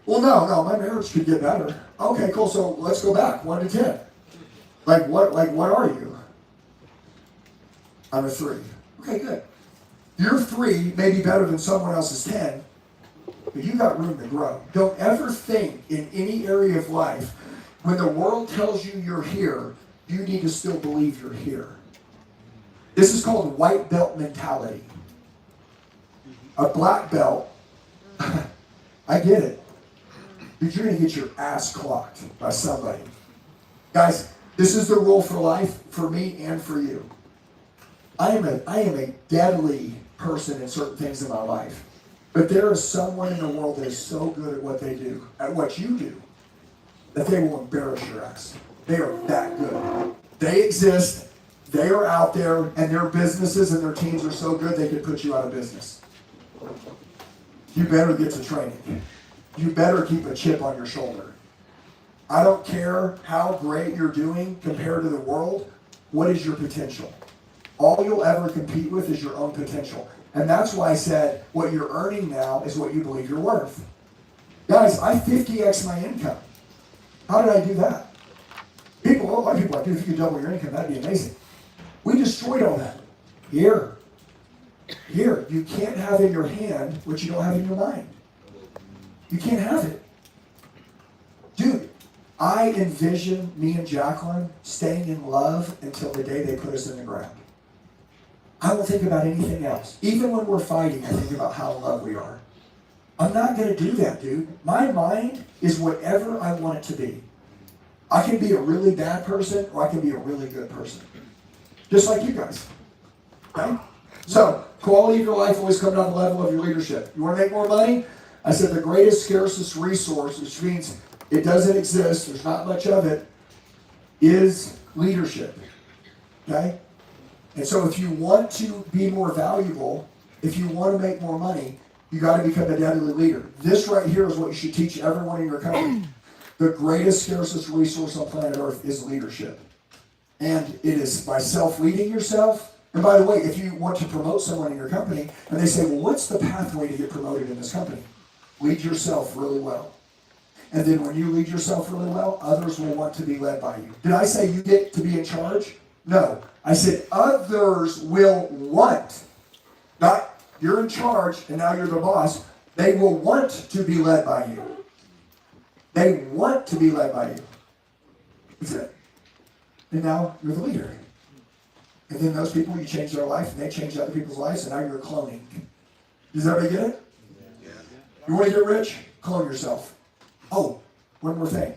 Speaker 4: Well, no, my marriage could get better. Okay, cool. So let's go back 1 to 10. Like what are you? I'm a 3. Okay, good. Your 3 may be better than someone else's 10, but you got room to grow. Don't ever think in any area of life, when the world tells you you're here, you need to still believe you're here. This is called white belt mentality. A black belt I get it. But you're going to get your ass clocked by somebody. Guys, this is the rule for life for me and for you. I am a deadly person in certain things in my life. But there is someone in the world that is so good at what they do, at what you do, that they will embarrass your ass. They are that good. They exist, they are out there, and their businesses and their teams are so good they could put you out of business. You better get to training. You better keep a chip on your shoulder. I don't care how great you're doing compared to the world. What is your potential? All you'll ever compete with is your own potential. And that's why I said what you're earning now is what you believe you're worth. Guys, I 50x my income. How did I do that? A lot of people are like, dude, if you could double your income, that'd be amazing. We destroyed all that. Here, you can't have in your hand what you don't have in your mind. You can't have it. Dude, I envision me and Jacqueline staying in love until the day they put us in the ground. I don't think about anything else. Even when we're fighting, I think about how in love we are. I'm not going to do that, dude. My mind is whatever I want it to be. I can be a really bad person or I can be a really good person. Just like you guys. Okay? So, quality of your life always comes down to the level of your leadership. You want to make more money? I said the greatest, scarcest resource, which means it doesn't exist, there's not much of it, is leadership. Okay? And so if you want to be more valuable, if you want to make more money, you got to become a deadly leader. This right here is what you should teach everyone in your company. The greatest, scarcest resource on planet Earth is leadership. And it is by self-leading yourself. And by the way, if you want to promote someone in your company, and they say, well, what's the pathway to get promoted in this company? Lead yourself really well. And then when you lead yourself really well, others will want to be led by you. Did I say you get to be in charge? No. I said others will want. Not you're in charge and now you're the boss. They will want to be led by you. They want to be led by you. That's it. And now you're the leader. And then those people, you change their life and they change other people's lives, and now you're cloning. Does everybody get it? You want to get rich? Clone yourself. Oh, one more thing.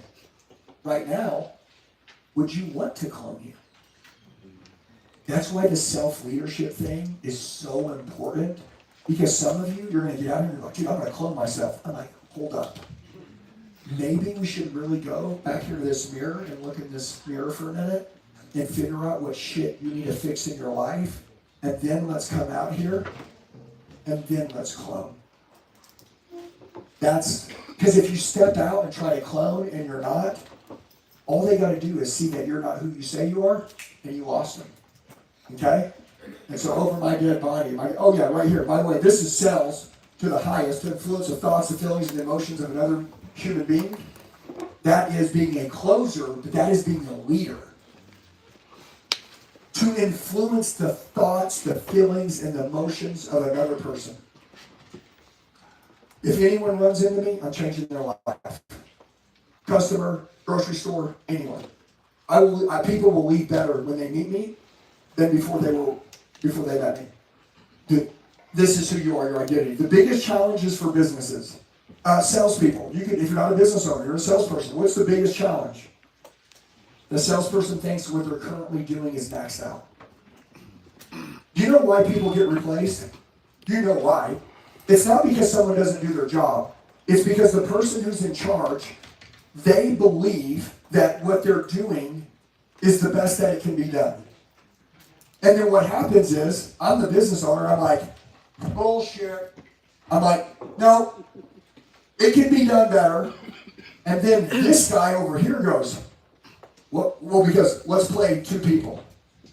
Speaker 4: Right now, would you want to clone you? That's why the self-leadership thing is so important. Because some of you, you're going to get out here and you're like, dude, I'm going to clone myself. I'm like, hold up. Maybe we should really go back here to this mirror and look in this mirror for a minute and figure out what shit you need to fix in your life. And then let's come out here and then let's clone. That's because if you step out and try to clone and you're not, all they got to do is see that you're not who you say you are, and you lost them. Okay? And so over my dead body, oh yeah, right here. By the way, this is cells to the highest to influence the thoughts, the feelings, and the emotions of another human being. That is being a closer, but that is being a leader. To influence the thoughts, the feelings, and the emotions of another person. If anyone runs into me, I'm changing their life. Customer, grocery store, anyone. People will leave better when they meet me than before they met me. This is who you are, your identity. The biggest challenges for businesses. Salespeople. If you're not a business owner, you're a salesperson. What's the biggest challenge? The salesperson thinks what they're currently doing is maxed out. Do you know why people get replaced? Do you know why? It's not because someone doesn't do their job. It's because the person who's in charge, they believe that what they're doing is the best that it can be done. And then what happens is, I'm the business owner, I'm like, bullshit. I'm like, no, it can be done better. And then this guy over here goes, well, because let's play two people.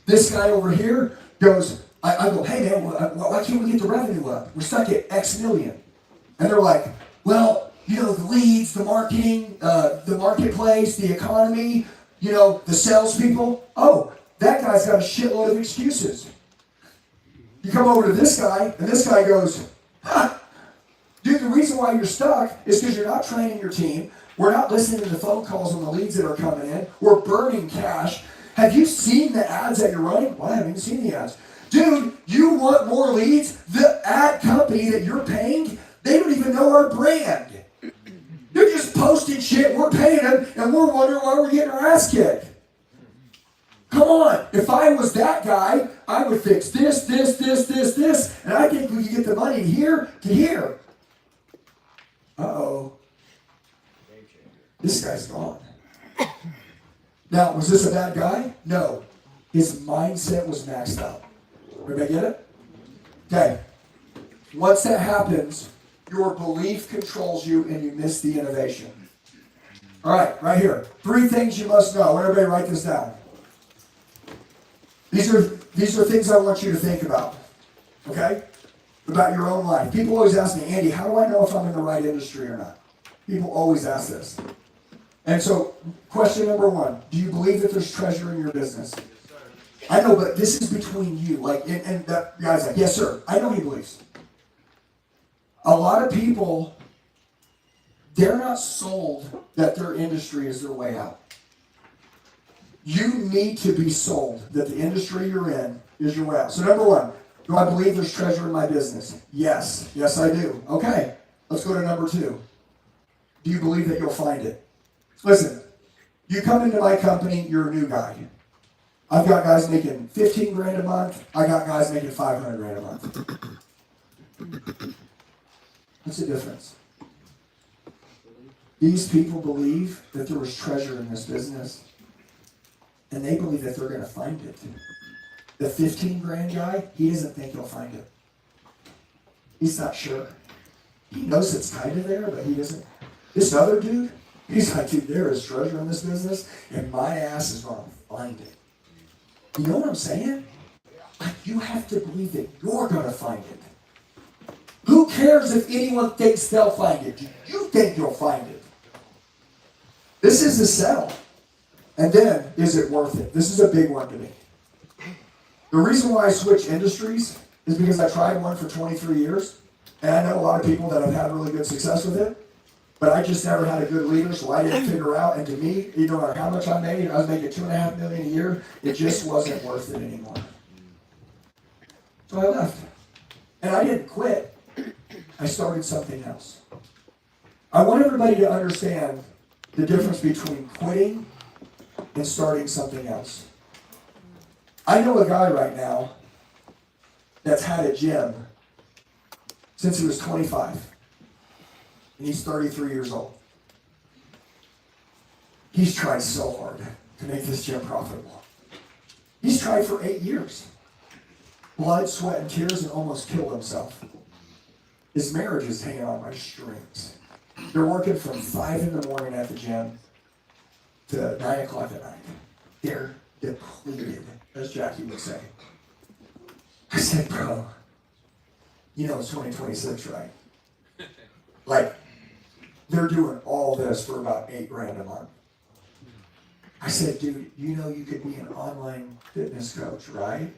Speaker 4: This guy over here goes, I go, hey man, why can't we get the revenue up? We're stuck at X million. And they're like, well, the leads, the marketing, the marketplace, the economy, the salespeople. Oh, that guy's got a shitload of excuses. You come over to this guy, and this guy goes, dude, the reason why you're stuck is because you're not training your team. We're not listening to the phone calls on the leads that are coming in. We're burning cash. Have you seen the ads that you're running? Well, I haven't even seen the ads. Dude, you want more leads? The ad company that you're paying, they don't even know our brand. posting shit, we're paying him, and we're wondering why we're getting our ass kicked. Come on, if I was that guy, I would fix this, and I think we can get the money here to here. Uh-oh. This guy's gone. Now, was this a bad guy? No. His mindset was maxed out. Everybody get it? Okay. Once that happens, your belief controls you and you miss the innovation. All right, right here. 3 things you must know. Everybody write this down. These are things I want you to think about. Okay? About your own life. People always ask me, Andy, how do I know if I'm in the right industry or not? People always ask this. And so, question number 1, do you believe that there's treasure in your business? I know, but this is between you. Like, and that guy's like, yes, sir. I know he believes. A lot of people, they're not sold that their industry is their way out. You need to be sold that the industry you're in is your way out. So number 1, do I believe there's treasure in my business? Yes. Yes, I do. Okay, let's go to number 2. Do you believe that you'll find it? Listen, you come into my company, you're a new guy. I've got guys making 15 grand a month. I got guys making 500 grand a month. What's the difference? These people believe that there was treasure in this business, and they believe that they're going to find it. The 15 grand guy, he doesn't think he'll find it. He's not sure. He knows it's kind of there, but he doesn't. This other dude, he's like, dude, there is treasure in this business, and my ass is going to find it. You know what I'm saying? Like, you have to believe that you're going to find it. Who cares if anyone thinks they'll find it? Do you think you'll find it? This is the sell. And then, is it worth it? This is a big one to me. The reason why I switched industries is because I tried one for 23 years, and I know a lot of people that have had really good success with it, but I just never had a good leader, so I didn't figure out, and to me, no matter how much I made, I was making $2.5 million a year, it just wasn't worth it anymore. So I left. And I didn't quit. I started something else. I want everybody to understand the difference between quitting and starting something else. I know a guy right now that's had a gym since he was 25, and he's 33 years old. He's tried so hard to make this gym profitable. He's tried for 8 years. Blood, sweat, and tears, and almost killed himself. His marriage is hanging on by strings. They're working from 5 in the morning at the gym to 9 o'clock at night. They're depleted, as Jackie would say. I said, bro, you know it's 2026, right? Like, they're doing all this for about 8 grand a month. I said, dude, you know you could be an online fitness coach, right?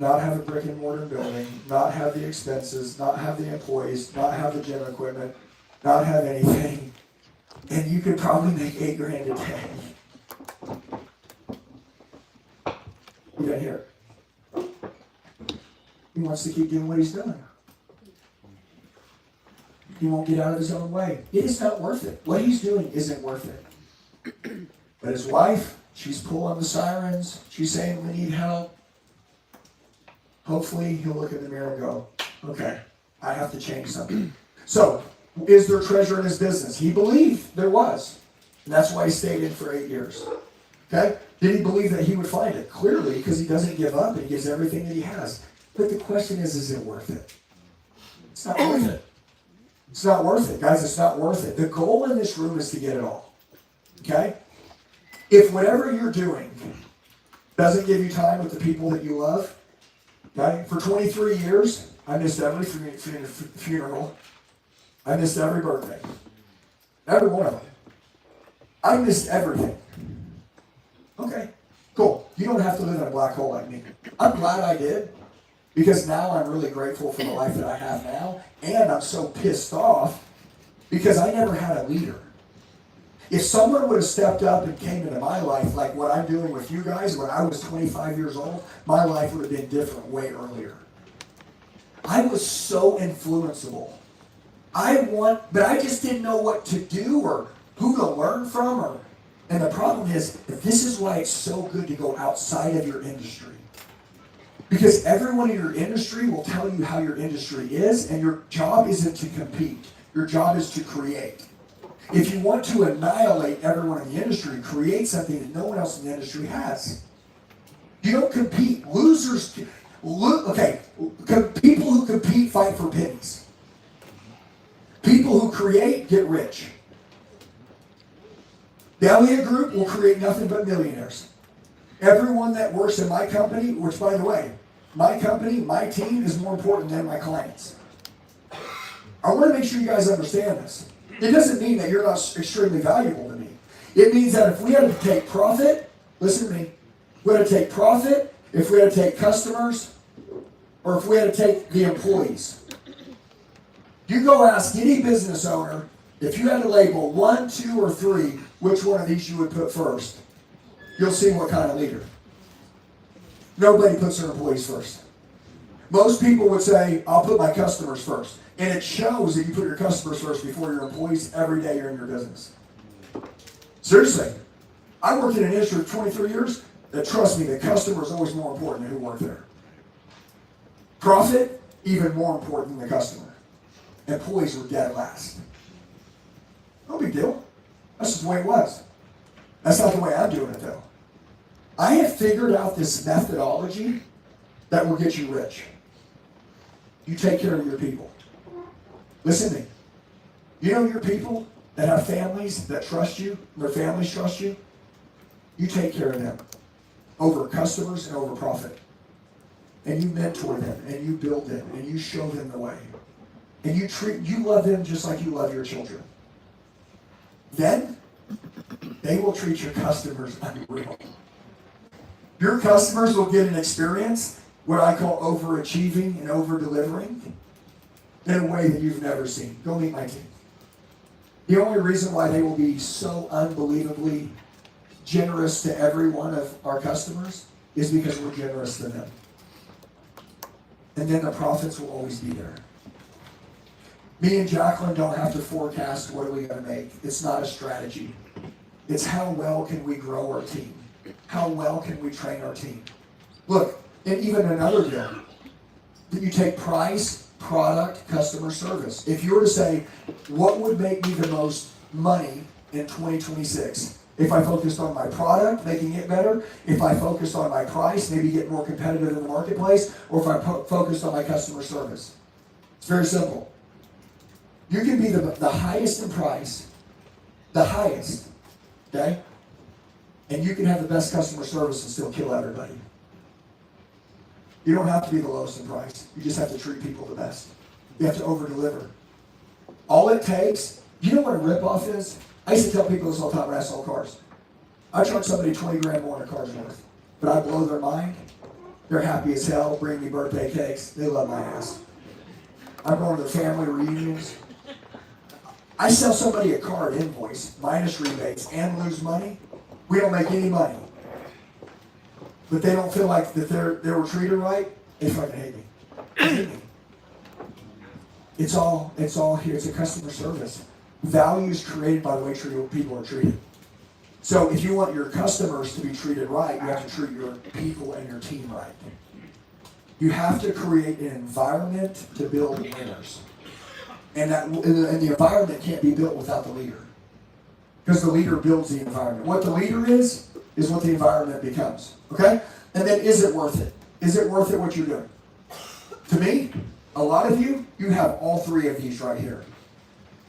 Speaker 4: Not have a brick and mortar building, not have the expenses, not have the employees, not have the gym equipment, not have anything, and you could probably make 8 grand a day. You didn't hear it. He wants to keep doing what he's doing. He won't get out of his own way. It is not worth it. What he's doing isn't worth it. But his wife, she's pulling the sirens. She's saying, we need help. Hopefully, he'll look in the mirror and go, okay, I have to change something. So, is there treasure in his business? He believed there was. And that's why he stayed in for 8 years. Okay? Did he believe that he would find it? Clearly, because he doesn't give up and he gives everything that he has. But the question is it worth it? It's not worth it. It's not worth it. Guys, it's not worth it. The goal in this room is to get it all. Okay? If whatever you're doing doesn't give you time with the people that you love, okay? For 23 years, I missed every funeral. I missed every birthday. Every one of them. I missed everything. Okay, cool. You don't have to live in a black hole like me. I'm glad I did, because now I'm really grateful for the life that I have now, and I'm so pissed off because I never had a leader. If someone would have stepped up and came into my life like what I'm doing with you guys when I was 25 years old, my life would have been different way earlier. I was so influenceable. but I just didn't know what to do or who to learn from. And the problem is, this is why it's so good to go outside of your industry. Because everyone in your industry will tell you how your industry is, and your job isn't to compete. Your job is to create. If you want to annihilate everyone in the industry, create something that no one else in the industry has. You don't compete. People who compete fight for pennies. People who create get rich. The Elliott Group will create nothing but millionaires. Everyone that works in my company, which by the way, my company, my team is more important than my clients. I want to make sure you guys understand this. It doesn't mean that you're not extremely valuable to me. It means that if we had to take profit, listen to me, we had to take profit, if we had to take customers, or if we had to take the employees. You go ask any business owner, if you had to label 1, 2, or 3, which one of these you would put first, you'll see what kind of leader. Nobody puts their employees first. Most people would say, I'll put my customers first. And it shows that you put your customers first before your employees every day you're in your business. Seriously. I worked in an industry for 23 years that, trust me, the customer is always more important than who worked there. Profit, even more important than the customer. Employees were dead last. No big deal. That's just the way it was. That's not the way I'm doing it, though. I have figured out this methodology that will get you rich. You take care of your people. Listen to me. You know your people that have families that trust you, their families trust you? You take care of them over customers and over profit. And you mentor them, and you build them, and you show them the way. And you love them just like you love your children. Then, they will treat your customers unreal. Your customers will get an experience, what I call overachieving and over-delivering, in a way that you've never seen. Go meet my team. The only reason why they will be so unbelievably generous to every one of our customers is because we're generous to them. And then the profits will always be there. Me and Jacqueline don't have to forecast what are we going to make. It's not a strategy. It's how well can we grow our team? How well can we train our team? Look, and even another deal, that you take price, product, customer service. If you were to say, what would make me the most money in 2026? If I focused on my product, making it better, if I focused on my price, maybe get more competitive in the marketplace, or if I focused on my customer service. It's very simple. You can be the highest in price, the highest, okay? And you can have the best customer service and still kill everybody. You don't have to be the lowest in price. You just have to treat people the best. You have to over-deliver. All it takes, you know what a ripoff is? I used to tell people this all the time when I sold cars. I charge somebody 20 grand more than a car's worth, but I blow their mind. They're happy as hell, bring me birthday cakes. They love my ass. I'm going to their family reunions. I sell somebody a car at invoice, minus rebates, and lose money. We don't make any money. But they don't feel like that they were treated right. They fucking hate me. They hate me. It's all here. It's a customer service. Value is created by the way people are treated. So if you want your customers to be treated right, you have to treat your people and your team right. You have to create an environment to build winners. And the environment can't be built without the leader. Because the leader builds the environment. What the leader is what the environment becomes. Okay? And then is it worth it? Is it worth it what you're doing? To me, a lot of you have all three of these right here.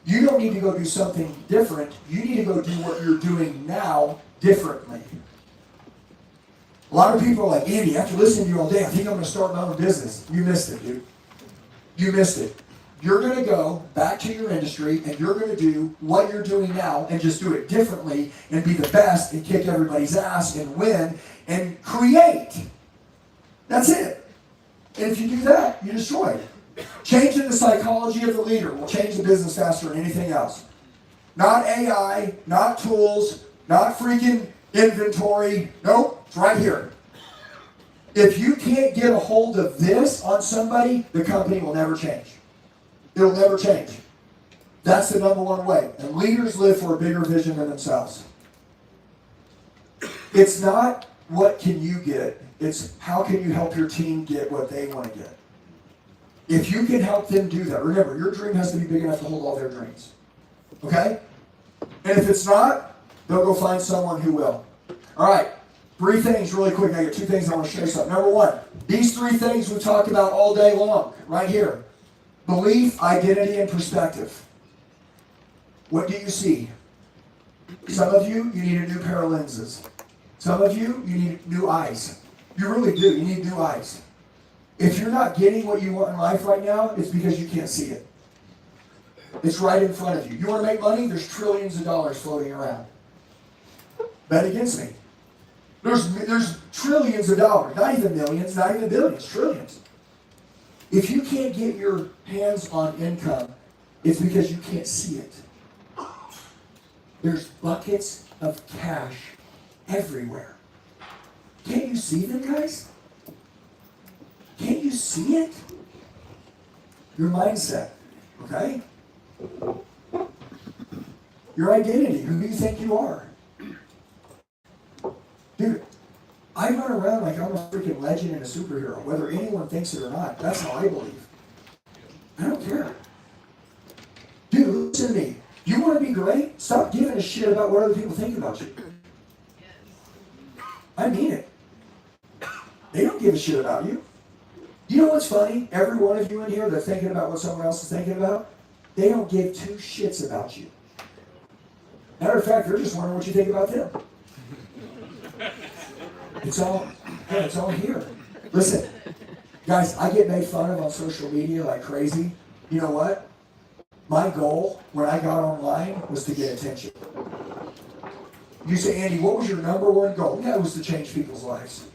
Speaker 4: You don't need to go do something different. You need to go do what you're doing now differently. A lot of people are like, Andy, after listening to you all day, I think I'm going to start my own business. You missed it, dude. You missed it. You're going to go back to your industry and you're going to do what you're doing now and just do it differently and be the best and kick everybody's ass and win and create. That's it. And if you do that, you destroy it. Changing the psychology of the leader will change the business faster than anything else. Not AI, not tools, not freaking inventory. Nope, it's right here. If you can't get a hold of this on somebody, the company will never change. It'll never change. That's the number one way. And leaders live for a bigger vision than themselves. It's not what can you get, it's how can you help your team get what they want to get. If you can help them do that, remember, your dream has to be big enough to hold all their dreams. Okay? And if it's not, they'll go find someone who will. All right, 3 things really quick. I got 2 things I want to show you something. Number 1, these 3 things we talked about all day long, right here. Belief, identity, and perspective. What do you see? Some of you need a new pair of lenses. Some of you need new eyes. You really do. You need new eyes. If you're not getting what you want in life right now, it's because you can't see it. It's right in front of you. You want to make money? There's trillions of dollars floating around. Bet against me. There's trillions of dollars. Not even millions, not even billions, trillions. If you can't get your hands on income, it's because you can't see it. There's buckets of cash everywhere. Can't you see them, guys? Can't you see it? Your mindset, okay? Your identity, who do you think you are? Dude, I run around like I'm a freaking legend and a superhero, whether anyone thinks it or not. That's how I believe. I don't care. Dude, listen to me. You want to be great? Stop giving a shit about what other people think about you. I mean it. They don't give a shit about you. You know what's funny? Every one of you in here that's thinking about what someone else is thinking about, they don't give 2 shits about you. Matter of fact, they're just wondering what you think about them. It's all here. Listen, guys, I get made fun of on social media like crazy. You know what? My goal when I got online was to get attention. You say, Andy, what was your number 1 goal? Yeah, it was to change people's lives.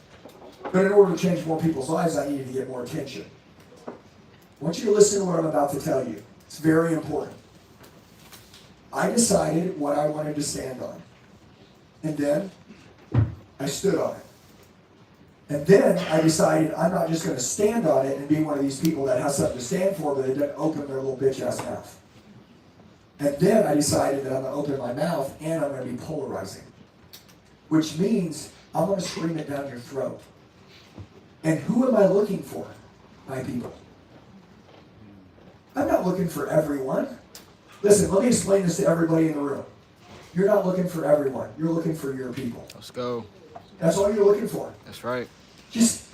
Speaker 4: But in order to change more people's lives, I needed to get more attention. I want you to listen to what I'm about to tell you. It's very important. I decided what I wanted to stand on. And then I stood on it. And then I decided I'm not just going to stand on it and be one of these people that has something to stand for, but they don't open their little bitch-ass mouth. And then I decided that I'm going to open my mouth and I'm going to be polarizing. Which means I'm going to scream it down your throat. And who am I looking for? My people. I'm not looking for everyone. Listen, let me explain this to everybody in the room. You're not looking for everyone. You're looking for your people.
Speaker 7: Let's go.
Speaker 4: That's all you're looking for.
Speaker 7: That's right.
Speaker 4: Just,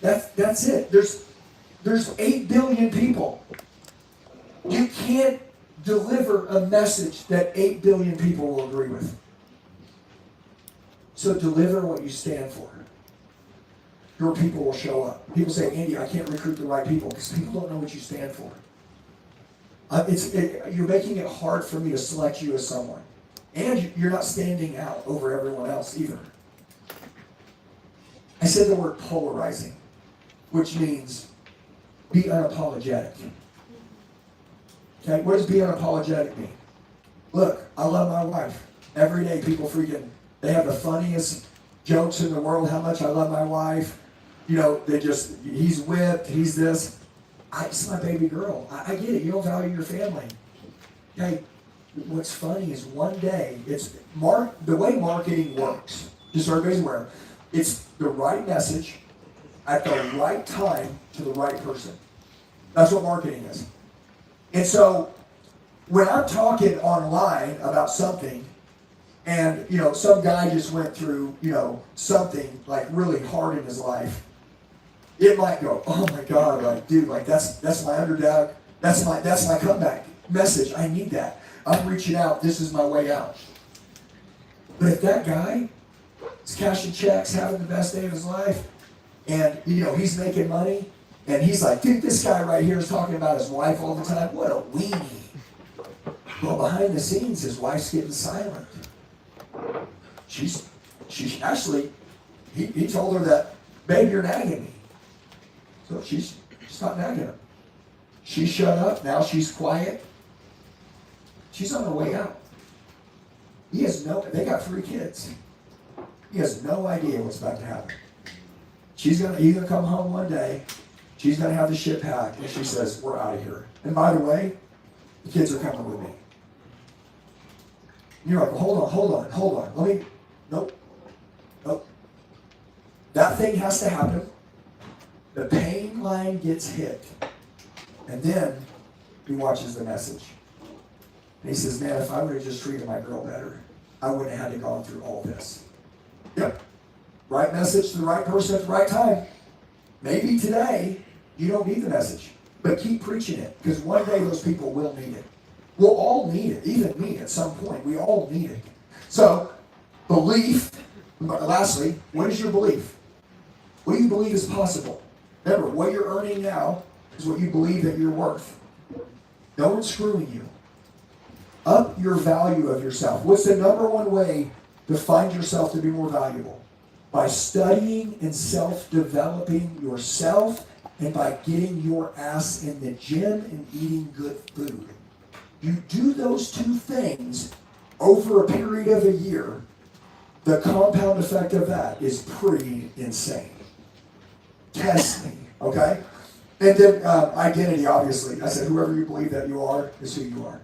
Speaker 4: that's it. There's 8 billion people. You can't deliver a message that 8 billion people will agree with. So deliver what you stand for. Your people will show up. People say, Andy, I can't recruit the right people because people don't know what you stand for. You're making it hard for me to select you as someone. And you're not standing out over everyone else either. I said the word polarizing, which means be unapologetic. Okay, what does be unapologetic mean? Look, I love my wife. Every day people they have the funniest jokes in the world, how much I love my wife. You know, he's whipped, he's this. It's my baby girl. I get it, you don't value your family. Okay, what's funny is one day, the way marketing works, just so everybody's aware, it's the right message at the right time to the right person. That's what marketing is. And so, when I'm talking online about something, and some guy just went through something like really hard in his life, it might go, oh my God, like dude, like that's my underdog, that's my comeback message. I need that. I'm reaching out. This is my way out. But if that guy is cashing checks, having the best day of his life, and he's making money, and he's like, dude, this guy right here is talking about his wife all the time. What a weenie. Well, behind the scenes, his wife's getting silent. She's actually, he told her that, babe, you're nagging me. So she's not nagging him. She shut up. Now she's quiet. She's on her way out. They got 3 kids. He has no idea what's about to happen. He's gonna come home one day. She's gonna have the shit packed, and she says, "We're out of here." And by the way, The kids are coming with me. And you're like, well, hold on. Nope. That thing has to happen. The pain line gets hit. And then he watches the message. And he says, man, if I would have just treated my girl better, I wouldn't have had to go through all this. Yep. Right message to the right person at the right time. Maybe today you don't need the message, but keep preaching it, because one day those people will need it. We'll all need it, even me at some point. We all need it. So, belief, lastly, what is your belief? What do you believe is possible? Remember, what you're earning now is what you believe that you're worth. No one's screwing you. Up your value of yourself. What's the number one way to find yourself to be more valuable? By studying and self-developing yourself, and by getting your ass in the gym and eating good food. You do those two things over a period of a year, the compound effect of that is pretty insane. Test me, okay? And then identity, obviously. I said, whoever you believe that you are is who you are.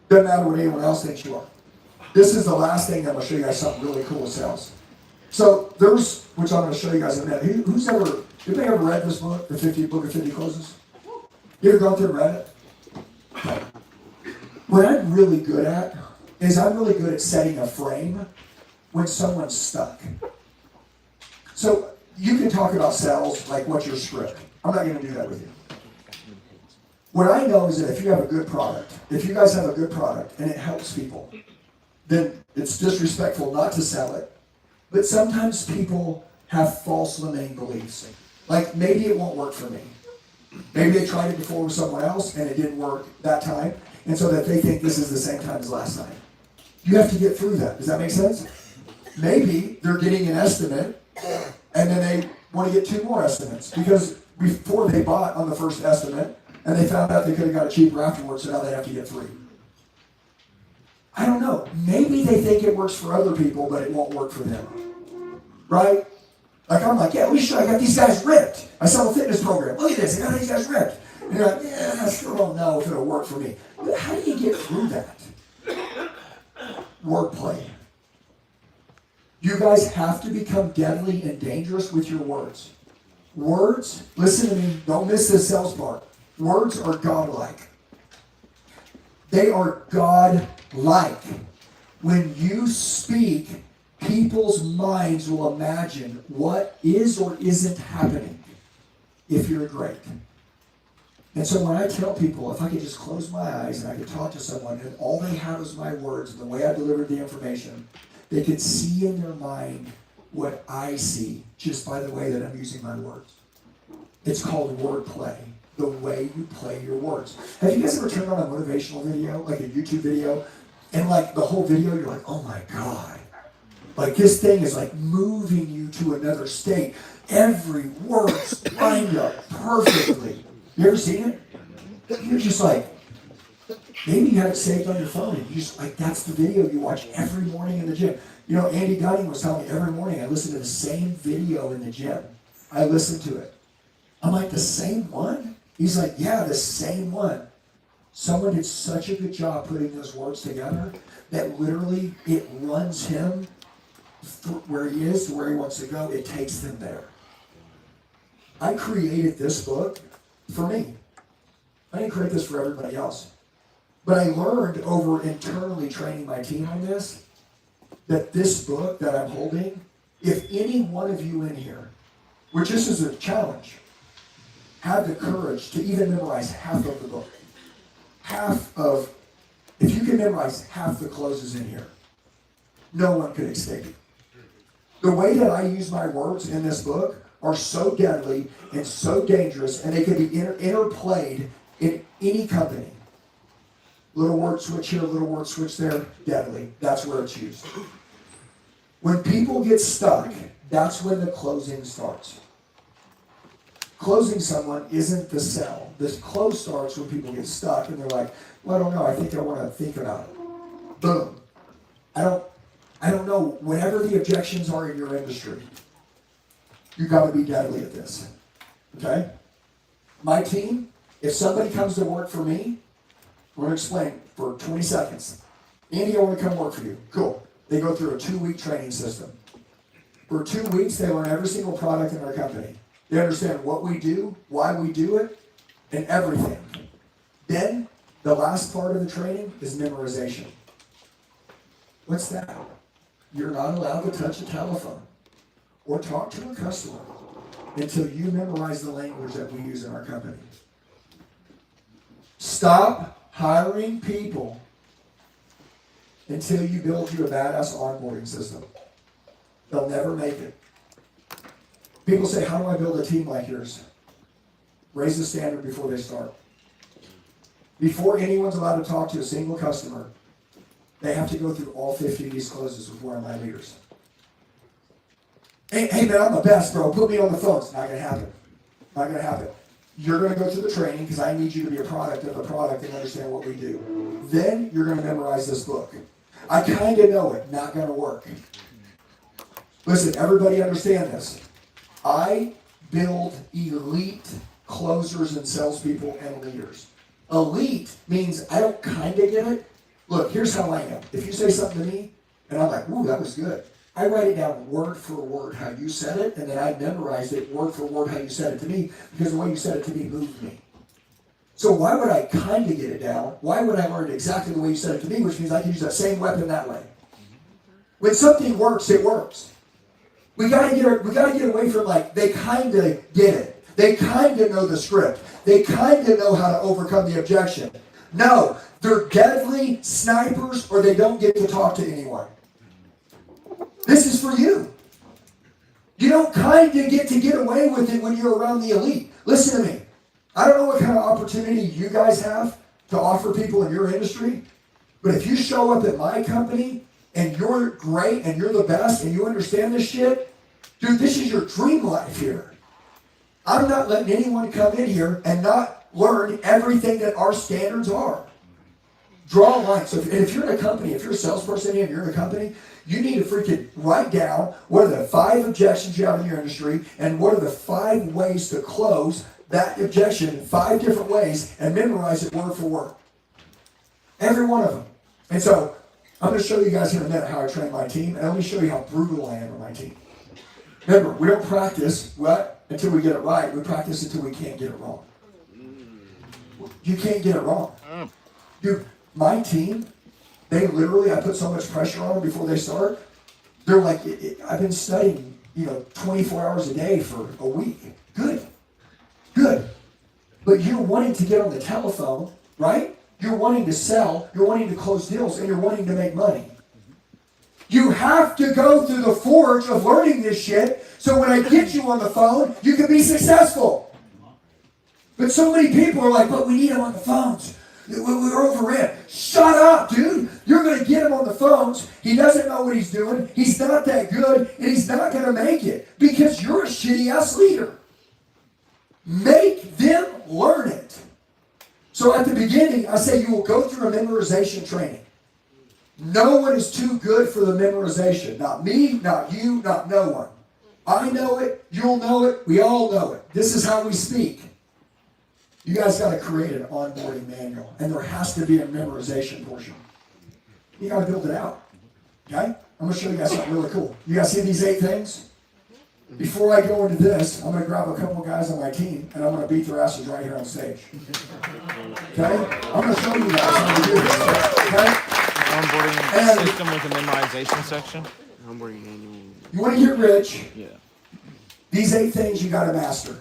Speaker 4: Doesn't matter what anyone else thinks you are. This is the last thing I'm going to show you guys something really cool with sales. So there's, which I'm going to show you guys in a minute. Who's ever, anybody ever read this book, the Book of 50 Closes? You ever gone through and read it? Okay. What I'm really good at is I'm really good at setting a frame when someone's stuck. So you can talk about sales like what's your script. I'm not going to do that with you. What I know is that if you have a good product, if you guys have a good product and it helps people, then it's disrespectful not to sell it. But sometimes people have false limiting beliefs. Like, maybe it won't work for me. Maybe they tried it before with someone else and it didn't work that time, and so that they think this is the same time as last time. You have to get through that. Does that make sense? Maybe they're getting an estimate and then they want to get 2 more estimates because before they bought on the first estimate and they found out they could have got it cheaper afterwards, so now they have to get 3. I don't know. Maybe they think it works for other people, but it won't work for them. Right? Like, I'm like, yeah, let me show you. I got these guys ripped. I sell a fitness program. Look at this. I got these guys ripped. And you're like, yeah, I still don't know if it'll work for me. But how do you get through that? Wordplay. You guys have to become deadly and dangerous with your words. Words, listen to me, don't miss this sales part. Words are godlike. They are God-like. When you speak, people's minds will imagine what is or isn't happening if you're great. And so when I tell people, if I could just close my eyes and I could talk to someone and all they have is my words and the way I delivered the information, they could see in their mind what I see just by the way that I'm using my words. It's called wordplay. The way you play your words. Have you guys ever turned on a motivational video, like a YouTube video, and like the whole video, you're like, oh my God. Like this thing is like moving you to another state. Every word's lined up perfectly. You ever seen it? You're just like, maybe you have it saved on your phone and you just like, that's the video you watch every morning in the gym. You know, Andy Gunning was telling me every morning I listen to the same video in the gym. I listen to it. I'm like, the same one? He's like, yeah, the same one. Someone did such a good job putting those words together that literally it runs him where he is to where he wants to go. It takes him there. I created this book for me. I didn't create this for everybody else. But I learned over internally training my team on this, that this book that I'm holding, if any one of you in here, which this is a challenge, have the courage to even memorize half of the book. If you can memorize half the closes in here, no one could escape it. The way that I use my words in this book are so deadly and so dangerous, and they can be interplayed in any company. Little word switch here, little word switch there, deadly. That's where it's used. When people get stuck, that's when the closing starts. Closing someone isn't the sell. This close starts when people get stuck and they're like, well, I don't know, I think I want to think about it. Boom. I don't know. Whatever the objections are in your industry, you got to be deadly at this. Okay? My team, if somebody comes to work for me, I'm going to explain for 20 seconds. Andy, I want to come work for you. Cool. They go through a 2-week training system. For 2 weeks, they learn every single product in our company. They understand what we do, why we do it, and everything. Then, the last part of the training is memorization. What's that? You're not allowed to touch a telephone or talk to a customer until you memorize the language that we use in our company. Stop hiring people until you build you a badass onboarding system. They'll never make it. People say, how do I build a team like yours? Raise the standard before they start. Before anyone's allowed to talk to a single customer, they have to go through all 50 of these closes with one of my leaders. Hey man, I'm the best, bro. Put me on the phone. It's not going to happen. Not going to happen. You're going to go through the training because I need you to be a product of the product and understand what we do. Then you're going to memorize this book. I kind of know it. Not going to work. Listen, everybody understand this. I build elite closers and salespeople and leaders. Elite means I don't kind of get it. Look, here's how I am. If you say something to me, and I'm like, ooh, that was good. I write it down word for word how you said it, and then I memorized it word for word how you said it to me, because the way you said it to me moved me. So why would I kind of get it down? Why would I learn exactly the way you said it to me, which means I can use that same weapon that way? When something works, it works. We gotta get away from like, they kind of get it. They kind of know the script. They kind of know how to overcome the objection. No, they're deadly snipers or they don't get to talk to anyone. This is for you. You don't kind of get away with it when you're around the elite. Listen to me. I don't know what kind of opportunity you guys have to offer people in your industry, but if you show up at my company and you're great and you're the best and you understand this shit, dude, this is your dream life here. I'm not letting anyone come in here and not learn everything that our standards are. Draw a line. So if you're in a company, if you're a salesperson and you're in a company, you need to freaking write down what are the 5 objections you have in your industry and what are the 5 ways to close that objection in 5 different ways and memorize it word for word. Every one of them. And so I'm going to show you guys in a minute how I train my team, and let me show you how brutal I am with my team. Remember, we don't practice until we get it right. We practice until we can't get it wrong. You can't get it wrong. Dude, my team, they literally, I put so much pressure on them before they start. They're like, I've been studying, 24 hours a day for a week. Good. But you're wanting to get on the telephone, right? You're wanting to sell, you're wanting to close deals, and you're wanting to make money. You have to go through the forge of learning this shit so when I get you on the phone, you can be successful. But so many people are like, but we need them on the phones. We're overran. Shut up, dude. You're going to get him on the phones. He doesn't know what he's doing. He's not that good, and he's not going to make it because you're a shitty-ass leader. Make them learn it. So at the beginning, I say you will go through a memorization training. No one is too good for the memorization. Not me, not you, not no one. I know it. You'll know it. We all know it. This is how we speak. You guys got to create an onboarding manual, and there has to be a memorization portion. You got to build it out. Okay? I'm going to show you guys something really cool. You guys see these 8 things? Before I go into this, I'm going to grab a couple guys on my team, and I'm going to beat their asses right here on stage. Okay? I'm going to show you guys how to do this. Okay?
Speaker 7: Onboarding system with a memorization section. Onboarding manual.
Speaker 4: You want to get rich?
Speaker 7: Yeah.
Speaker 4: These 8 things you got to master.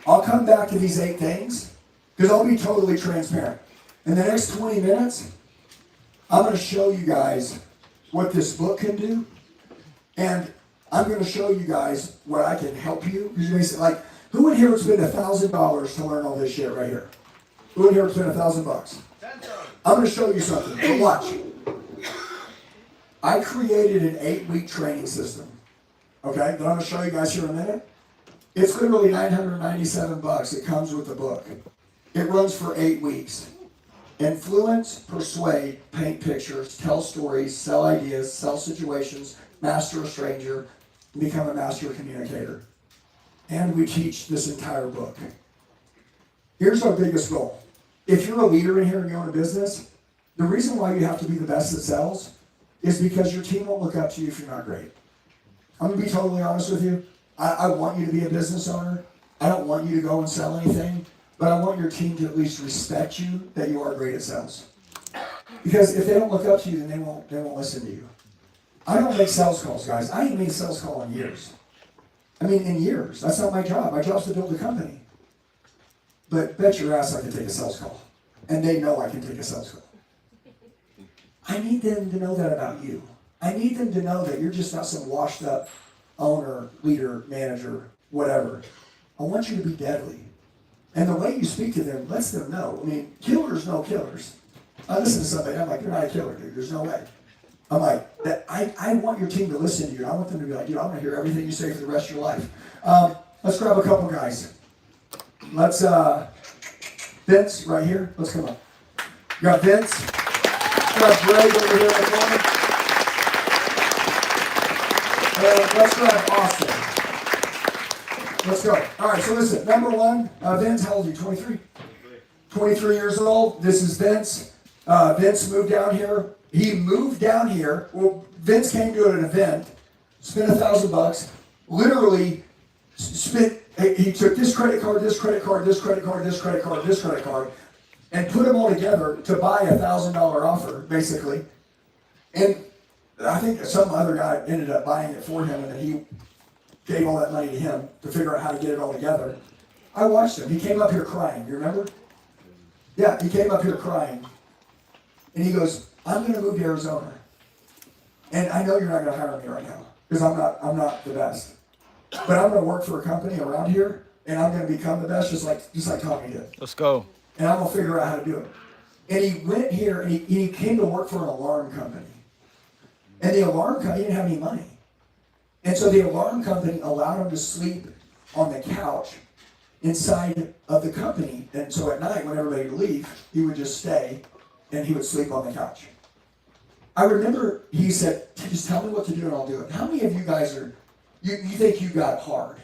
Speaker 4: I'll come back to these 8 things because I'll be totally transparent. In the next 20 minutes, I'm going to show you guys what this book can do, and I'm going to show you guys where I can help you. Because you may say, like, who in here would spend $1,000 to learn all this shit right here? Who in here would spend $1,000? I'm going to show you something. So watch. I created an 8-week training system. Okay, that I'm going to show you guys here in a minute. It's literally $997. It comes with the book. It runs for 8 weeks. Influence, persuade, paint pictures, tell stories, sell ideas, sell situations, master a stranger, become a master communicator. And we teach this entire book. Here's our biggest goal. if you're a leader in here and you own a business, the reason why you have to be the best at sales is because your team won't look up to you if you're not great. I'm gonna be totally honest with you. I want you to be a business owner. I don't want you to go and sell anything, but I want your team to at least respect you that you are great at sales. Because if they don't look up to you, then they won't listen to you. I don't make sales calls, guys. I ain't made a sales call in years. I mean, in years. That's not my job. My job's to build a company. But bet your ass I can take a sales call. And they know I can take a sales call. I need them to know that about you. I need them to know that you're just not some washed up owner, leader, manager, whatever. I want you to be deadly. And the way you speak to them lets them know. I mean, killers know killers. I listen to somebody, I'm like, you're not a killer, dude. There's no way. I'm like, I want your team to listen to you. I want them to be like, dude, I'm going to hear everything you say for the rest of your life. Let's grab a couple guys. Let's, Vince, right here. Let's come up. You got Vince. You got Greg over here in the corner. And let's grab Austin. Let's go. All right, so listen, number one, Vince, how old are you, 23? 23 years old. This is Vince. Vince moved down here. He moved down here. Well, Vince came to an event, spent $1,000, literally spent, he took this credit card, this credit card, this credit card, this credit card, this credit card, and put them all together to buy $1,000 offer, basically. And I think some other guy ended up buying it for him, and then he gave all that money to him to figure out how to get it all together. I watched him. He came up here crying. You remember? Yeah, he came up here crying. And he goes, I'm going to move to Arizona. And I know you're not going to hire me right now because I'm not the best. But I'm going to work for a company around here, and I'm going to become the best just like Tommy did.
Speaker 7: Let's go.
Speaker 4: And I'm going to figure out how to do it. And he went here, and he came to work for an alarm company. And the alarm company didn't have any money. And so the alarm company allowed him to sleep on the couch inside of the company. And so at night, when everybody would leave, he would just stay and he would sleep on the couch. I remember he said, just tell me what to do and I'll do it. How many of you guys you think you got hard?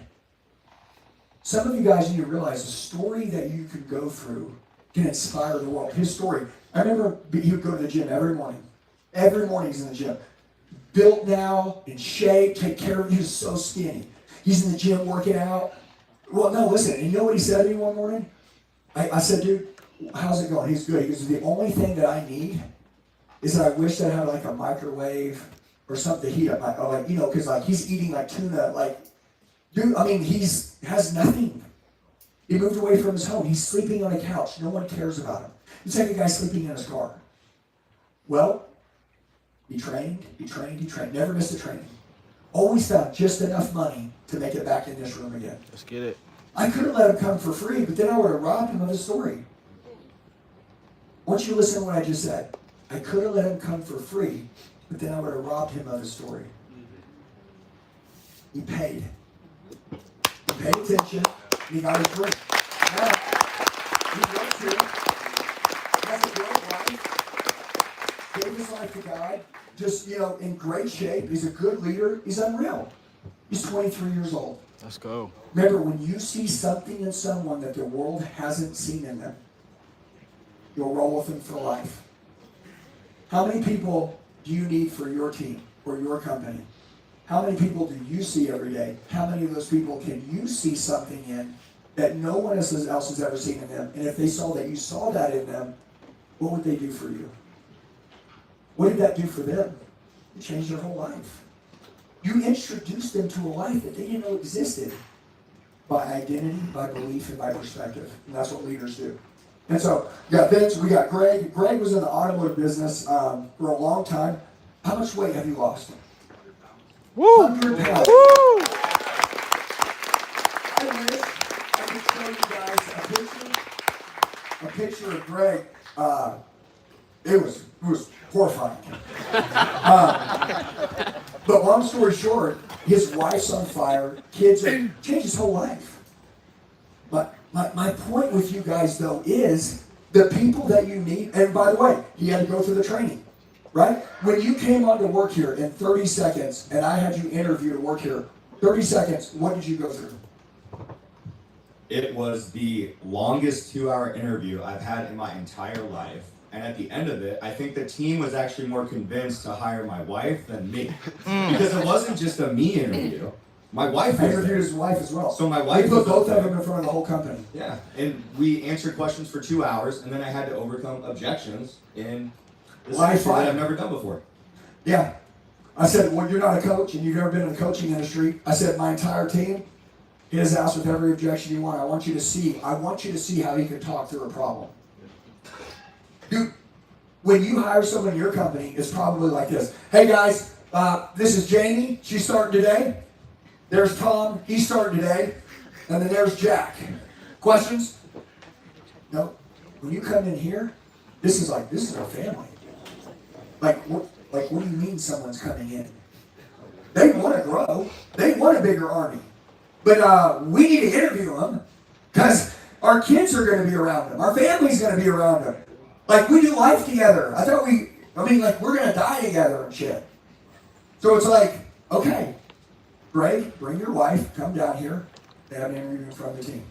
Speaker 4: Some of you guys need to realize the story that you can go through can inspire the world. His story, I remember he would go to the gym every morning. Every morning he's in the gym. Built now, in shape, take care of him. He was so skinny. He's in the gym working out. Well, no, listen, and you know what he said to me one morning? I said, dude, how's it going? He's good. He goes, the only thing that I need is that I wish that I had like a microwave or something to heat up my, because like he's eating like tuna, like, dude, I mean, has nothing. He moved away from his home. He's sleeping on a couch. No one cares about him. It's like a guy sleeping in his car. Well, he trained, never missed a training. Always found just enough money to make it back in this room again.
Speaker 7: Let's get it.
Speaker 4: I could have let him come for free, but then I would have robbed him of his story. Once you listen to what I just said, I could have let him come for free, but then I would have robbed him of his story. He paid. He paid attention, and he got his drink. Now, he works here, has a great life, gave his life to God, just, in great shape. He's a good leader. He's unreal. He's 23 years old.
Speaker 7: Let's go.
Speaker 4: Remember, when you see something in someone that the world hasn't seen in them, you'll roll with them for life. How many people do you need for your team or your company? How many people do you see every day? How many of those people can you see something in that no one else has ever seen in them? And if they saw that you saw that in them, what would they do for you? What did that do for them? It changed their whole life. You introduced them to a life that they didn't know existed by identity, by belief, and by perspective. And that's what leaders do. And so, we got Vince, we got Greg. Greg was in the automotive business for a long time. How much weight have you lost?
Speaker 7: Woo!
Speaker 4: 100 pounds.
Speaker 7: Woo!
Speaker 4: I wish I could show you guys a picture of Greg. It was horrifying. But long story short, his wife's on fire, kids are changed his whole life. But my point with you guys though is the people that you need, and by the way, he had to go through the training, right? When you came on to work here in 30 seconds, and I had you interview to work here, 30 seconds, what did you go through?
Speaker 8: It was the longest 2-hour interview I've had in my entire life. And at the end of it, I think the team was actually more convinced to hire my wife than me. Because it wasn't just a me interview. My wife
Speaker 4: I
Speaker 8: was
Speaker 4: interviewed
Speaker 8: there.
Speaker 4: his wife as well.
Speaker 8: So my
Speaker 4: We
Speaker 8: wife
Speaker 4: put
Speaker 8: was
Speaker 4: both
Speaker 8: up
Speaker 4: of
Speaker 8: there.
Speaker 4: them in front of the whole company.
Speaker 8: Yeah, and we answered questions for 2 hours, and then I had to overcome objections in this
Speaker 4: Live
Speaker 8: industry that
Speaker 4: fire.
Speaker 8: I've never done before.
Speaker 4: Yeah. I said, well, you're not a coach and you've never been in the coaching industry. I said, my entire team, hit his ass with every objection you want. I want you to see how he can talk through a problem. Dude, when you hire someone in your company, it's probably like this. Hey guys, this is Jamie. She's starting today. There's Tom. He's starting today. And then there's Jack. Questions? No. When you come in here, this is our family. What do you mean someone's coming in? They want to grow. They want a bigger army. But we need to interview them because our kids are going to be around them. Our family's going to be around them. Like, we do life together. We're going to die together and shit. So it's like, okay, Greg, bring your wife, come down here, and have an interview from the team.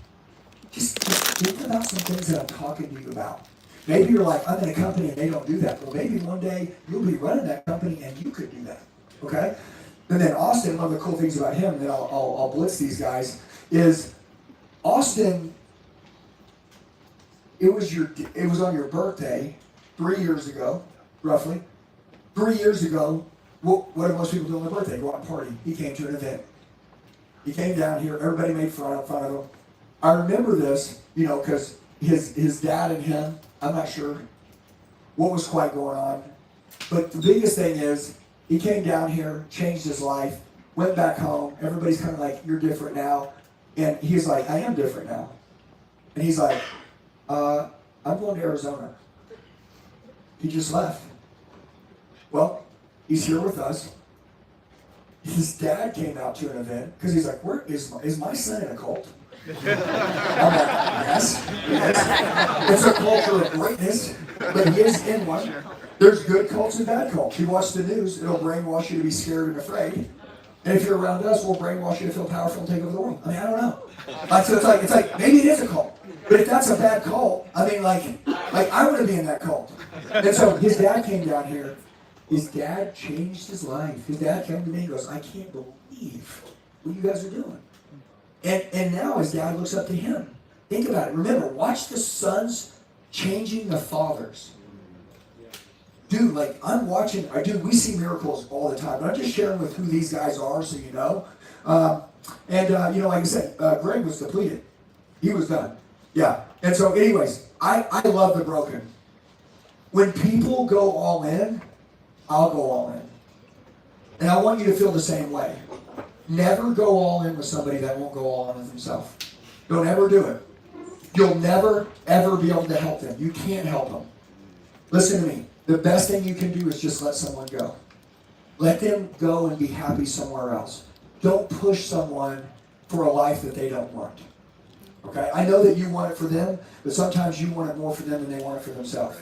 Speaker 4: Just think about some things that I'm talking to you about. Maybe you're like, I'm in a company and they don't do that. Well, maybe one day you'll be running that company and you could do that. Okay? And then Austin, one of the cool things about him, and then I'll blitz these guys, is Austin, it was on your birthday 3 years ago, roughly. 3 years ago, what do most people do on their birthday? Go out and party. He came to an event. He came down here, everybody made fun of him. I remember this, because his dad and him, I'm not sure what was quite going on. But the biggest thing is, he came down here, changed his life, went back home. Everybody's kind of like, you're different now. And he's like, I am different now. And he's like, I'm going to Arizona. He just left. Well, he's here with us. His dad came out to an event because he's like, where is my son in a cult? I'm like, yes. It's a culture of greatness, but he is in one. There's good cults and bad cults. You watch the news, it'll brainwash you to be scared and afraid. And if you're around us, we'll brainwash you to feel powerful and take over the world. I don't know. So it's like maybe it is a cult. But if that's a bad cult, I want to be in that cult. And so his dad came down here. His dad changed his life. His dad came to me and goes, I can't believe what you guys are doing. And now his dad looks up to him. Think about it. Remember, watch the sons changing the fathers. Dude, I'm watching, we see miracles all the time, but I'm just sharing with who these guys are so you know. Like I said, Greg was depleted. He was done. Yeah. And so anyways, I love the broken. When people go all in, I'll go all in. And I want you to feel the same way. Never go all in with somebody that won't go all in with themselves. Don't ever do it. You'll never, ever be able to help them. You can't help them. Listen to me. The best thing you can do is just let someone go. Let them go and be happy somewhere else. Don't push someone for a life that they don't want. Okay? I know that you want it for them, but sometimes you want it more for them than they want it for themselves.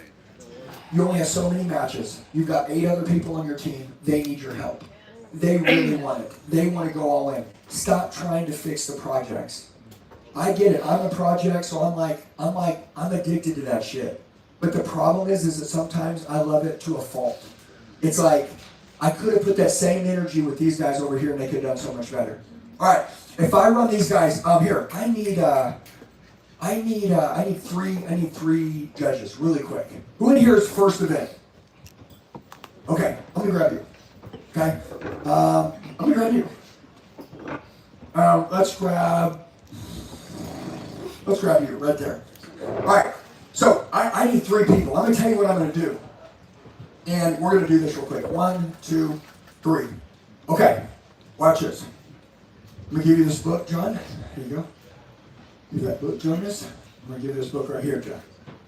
Speaker 4: You only have so many matches. You've got 8 other people on your team. They need your help. They really want it. They want to go all in. Stop trying to fix the projects. I get it. I'm a project, so I'm addicted to that shit. But the problem is that sometimes I love it to a fault. It's like, I could have put that same energy with these guys over here and they could have done so much better. All right, if I run these guys, here, I need 3 judges really quick. Who in here is first event? Okay, let me grab you. Okay, let me grab you. Let's grab you right there. All right. So, I need 3 people. Let me tell you what I'm going to do. And we're going to do this real quick. 1, 2, 3. Okay, watch this. Let me give you this book, John. Here you go. Give that book, Jonas. I'm going to give you this book right here, John.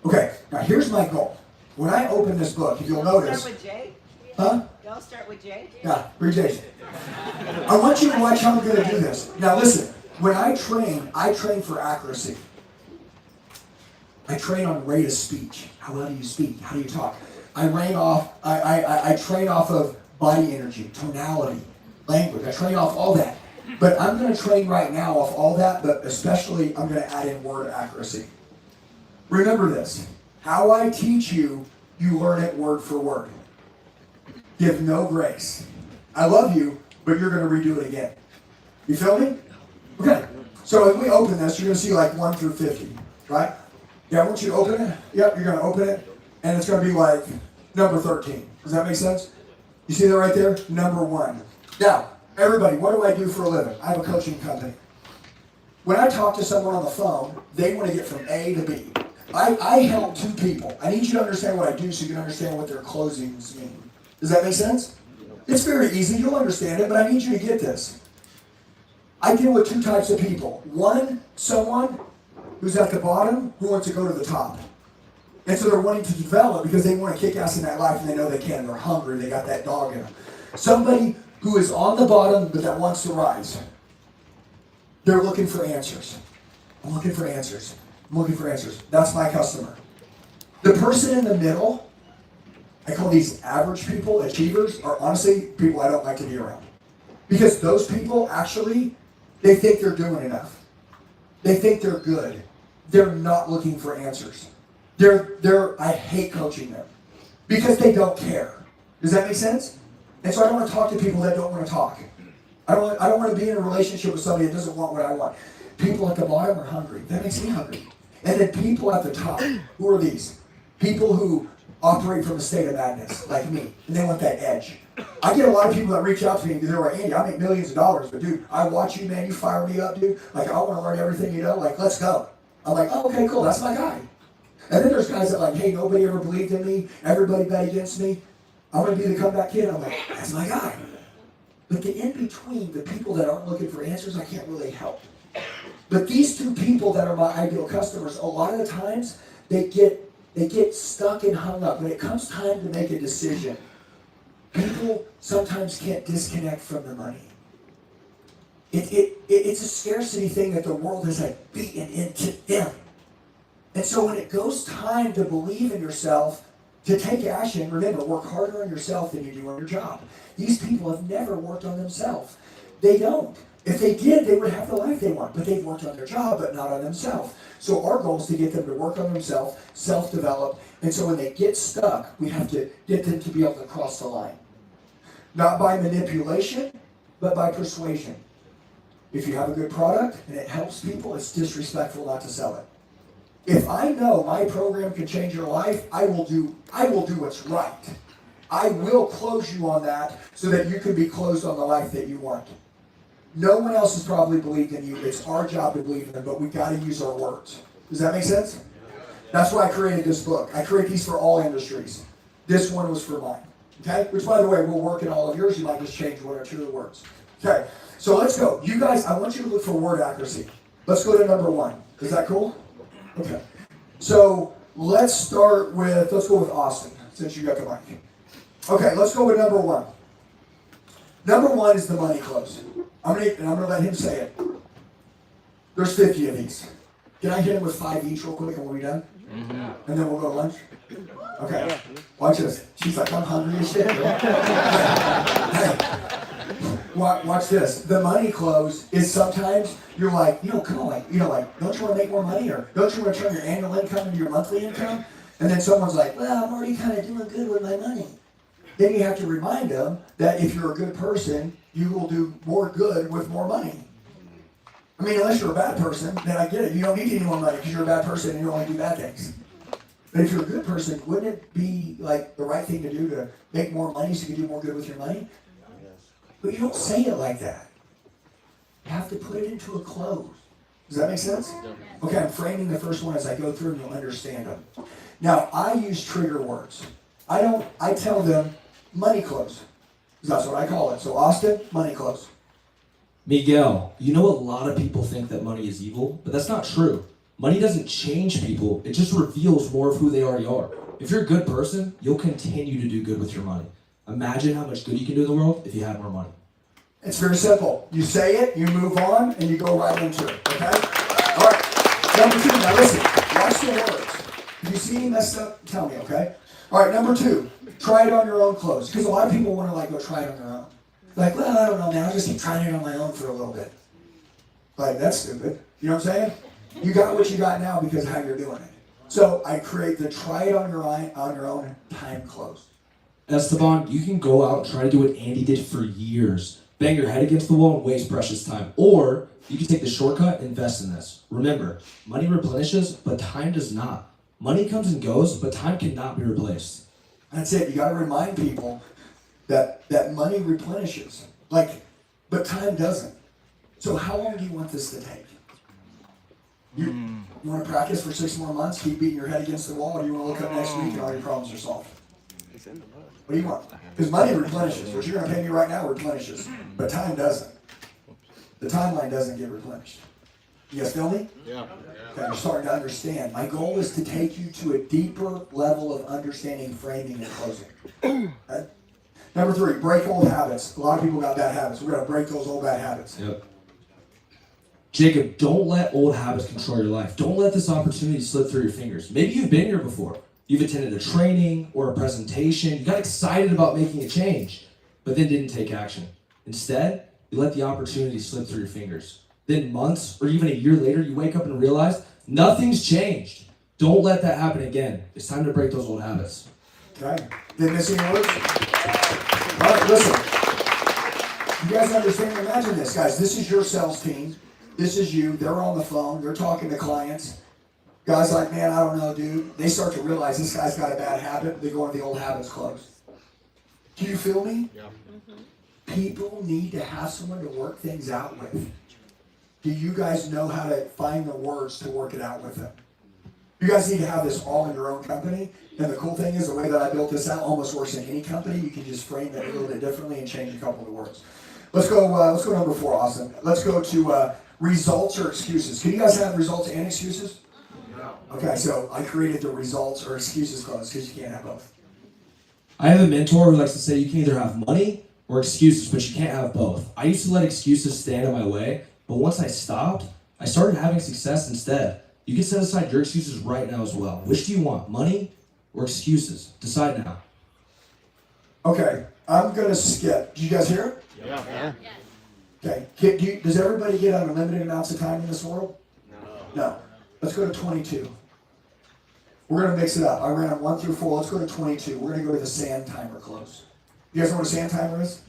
Speaker 4: Okay, now here's my goal. When I open this book, if you'll notice...
Speaker 9: Start with Jay?
Speaker 4: Huh?
Speaker 9: Y'all start with Jay?
Speaker 4: Yeah, read Jay's. I want you to watch how I'm going to do this. Now listen, when I train for accuracy. I train on rate of speech. How well do you speak? How do you talk? I train off of body energy, tonality, language. I train off all that. But I'm going to train right now off all that, but especially I'm going to add in word accuracy. Remember this. How I teach you, you learn it word for word. Give no grace. I love you, but you're going to redo it again. You feel me? Okay. So if we open this, you're going to see like 1 through 50, right? Yeah, I want you to open it. Yep, you're going to open it, and it's going to be like number 13. Does that make sense? You see that right there? Number 1. Now, everybody, what do I do for a living? I have a coaching company. When I talk to someone on the phone, they want to get from A to B. I help 2 people. I need you to understand what I do so you can understand what their closings mean. Does that make sense? It's very easy. You'll understand it, but I need you to get this. I deal with 2 types of people. One, someone who's at the bottom who wants to go to the top. And so they're wanting to develop because they want to kick ass in that life and they know they can. They're hungry. They got that dog in them. Somebody who is on the bottom but that wants to rise. They're looking for answers. I'm looking for answers. I'm looking for answers. That's my customer. The person in the middle, I call these average people, achievers, are honestly people I don't like to be around. Because those people actually, they think they're doing enough. They think they're good. They're not looking for answers. I hate coaching them because they don't care. Does that make sense? And so I don't want to talk to people that don't want to talk. I don't want to be in a relationship with somebody that doesn't want what I want. People at the bottom are hungry. That makes me hungry. And then people at the top, who are these? People who operate from a state of madness, like me, and they want that edge. I get a lot of people that reach out to me and they're like, Andy, I make millions of dollars, but dude, I watch you, man, you fire me up, dude. Like, I want to learn everything you know. Like, let's go. I'm like, oh, okay, cool, that's my guy. And then there's guys that like, hey, nobody ever believed in me. Everybody bet against me. I'm going to be the comeback kid. I'm like, that's my guy. But the in-between, the people that aren't looking for answers, I can't really help. But these 2 people that are my ideal customers, a lot of the times, they get stuck and hung up. When it comes time to make a decision, people sometimes can't disconnect from the money. It's a scarcity thing that the world has like beaten into them. And so when it goes time to believe in yourself, to take action, remember, work harder on yourself than you do on your job. These people have never worked on themselves. They don't. If they did, they would have the life they want, but they've worked on their job, but not on themselves. So our goal is to get them to work on themselves, self-develop, and so when they get stuck, we have to get them to be able to cross the line. Not by manipulation, but by persuasion. If you have a good product and it helps people, it's disrespectful not to sell it. If I know my program can change your life, I will do what's right. I will close you on that so that you can be closed on the life that you want. No one else has probably believed in you. It's our job to believe in them, but we've got to use our words. Does that make sense? That's why I created this book. I create these for all industries. This one was for mine. Okay? Which, by the way, will work in all of yours. You might just change 1 or 2 of the words. Okay, so let's go. You guys, I want you to look for word accuracy. Let's go to number 1. Is that cool? Okay. So let's go with Austin, since you got the mic. Okay, let's go with number 1. Number 1 is the money close. I'm gonna let him say it. There's 50 of these. Can I hit him with 5 each real quick and we'll be done? Mm-hmm. And then we'll go to lunch? Okay. Watch this. She's like, I'm hungry as shit. Hey. Watch this. The money close is sometimes you're like, come on, don't you want to make more money, or don't you want to turn your annual income into your monthly income? And then someone's like, well, I'm already kind of doing good with my money. Then you have to remind them that if you're a good person, you will do more good with more money. I mean, unless you're a bad person, then I get it. You don't need any more money because you're a bad person and you only do bad things. But if you're a good person, wouldn't it be like the right thing to do to make more money so you can do more good with your money? But you don't say it like that. You have to put it into a close. Does that make sense? Okay, I'm framing the first one as I go through and you'll understand them. Now, I use trigger words. I tell them money close. That's what I call it. So Austin, money close.
Speaker 9: Miguel, you know a lot of people think that money is evil, but that's not true. Money doesn't change people, it just reveals more of who they already are. If you're a good person, you'll continue to do good with your money. Imagine how much good you can do in the world if you had more money.
Speaker 4: It's very simple. You say it, you move on, and you go right into it, okay? All right, number 2, now listen, watch the words. If you see me messed up, tell me, okay? All right, number 2, try it on your own clothes. Because a lot of people want to go try it on their own. Like, well, I don't know, man. I'll just keep trying it on my own for a little bit. Like, that's stupid. You know what I'm saying? You got what you got now because of how you're doing it. So I create the try it on your own time closed.
Speaker 9: Esteban, you can go out and try to do what Andy did for years. Bang your head against the wall and waste precious time. Or you can take the shortcut and invest in this. Remember, money replenishes, but time does not. Money comes and goes, but time cannot be replaced.
Speaker 4: That's it. You got to remind people that money replenishes. But time doesn't. So how long do you want this to take? You want to practice for 6 more months, keep beating your head against the wall, or do you want to look up next week and all your problems are solved? What do you want? Because money replenishes. What you're going to pay me right now replenishes. But time doesn't. The timeline doesn't get replenished. You guys feel me? Yeah. Okay, you're starting to understand. My goal is to take you to a deeper level of understanding, framing, and closing. Okay? Number 3, break old habits. A lot of people got bad habits. We're going to break those old bad habits.
Speaker 9: Yep. Jacob, don't let old habits control your life. Don't let this opportunity slip through your fingers. Maybe you've been here before. You've attended a training or a presentation. You got excited about making a change, but then didn't take action. Instead, you let the opportunity slip through your fingers. Then months or even a year later, you wake up and realize nothing's changed. Don't let that happen again. It's time to break those old habits.
Speaker 4: Okay. Did missing words? All right, listen. You guys understand? Imagine this, guys. This is your sales team. This is you. They're on the phone. They're talking to clients. Guys like, man, I don't know, dude. They start to realize this guy's got a bad habit. They go into the old habits closed. Do you feel me? Yeah. People need to have someone to work things out with. Do you guys know how to find the words to work it out with them? You guys need to have this all in your own company. And the cool thing is the way that I built this out almost works in any company. You can just frame it a little bit differently and change a couple of words. Let's go number 4, Austin. Let's go to results or excuses. Can you guys have results and excuses? Okay, so I created the results or excuses clause because you can't have both.
Speaker 9: I have a mentor who likes to say you can either have money or excuses, but you can't have both. I used to let excuses stand in my way, but once I stopped, I started having success instead. You can set aside your excuses right now as well. Which do you want, money or excuses? Decide now.
Speaker 4: Okay, I'm going to skip. Did you guys hear it?
Speaker 7: Yeah.
Speaker 4: Okay, does everybody get unlimited amounts of time in this world? No. Let's go to 22. We're going to mix it up. I ran 1 through 4. Let's go to 22. We're going to go to the sand timer close. You guys know what a sand timer is?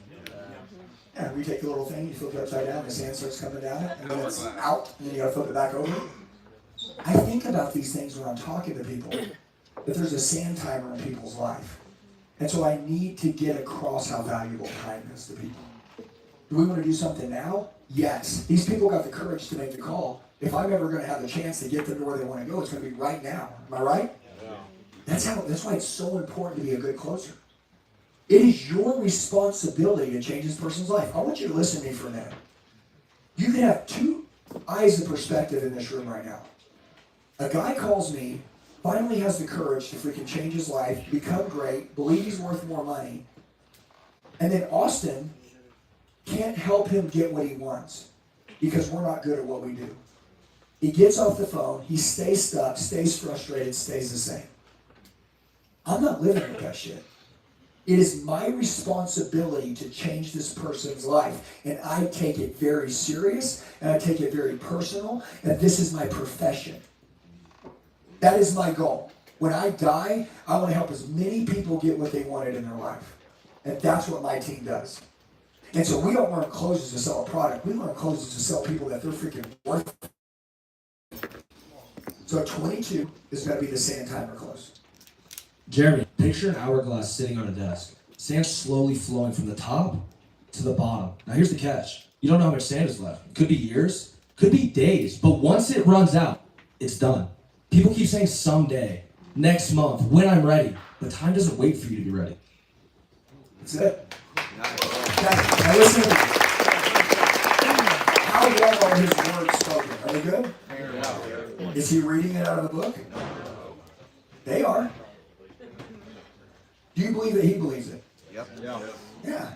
Speaker 4: Yeah, we take the little thing, you flip it upside down, the sand starts coming down it, and then it's out, and then you got to flip it back over. I think about these things when I'm talking to people, that there's a sand timer in people's life. And so I need to get across how valuable time is to people. Do we want to do something now? Yes. These people got the courage to make the call. If I'm ever going to have the chance to get them to where they want to go, it's going to be right now. Am I right? Yeah. That's why it's so important to be a good closer. It is your responsibility to change this person's life. I want you to listen to me for a minute. You can have 2 eyes of perspective in this room right now. A guy calls me, finally has the courage to freaking change his life, become great, believe he's worth more money, and then Austin can't help him get what he wants because we're not good at what we do. He gets off the phone, he stays stuck, stays frustrated, stays the same. I'm not living with that shit. It is my responsibility to change this person's life, and I take it very serious, and I take it very personal, and this is my profession. That is my goal. When I die, I want to help as many people get what they wanted in their life. And that's what my team does. And so we don't learn closes to sell a product. We learn closes to sell people that they're freaking worth. So 22 is going to be the sand timer close.
Speaker 9: Jeremy, picture an hourglass sitting on a desk. Sand slowly flowing from the top to the bottom. Now here's the catch. You don't know how much sand is left. It could be years, could be days, but once it runs out, it's done. People keep saying someday, next month, when I'm ready, but time doesn't wait for you to be ready.
Speaker 4: That's it. Now listen to me. How well are his words spoken? Are they good? Is he reading it out of the book? They are. Do you believe that he believes it?
Speaker 7: Yep.
Speaker 4: Yeah.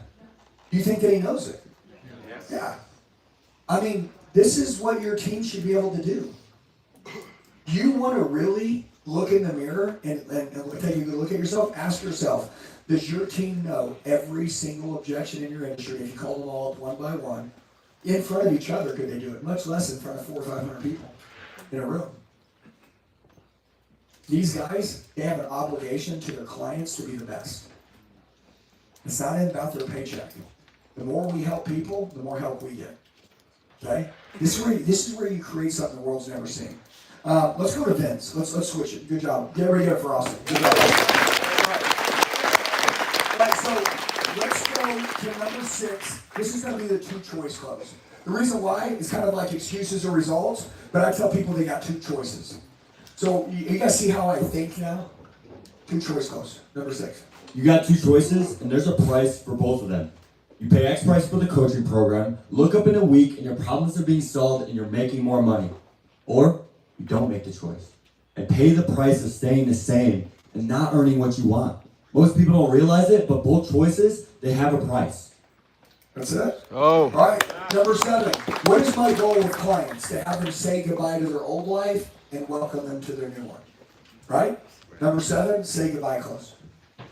Speaker 4: Do you think that he knows it? Yeah. I mean, this is what your team should be able to do. You want to really look in the mirror and take a good look at yourself. Ask yourself, does your team know every single objection in your industry? If you call them all up one by one, in front of each other, could they do it? Much less in front of 400 or 500 people in a room. These guys, they have an obligation to their clients to be the best. It's not about their paycheck. The more we help people, the more help we get. Okay? This is where you create something the world's never seen. Let's go to Vince. Let's switch it. Good job. Get ready to go for Austin. Good job. All right, so let's go to number 6. This is going to be the 2-choice close. The reason why is kind of like excuses or results, but I tell people they got 2 choices. So you guys see how I think now? 2-choice close. Number 6.
Speaker 8: You got 2 choices, and there's a price for both of them. You pay X price for the coaching program, look up in a week, and your problems are being solved, and you're making more money. Or you don't make the choice and pay the price of staying the same and not earning what you want. Most people don't realize it, but both choices, they have a price.
Speaker 4: That's it?
Speaker 7: Oh.
Speaker 4: All right, number 7. What is my goal with clients? To have them say goodbye to their old life and welcome them to their new one. Right? Number 7, say goodbye close.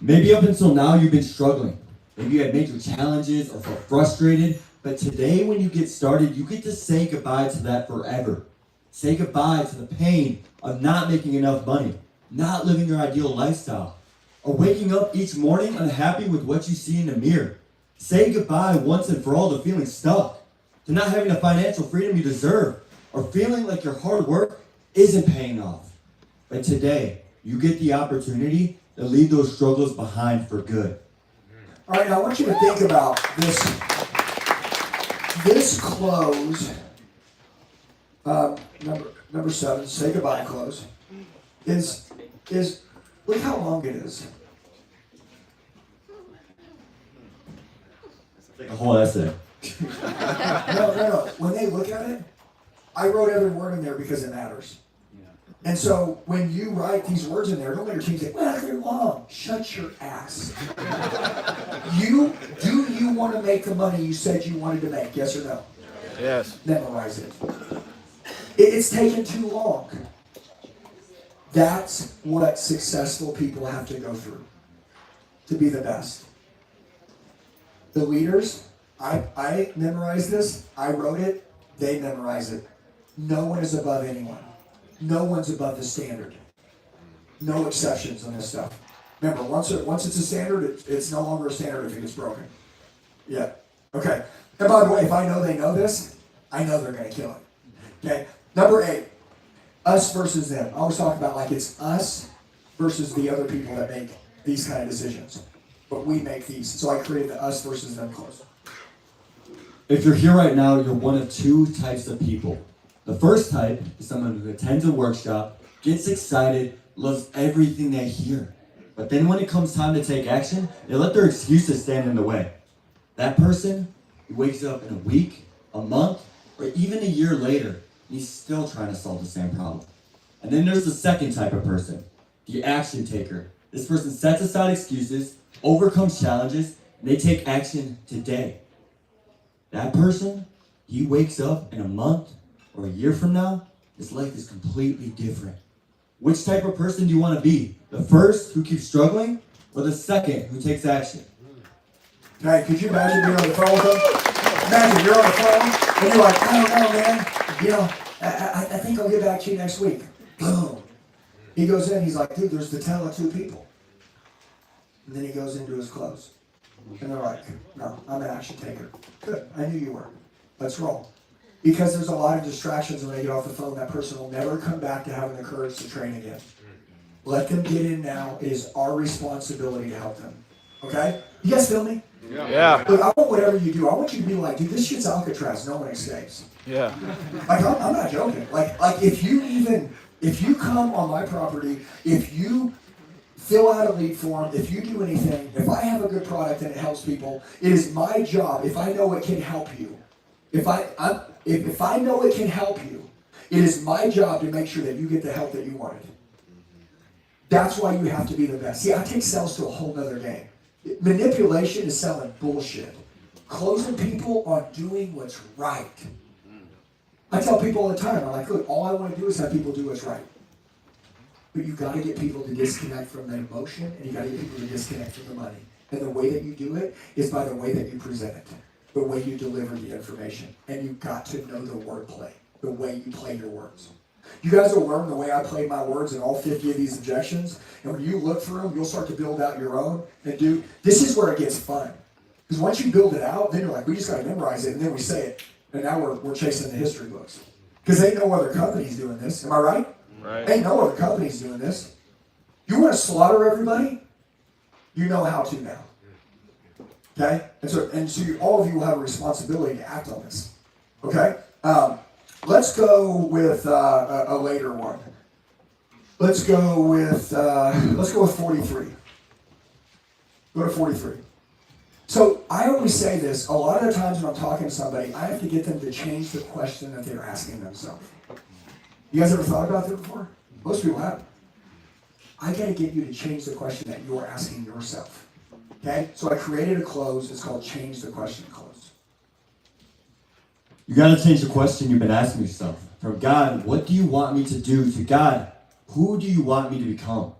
Speaker 8: Maybe up until now you've been struggling. Maybe you had major challenges or felt frustrated, but today when you get started, you get to say goodbye to that forever. Say goodbye to the pain of not making enough money, not living your ideal lifestyle, or waking up each morning unhappy with what you see in the mirror. Say goodbye once and for all to feeling stuck, to not having the financial freedom you deserve, or feeling like your hard work isn't paying off. But today, you get the opportunity to leave those struggles behind for good.
Speaker 4: All right, now I want you to think about this. This close, number 7, say goodbye close, is look how long it is.
Speaker 8: It's like a whole essay.
Speaker 4: No. When they look at it, I wrote every word in there because it matters. And so when you write these words in there, don't let your team say, well, they're long. Shut your ass. Do you want to make the money you said you wanted to make? Yes or no?
Speaker 7: Yes.
Speaker 4: Memorize it. It's taken too long. That's what successful people have to go through to be the best. The leaders, I memorized this. I wrote it. They memorize it. No one is above anyone. No one's above the standard. No exceptions on this stuff. Remember, once it's a standard, it's no longer a standard if it gets broken. Yeah. Okay. And by the way, if I know they know this, I know they're going to kill it. Okay. Number 8, us versus them. I always talk about like it's us versus the other people that make these kind of decisions. But we make these. So I created the us versus them close.
Speaker 8: If you're here right now, you're one of 2 types of people. The first type is someone who attends a workshop, gets excited, loves everything they hear. But then when it comes time to take action, they let their excuses stand in the way. That person who wakes up in a week, a month, or even a year later, and he's still trying to solve the same problem. And then there's the second type of person, the action taker. This person sets aside excuses, overcomes challenges, and they take action today. That person, he wakes up in a month or a year from now, his life is completely different. Which type of person do you want to be? The first who keeps struggling, or the second who takes action?
Speaker 4: Okay, could you imagine being on the phone with them? Imagine you're on the phone, and you're like, I don't know, man. You know, I think I'll get back to you next week. Boom. He goes in, he's like, dude, there's the tale of 2 people. And then he goes into his clothes. And they're like, no, I'm an action taker. Good, I knew you were. Let's roll. Because there's a lot of distractions when they get off the phone. That person will never come back to having the courage to train again. Let them get in now. It is our responsibility to help them. Okay? You guys feel me?
Speaker 7: Yeah.
Speaker 4: Look, I want whatever you do. I want you to be like, dude, this shit's Alcatraz. No one escapes.
Speaker 7: Yeah.
Speaker 4: Like, I'm not joking. Like if you come on my property, if you fill out a lead form, if you do anything, if I have a good product and it helps people, it is my job, if I know it can help you, if I know it can help you, it is my job to make sure that you get the help that you wanted. That's why you have to be the best. See, I take sales to a whole nother game. Manipulation is selling bullshit. Closing people on doing what's right. I tell people all the time, I'm like, look, all I want to do is have people do what's right. But you got to get people to disconnect from the emotion, and you got to get people to disconnect from the money. And the way that you do it is by the way that you present it, the way you deliver the information. And you've got to know the wordplay, the way you play your words. You guys will learn the way I play my words in all 50 of these objections. And when you look through them, you'll start to build out your own. And this is where it gets fun. Because once you build it out, then you're like, we just got to memorize it, and then we say it. And now we're chasing the history books. Because ain't no other companies doing this. Am I right?
Speaker 7: Right.
Speaker 4: Ain't no other companies doing this. You want to slaughter everybody? You know how to now. Okay? And so all of you will have a responsibility to act on this. Okay? Let's go with a later one. Let's go with 43. Go to 43. So I always say this, a lot of the times when I'm talking to somebody, I have to get them to change the question that they're asking themselves. You guys ever thought about that before? Most people have. I gotta get you to change the question that you're asking yourself. Okay? So I created a close, it's called Change the Question Close.
Speaker 8: You gotta change the question you've been asking yourself. From God, what do you want me to do? To God, who do you want me to become?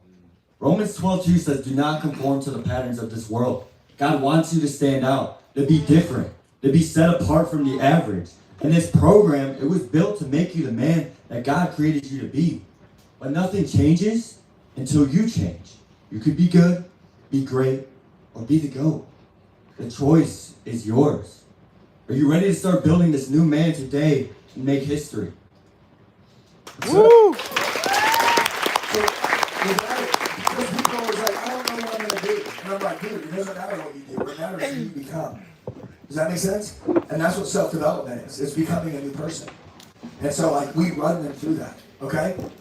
Speaker 8: Romans 12:2 says, do not conform to the patterns of this world. God wants you to stand out, to be different, to be set apart from the average. And this program, it was built to make you the man that God created you to be. But nothing changes until you change. You could be good, be great, or be the GOAT. The choice is yours. Are you ready to start building this new man today and make history?
Speaker 7: Woo!
Speaker 4: Because people are always like, I don't know what I'm going to do. And I'm like, dude, it doesn't matter what you do. What matters is who you become. Does that make sense? And that's what self-development is. It's becoming a new person. And so, like, we run them through that. Okay? Are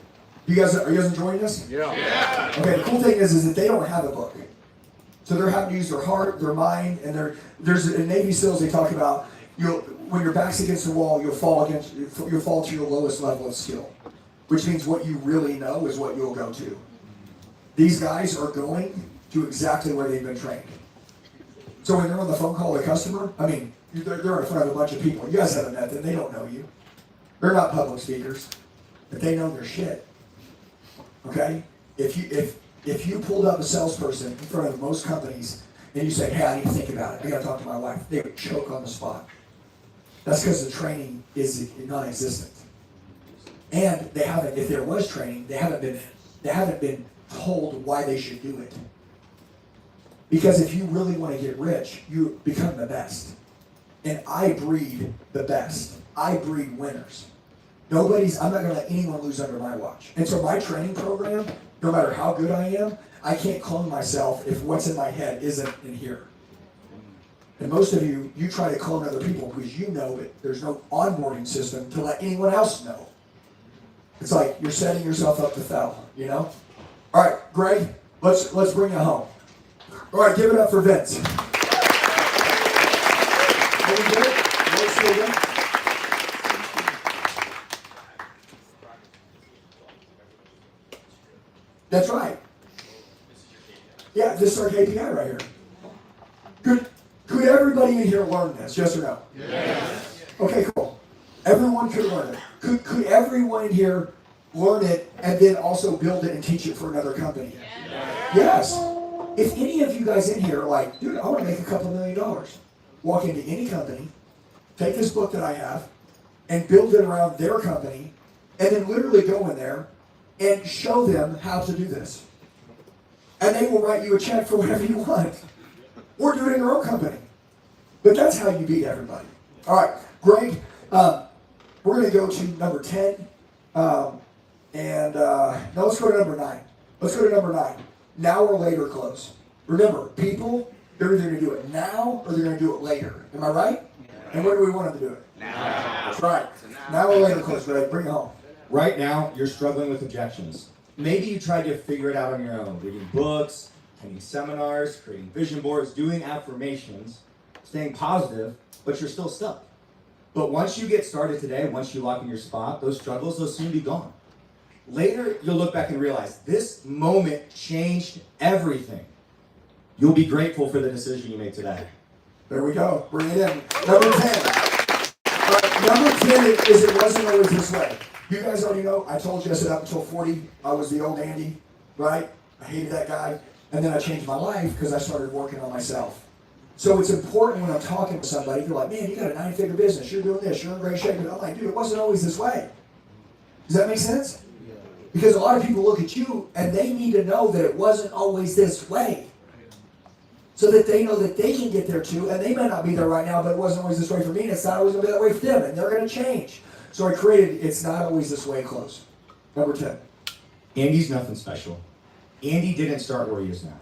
Speaker 4: you guys enjoying this?
Speaker 7: Yeah.
Speaker 4: Okay, the cool thing is that they don't have a book. So they're having to use their heart, their mind, and there's in Navy SEALs they talk about when your back's against the wall, you'll fall to your lowest level of skill. Which means what you really know is what you'll go to. These guys are going to exactly where they've been trained. So when they're on the phone call with a customer, I mean, they're in front of a bunch of people. You guys haven't met them. They don't know you. They're not public speakers, but they know their shit. Okay? If you pulled up a salesperson in front of most companies and you say, hey, I need to think about it. I got to talk to my wife. They would choke on the spot. That's because the training is non-existent. And they haven't, if there was training, they haven't been told why they should do it. Because if you really want to get rich, you become the best. And I breed the best. I breed winners. I'm not going to let anyone lose under my watch. And so my training program, no matter how good I am, I can't clone myself if what's in my head isn't in here. And most of you try to clone other people because you know that there's no onboarding system to let anyone else know. It's like you're setting yourself up to fail, you know? All right, Greg, let's bring it home. All right, give it up for Vince. Are we good? Let's do it. That's right. Yeah, this is our KPI right here. Could everybody in here learn this? Yes or no? Yes. Okay, cool. Everyone could learn it. Could everyone in here learn it and then also build it and teach it for another company? Yes. If any of you guys in here are like, dude, I want to make a couple $1 million, walk into any company, take this book that I have, and build it around their company, and then literally go in there and show them how to do this. And they will write you a check for whatever you want. Or do it in your own company. But that's how you beat everybody. All right, Greg, we're going to go to number 10. No, let's go to number 9. Let's go to number 9. Now or later close. Remember, people, they're either going to do it now or they're going to do it later. Am I right? And when do we want them to do it? Now. That's right. Now or later close, Greg. Bring it home.
Speaker 8: Right now, you're struggling with objections. Maybe you tried to figure it out on your own, reading books, attending seminars, creating vision boards, doing affirmations, staying positive, but you're still stuck. But once you get started today, once you lock in your spot, those struggles, they'll soon be gone. Later, you'll look back and realize this moment changed everything. You'll be grateful for the decision you made today.
Speaker 4: There we go. Bring it in. Number 10. Number 10 is it wasn't always this way. You guys already know, I told you I said up until 40, I was the old Andy, right? I hated that guy. And then I changed my life because I started working on myself. So it's important when I'm talking to somebody, they're like, man, you got a 9-figure business, you're doing this, you're in great shape. And I'm like, dude, it wasn't always this way. Does that make sense? Because a lot of people look at you and they need to know that it wasn't always this way. So that they know that they can get there too, and they may not be there right now, but it wasn't always this way for me, and it's not always going to be that way for them, and they're going to change. So I created It's Not Always This Way close. Number 10.
Speaker 8: Andy's nothing special. Andy didn't start where he is now.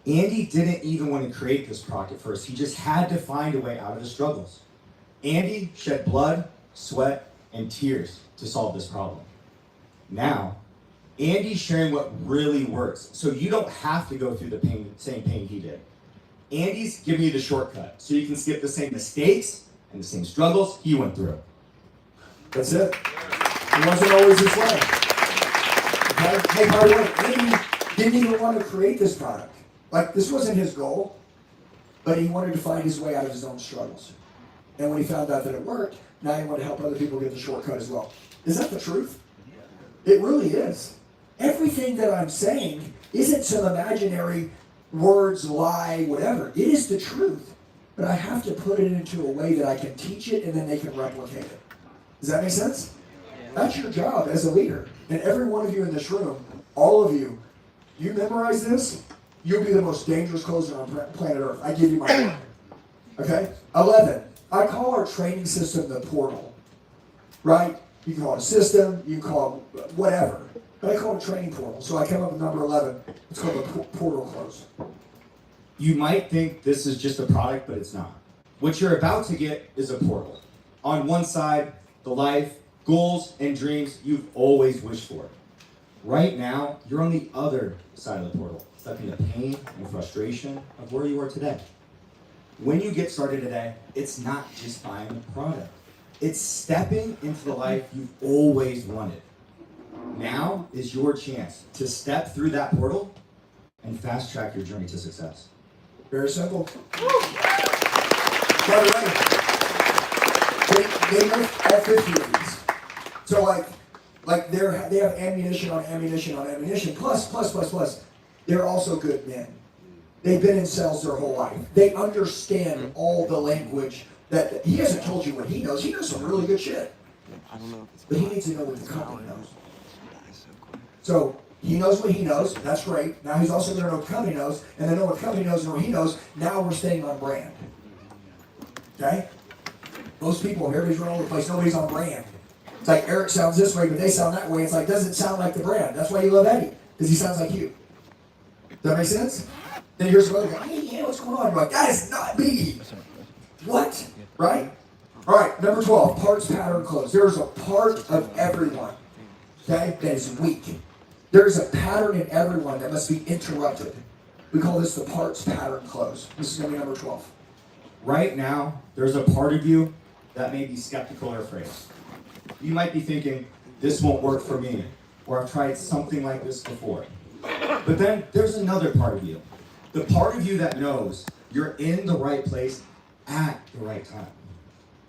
Speaker 8: Andy didn't even want to create this product at first. He just had to find a way out of his struggles. Andy shed blood, sweat, and tears to solve this problem. Now, Andy's sharing what really works, so you don't have to go through the same pain he did. Andy's giving you the shortcut, so you can skip the same mistakes and the same struggles he went through.
Speaker 4: That's it. It wasn't always this way. Okay? Hey, by the way, Andy didn't even want to create this product. Like, this wasn't his goal, but he wanted to find his way out of his own struggles. And when he found out that it worked, now he wanted to help other people get the shortcut as well. Is that the truth? It really is. Everything that I'm saying isn't some imaginary words, lie, whatever. It is the truth. But I have to put it into a way that I can teach it and then they can replicate it. Does that make sense? That's your job as a leader. And every one of you in this room, all of you, you memorize this, you'll be the most dangerous closer on planet Earth. I give you my word. Okay? 11. I call our training system the portal. Right? You can call it a system, you can call it whatever. But I call it a training portal. So I came up with number 11. It's called the portal close.
Speaker 8: You might think this is just a product, but it's not. What you're about to get is a portal. On one side, the life, goals, and dreams you've always wished for. Right now, you're on the other side of the portal, stuck in the pain and frustration of where you are today. When you get started today, it's not just buying a product. It's stepping into the life you've always wanted. Now is your chance to step through that portal and fast track your journey to success.
Speaker 4: Very simple. By the way, they lift all 50 of these. So like they have ammunition on ammunition on ammunition, plus. They're also good men. They've been in sales their whole life. They understand all the language that he hasn't told you what he knows. He knows some really good shit. But he needs to know what the company knows. So he knows what he knows. That's great. Now he's also going to know what the company knows, and then know what the company knows and what he knows. Now we're staying on brand. Okay? Most people, everybody's running all over the place. Nobody's on brand. It's like Eric sounds this way, but they sound that way. It's like, doesn't sound like the brand. That's why you love Eddie, because he sounds like you. Does that make sense? Then here's some other guy. Hey, yeah, what's going on? You're like, that is not me. What? Right? All right, number 12, parts, pattern, close. There's a part of everyone, okay, that is weak. There's a pattern in everyone that must be interrupted. We call this the parts, pattern, close. This is going to be number 12.
Speaker 8: Right now, there's a part of you that may be skeptical or afraid. You might be thinking, this won't work for me, or I've tried something like this before. But then there's another part of you. The part of you that knows you're in the right place at the right time.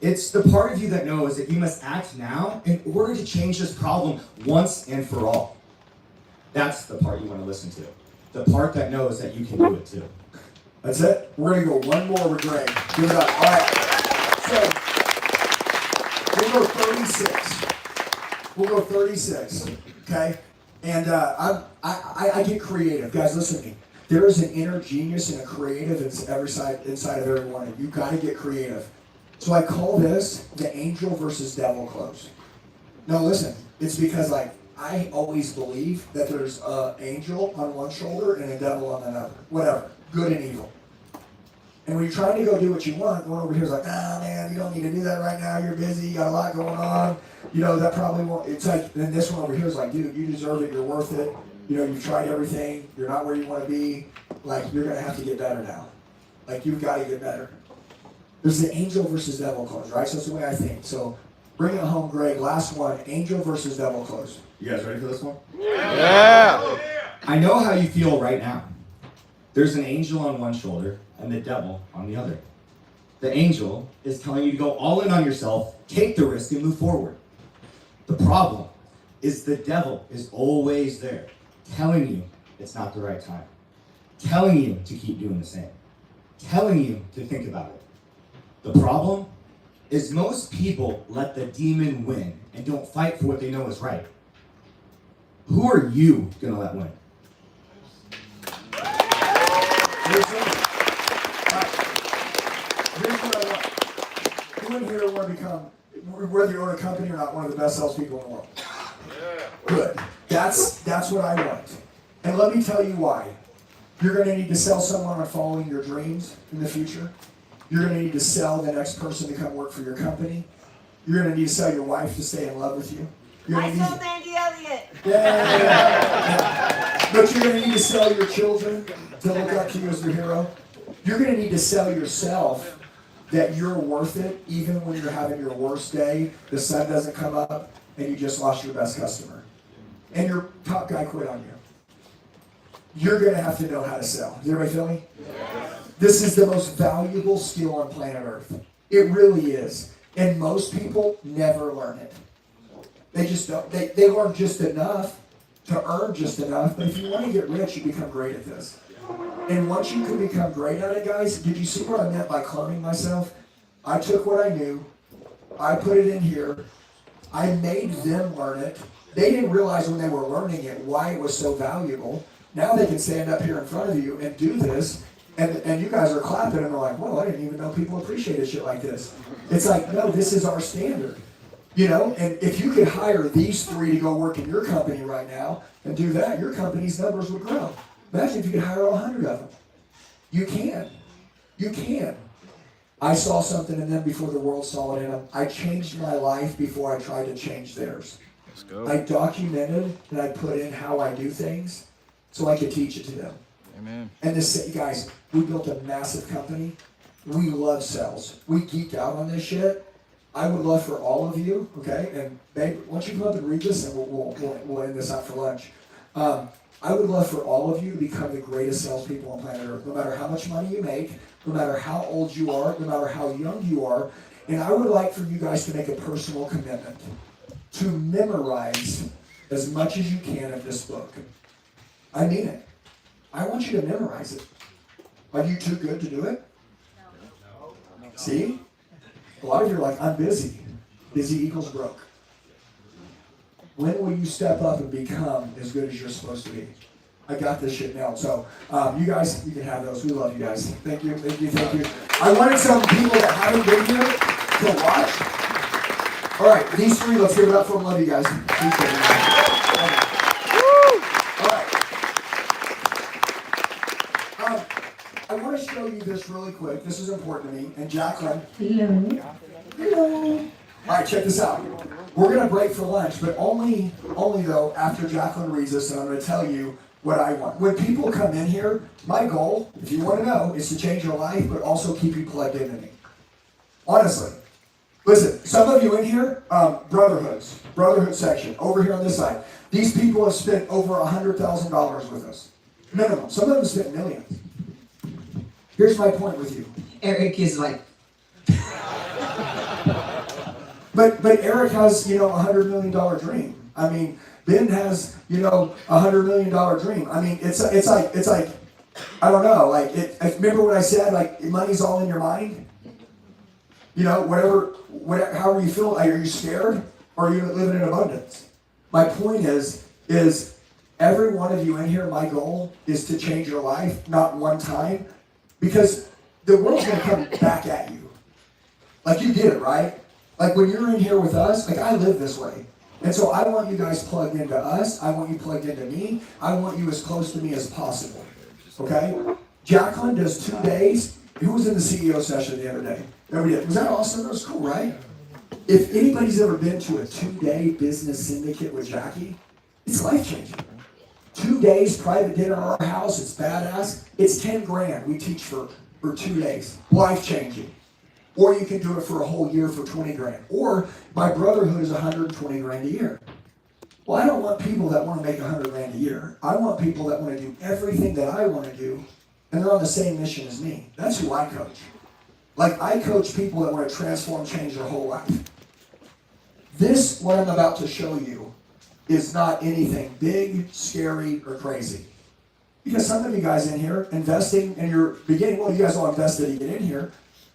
Speaker 8: It's the part of you that knows that you must act now in order to change this problem once and for all. That's the part you want to listen to. The part that knows that you can do it too.
Speaker 4: That's it. We're going to go one more with Greg. Give it up. All right. So, we'll go 36. We'll go 36. Okay? And I get creative. Guys, listen to me. There is an inner genius and a creative inside of everyone. And you've got to get creative. So I call this the angel versus devil close. Now listen, it's because I always believe that there's an angel on one shoulder and a devil on another. Whatever. Good and evil. And when you're trying to go do what you want, the one over here is like, nah, man, you don't need to do that right now. You're busy. You got a lot going on. You know, that probably won't. It's like, then this one over here is like, dude, you deserve it. You're worth it. You know, you've tried everything. You're not where you want to be. Like, you're going to have to get better now. Like, you've got to get better. There's the angel versus devil close, right? So that's the way I think. So bring it home, Greg. Last one, angel versus devil close.
Speaker 8: You guys ready for this one?
Speaker 7: Yeah.
Speaker 8: I know how you feel right now. There's an angel on one shoulder and the devil on the other. The angel is telling you to go all in on yourself, take the risk, and move forward. The problem is the devil is always there, telling you it's not the right time, telling you to keep doing the same, telling you to think about it. The problem is most people let the demon win and don't fight for what they know is right. Who are you gonna let win?
Speaker 4: Here's what I want. Who in here want to become, whether you own a company or not, one of the best salespeople in the world? Good. That's what I want. And let me tell you why. You're going to need to sell someone on following your dreams in the future. You're going to need to sell the next person to come work for your company. You're going to need to sell your wife to stay in love with you.
Speaker 6: I sold Andy Elliott.
Speaker 4: Yeah. But you're going to need to sell your children to look up to you as your hero. You're going to need to sell yourself that you're worth it even when you're having your worst day, the sun doesn't come up, and you just lost your best customer. And your top guy quit on you. You're going to have to know how to sell. Does everybody feel me? This is the most valuable skill on planet Earth. It really is. And most people never learn it. They just don't. They learn just enough to earn just enough. But if you want to get rich, you become great at this. And once you can become great at it, guys, did you see what I meant by cloning myself? I took what I knew. I put it in here. I made them learn it. They didn't realize when they were learning it why it was so valuable. Now they can stand up here in front of you and do this, and you guys are clapping and they're like, whoa, I didn't even know people appreciated shit like this. It's like, no, this is our standard. You know, and if you could hire these three to go work in your company right now and do that, your company's numbers would grow. Imagine if you could hire 100 of them. You can. You can. I saw something in them before the world saw it in them. I changed my life before I tried to change theirs.
Speaker 7: Let's go.
Speaker 4: I documented and I put in how I do things so I could teach it to them.
Speaker 7: Amen.
Speaker 4: And this, guys, we built a massive company. We love sales. We geeked out on this shit. I would love for all of you, okay, and babe, why don't you come up and read this, and we'll end this out for lunch. I would love for all of you to become the greatest salespeople on planet Earth, no matter how much money you make, no matter how old you are, no matter how young you are. And I would like for you guys to make a personal commitment to memorize as much as you can of this book. I mean it. I want you to memorize it. Are you too good to do it? No. See? A lot of you are like, I'm busy. Busy equals broke. When will you step up and become as good as you're supposed to be? I got this shit nailed. So, you guys, you can have those. We love you guys. Thank you, thank you, thank you. I wanted some people that haven't been here to watch. All right, these three, let's give it up for them. Love you guys. Appreciate it. All right. I want to show you this really quick. This is important to me. And Jacqueline. Hello. All right, check this out. We're going to break for lunch, but only though after Jacqueline reads this, and I'm going to tell you what I want. When people come in here, my goal, if you want to know, is to change your life, but also keep you plugged into me. Honestly. Listen, some of you in here, brotherhood section, over here on this side. These people have spent over $100,000 with us. Minimum. Some of them spent millions. Here's my point with you.
Speaker 5: Eric is like,
Speaker 4: But Eric has, $100 million dream. I mean, Ben has, $100 million dream. I mean, it's like, I don't know, remember what I said, like, money's all in your mind? Whatever, however you feel, are you scared or are you living in abundance? My point is every one of you in here, my goal is to change your life, not one time, because the world's going to come back at you. Like you did it, right? Like when you're in here with us, like I live this way. And so I want you guys plugged into us. I want you plugged into me. I want you as close to me as possible. Okay? Jacqueline does 2 days. Who was in the CEO session the other day? Nobody did. Was that awesome? That was cool, right? If anybody's ever been to a 2-day business syndicate with Jackie, it's life-changing. 2 days, private dinner at our house. It's badass. It's 10 grand we teach for 2 days. Life-changing. Or you can do it for a whole year for 20 grand. Or my brotherhood is 120 grand a year. Well, I don't want people that want to make 100 grand a year. I want people that want to do everything that I want to do, and they're on the same mission as me. That's who I coach. Like I coach people that want to transform, change their whole life. This, what I'm about to show you, is not anything big, scary, or crazy. Because some of you guys in here, investing in your beginning, well, you guys all invested to get in here,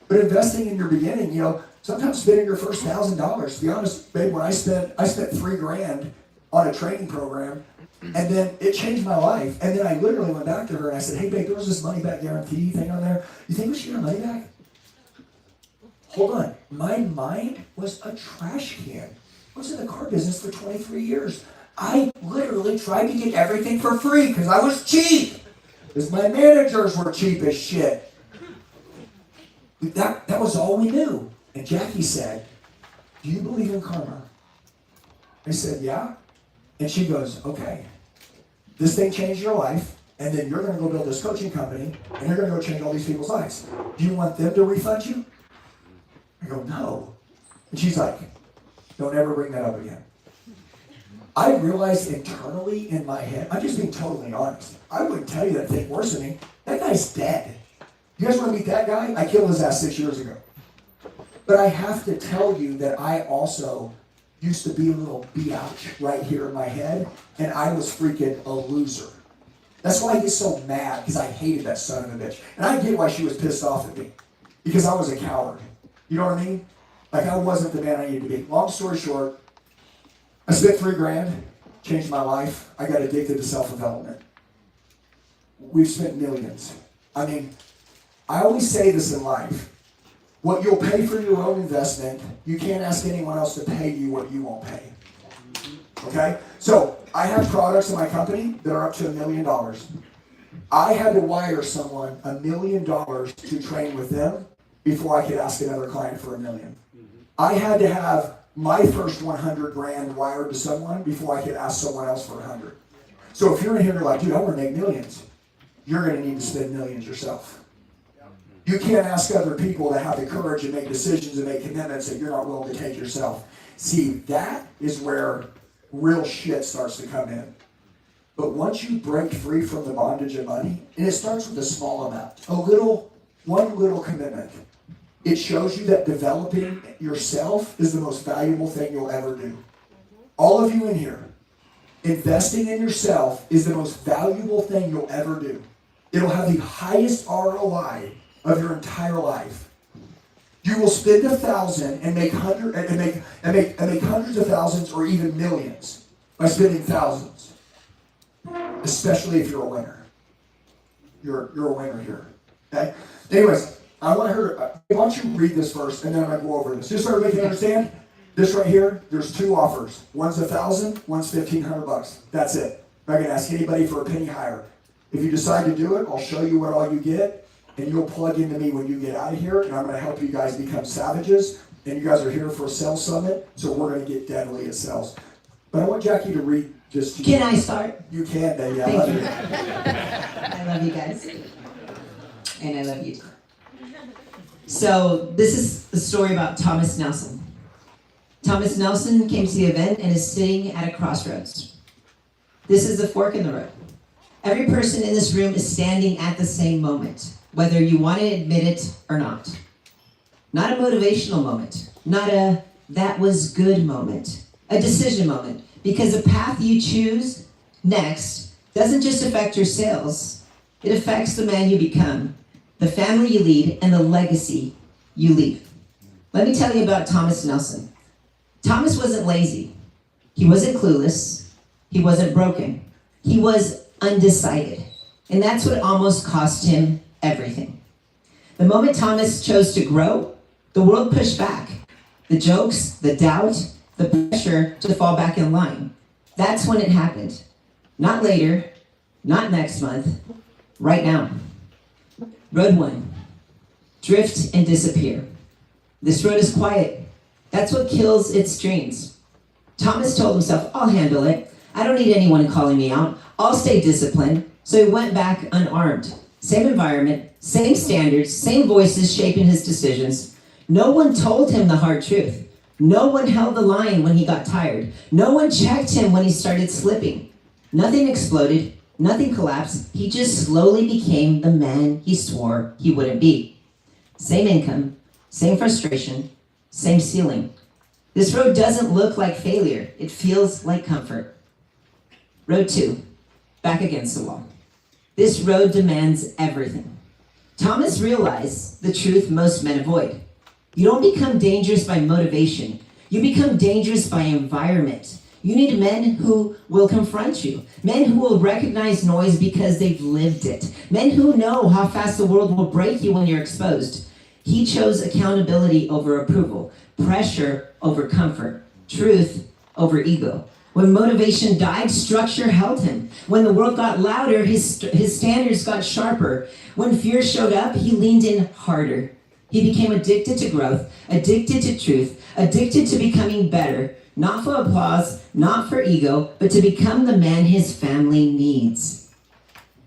Speaker 4: but investing in your beginning, you know, sometimes spending your first $1,000. To be honest, babe, when I spent $3,000 on a training program, and then it changed my life. And then I literally went back to her and I said, hey, babe, there was this money back guarantee thing on there. You think we should get our money back? Hold on. My mind was a trash can. I was in the car business for 23 years. I literally tried to get everything for free because I was cheap. Because my managers were cheap as shit. That was all we knew. And Jackie said, do you believe in karma? I said, yeah. And she goes, okay, this thing changed your life, and then you're going to go build this coaching company, and you're going to go change all these people's lives. Do you want them to refund you? I go, no. And she's like, don't ever bring that up again. I realized internally in my head, I'm just being totally honest. I wouldn't tell you that thing worse than me. That guy's dead. You guys want to meet that guy? I killed his ass 6 years ago. But I have to tell you that I also used to be a little biatch right here in my head, and I was freaking a loser. That's why I get so mad, because I hated that son of a bitch. And I get why she was pissed off at me, because I was a coward. You know what I mean? Like, I wasn't the man I needed to be. Long story short, I spent $3,000, changed my life. I got addicted to self-development. We've spent millions. I mean, I always say this in life. What you'll pay for your own investment, you can't ask anyone else to pay you what you won't pay. Okay? So, I have products in my company that are up to $1 million. I had to wire someone $1 million to train with them before I could ask another client for $1 million. I had to have my first 100 grand wired to someone before I could ask someone else for 100. So if you're in here and you're like, dude, I want to make millions, you're going to need to spend millions yourself. You can't ask other people to have the courage to make decisions and make commitments that you're not willing to take yourself. See, that is where real shit starts to come in. But once you break free from the bondage of money, and it starts with a small amount, one little commitment, it shows you that developing yourself is the most valuable thing you'll ever do. All of you in here, investing in yourself is the most valuable thing you'll ever do. It'll have the highest ROI of your entire life. You will spend $1,000 and make hundreds of thousands or even millions by spending thousands. Especially if you're a winner. You're a winner here. Okay? Anyways, I want her. Why don't you read this first, and then I'm gonna go over this, just so everybody can understand. This right here, there's two offers. One's $1,000, one's $1,500. That's it. I'm not gonna ask anybody for a penny higher. If you decide to do it, I'll show you what all you get, and you'll plug into me when you get out of here, and I'm gonna help you guys become savages. And you guys are here for a sales summit, so we're gonna get deadly at sales. But I want Jackie to read just.
Speaker 5: Can I start?
Speaker 4: You can, baby. I
Speaker 5: Thank
Speaker 4: love
Speaker 5: you.
Speaker 4: you.
Speaker 5: I love you guys. And I love you too. So this is the story about Thomas Nelson. Thomas Nelson came to the event and is sitting at a crossroads. This is the fork in the road. Every person in this room is standing at the same moment, whether you want to admit it or not. Not a motivational moment, not a that was good moment, a decision moment, because the path you choose next doesn't just affect your sales, it affects the man you become, the family you lead, and the legacy you leave. Let me tell you about Thomas Nelson. Thomas wasn't lazy. He wasn't clueless. He wasn't broken. He was undecided. And that's what almost cost him everything. The moment Thomas chose to grow, the world pushed back. The jokes, the doubt, the pressure to fall back in line. That's when it happened. Not later, not next month, right now. Road 1, drift and disappear. This road is quiet. That's what kills its dreams. Thomas told himself, I'll handle it. I don't need anyone calling me out. I'll stay disciplined. So he went back unarmed. Same environment, same standards, same voices shaping his decisions. No one told him the hard truth. No one held the line when he got tired. No one checked him when he started slipping. Nothing exploded. Nothing collapsed. He just slowly became the man he swore he wouldn't be. Same income, same frustration, same ceiling. This road doesn't look like failure. It feels like comfort. Road 2, back against the wall. This road demands everything. Thomas realized the truth most men avoid. You don't become dangerous by motivation. You become dangerous by environment. You need men who will confront you. Men who will recognize noise because they've lived it. Men who know how fast the world will break you when you're exposed. He chose accountability over approval, pressure over comfort, truth over ego. When motivation died, structure held him. When the world got louder, his standards got sharper. When fear showed up, he leaned in harder. He became addicted to growth, addicted to truth, addicted to becoming better, not for applause, not for ego, but to become the man his family needs.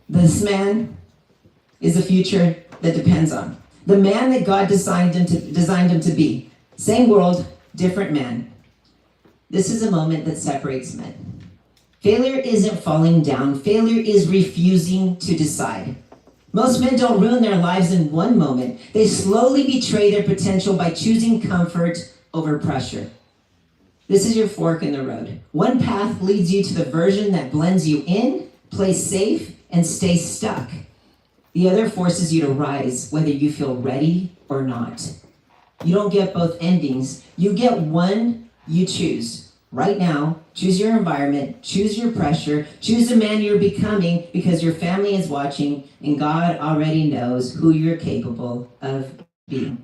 Speaker 5: This man is the future that depends on. The man that God designed him to be. Same world, different man. This is a moment that separates men. Failure isn't falling down. Failure is refusing to decide. Most men don't ruin their lives in one moment. They slowly betray their potential by choosing comfort over pressure. This is your fork in the road. One path leads you to the version that blends you in, plays safe, and stays stuck. The other forces you to rise, whether you feel ready or not. You don't get both endings. You get one you choose. Right now, choose your environment, choose your pressure, choose the man you're becoming because your family is watching and God already knows who you're capable of being.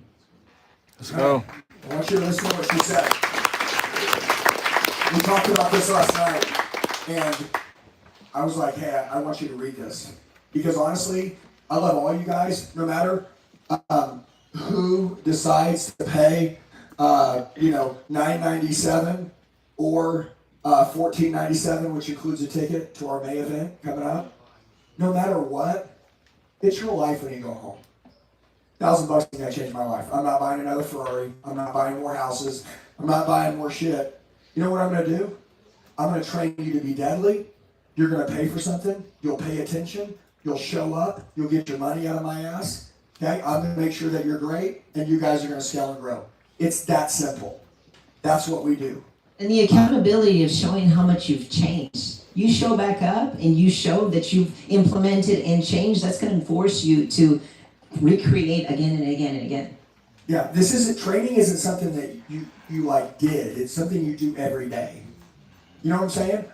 Speaker 7: Let's go.
Speaker 4: I want you to listen to what she said. We talked about this last night, and I was like, hey, I want you to read this. Because honestly, I love all you guys, no matter who decides to pay, $9.97 or $14.97, which includes a ticket to our May event coming up. No matter what, it's your life when you go home. $1,000 ain't gonna change my life. I'm not buying another Ferrari. I'm not buying more houses. I'm not buying more shit. You know what I'm gonna do? I'm gonna train you to be deadly. You're gonna pay for something. You'll pay attention. You'll show up. You'll get your money out of my ass. Okay? I'm gonna make sure that you're great, and you guys are gonna scale and grow. It's that simple. That's what we do.
Speaker 5: And the accountability of showing how much you've changed. You show back up and you show that you've implemented and changed, that's going to force you to recreate again and again and again.
Speaker 4: Yeah, training isn't something that you like did. It's something you do every day. You know what I'm saying?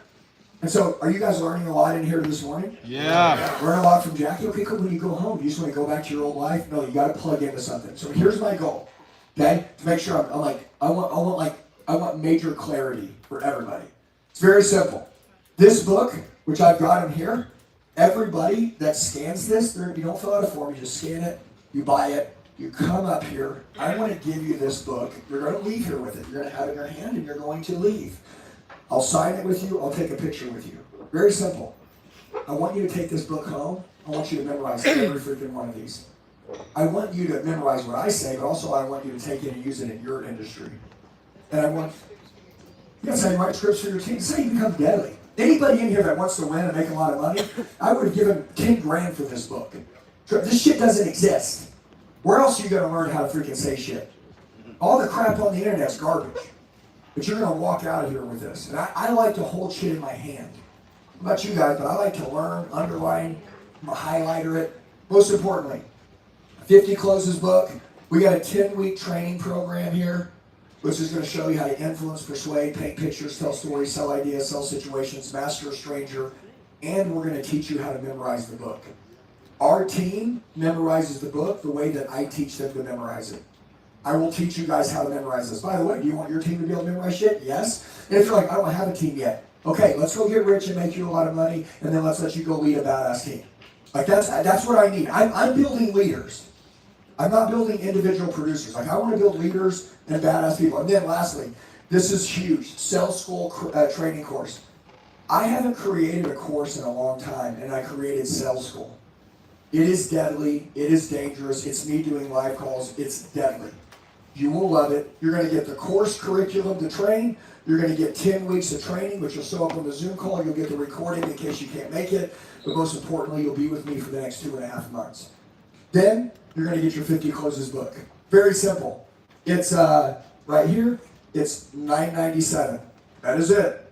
Speaker 4: And so, are you guys learning a lot in here this morning?
Speaker 7: Yeah.
Speaker 4: Learn a lot from Jackie? Okay, cool. When you go home, you just want to go back to your old life? No, you got to plug into something. So here's my goal, okay? To make sure I want major clarity for everybody. It's very simple. This book, which I've got in here, everybody that scans this, you don't fill out a form, you just scan it, you buy it, you come up here. I want to give you this book. You're going to leave here with it. You're going to have it in your hand and you're going to leave. I'll sign it with you. I'll take a picture with you. Very simple. I want you to take this book home. I want you to memorize every freaking one of these. I want you to memorize what I say, but also I want you to take it and use it in your industry. And I want you to write scripts for your team. Say you become deadly. Anybody in here that wants to win and make a lot of money, I would have given 10 grand for this book. This shit doesn't exist. Where else are you going to learn how to freaking say shit? All the crap on the internet's garbage. But you're going to walk out of here with this. And I like to hold shit in my hand. How about you guys? But I like to learn, underline, highlighter it. Most importantly, 50 Closes book. We got a 10-week training program here, which is going to show you how to influence, persuade, paint pictures, tell stories, sell ideas, sell situations, master a stranger, and we're going to teach you how to memorize the book. Our team memorizes the book the way that I teach them to memorize it. I will teach you guys how to memorize this. By the way, do you want your team to be able to memorize shit? Yes. And if you're like, I don't have a team yet, okay, let's go get rich and make you a lot of money, and then let's let you go lead a badass team. Like that's what I need. I'm building leaders. I'm not building individual producers. Like I want to build leaders and badass people. And then lastly, this is huge. Sales School training course. I haven't created a course in a long time, and I created Sales School. It is deadly. It is dangerous. It's me doing live calls. It's deadly. You will love it. You're going to get the course curriculum to train. You're going to get 10 weeks of training, which will show up on the Zoom call. You'll get the recording in case you can't make it. But most importantly, you'll be with me for the next 2.5 months. Then you're going to get your 50 Closes book. Very simple. It's right here. It's $9.97. That is it.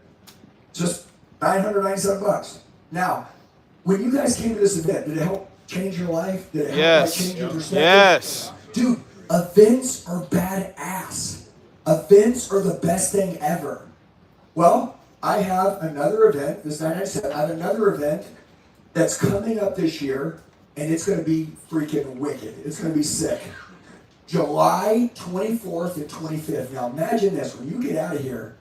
Speaker 4: Just $997. Now, when you guys came to this event, did it help change your life? Did it help
Speaker 7: Yes.
Speaker 4: change your perspective?
Speaker 7: Yes.
Speaker 4: Dude, events are badass. Events are the best thing ever. Well, I have another event, this 997, I have another event that's coming up this year, and it's going to be freaking wicked. It's going to be sick. July 24th and 25th. Now imagine this, when you get out of here,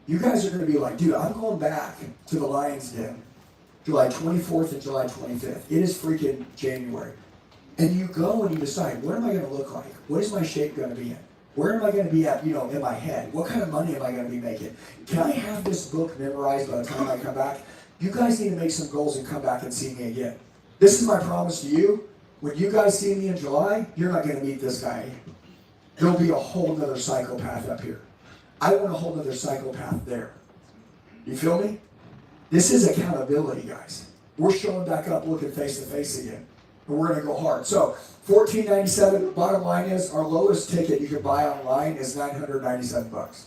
Speaker 4: you guys are going to be like, dude, I'm going back to the Lion's Den. July 24th and July 25th. It is freaking January. And you go and you decide, what am I going to look like? What is my shape going to be in? Where am I going to be at, in my head? What kind of money am I going to be making? Can I have this book memorized by the time I come back? You guys need to make some goals and come back and see me again. This is my promise to you. When you guys see me in July, you're not going to meet this guy. There'll be a whole nother psychopath up here. I want a whole nother psychopath there. You feel me? This is accountability, guys. We're showing back up looking face to face again. And we're going to go hard. So, $14.97. Bottom line is, our lowest ticket you can buy online is $997.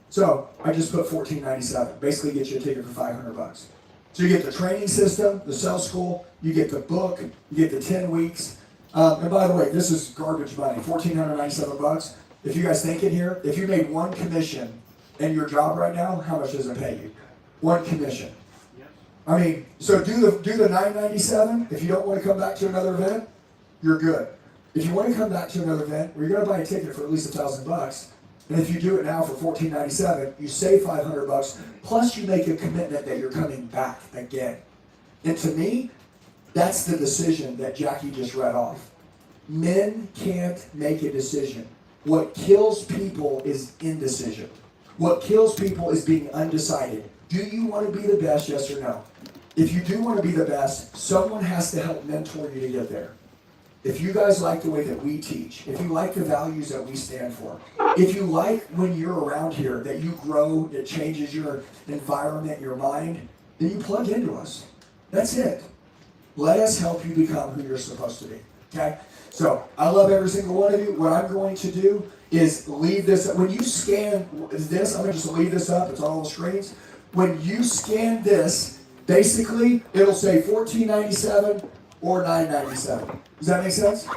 Speaker 4: So, I just put $14.97. Basically get you a ticket for $500. So you get the training system, the sales school, you get the book, you get the 10 weeks. And by the way, this is garbage money, $1,497. If you guys think in here, if you made one commission in your job right now, how much does it pay you? One commission. I mean, so do the $997. If you don't want to come back to another event, you're good. If you want to come back to another event, where you're going to buy a ticket for at least $1,000, and if you do it now for $14.97, you save $500, plus you make a commitment that you're coming back again. And to me, that's the decision that Jackie just read off. Men can't make a decision. What kills people is indecision. What kills people is being undecided. Do you want to be the best, yes or no? If you do want to be the best, someone has to help mentor you to get there. If you guys like the way that we teach, if you like the values that we stand for, if you like when you're around here that you grow, it changes your environment, your mind, then you plug into us. That's it. Let us help you become who you're supposed to be. Okay? So I love every single one of you. What I'm going to do is leave this up. When you scan this, I'm going to just leave this up. It's on all the screens. When you scan this, basically it'll say $14.97 or $9.97. Does that make sense?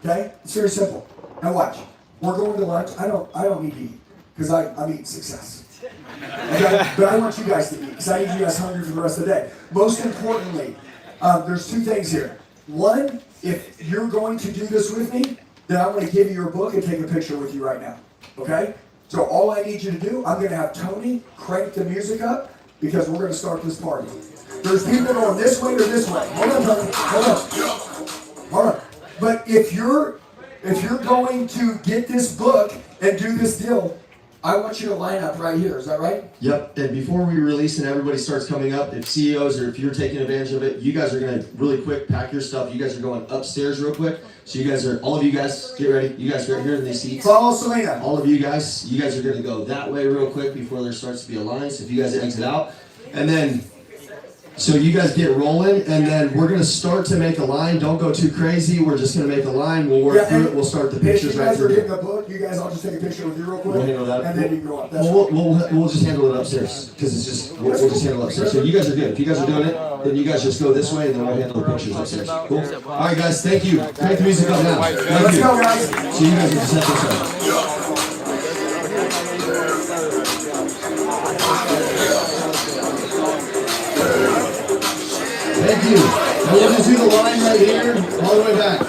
Speaker 4: Okay? It's very simple. Now watch. We're going to lunch. I don't need to eat because I'm eating success. Okay? But I want you guys to eat because I need you guys hungry for the rest of the day. Most importantly, there's two things here. One, if you're going to do this with me, then I'm going to give you your book and take a picture with you right now. Okay? So all I need you to do, I'm going to have Tony crank the music up because we're going to start this party. There's people going this way or this way. Hold on, Tony. Hold on. But if you're going to get this book and do this deal, I want you to line up right here. Is that right?
Speaker 2: Yep. And before we release and everybody starts coming up, if CEOs or if you're taking advantage of it, you guys are going to really quick pack your stuff. You guys are going upstairs real quick. So all of you guys, get ready. You guys right here in these seats.
Speaker 4: Follow Selena.
Speaker 2: All of you guys are going to go that way real quick before there starts to be a line. So if you guys exit out. And then, so you guys get rolling, and then we're going to start to make a line. Don't go too crazy. We're just going to make a line. We'll work through it. We'll start the pictures right through
Speaker 4: it.
Speaker 2: it.
Speaker 4: You guys are getting the book. You guys, I'll just take a picture with you real quick.
Speaker 2: We'll handle that.
Speaker 4: And then you can go up.
Speaker 2: We'll just handle it upstairs because it's just we'll just handle it upstairs. So you guys are good. If you guys are doing it, then you guys just go this way, and then we'll handle the pictures upstairs. Cool. All right, guys. Thank you. Crank the music up now.
Speaker 4: Let's go, guys.
Speaker 2: So you guys will just set this up. Thank you. And we'll just do the line right here, all the way back.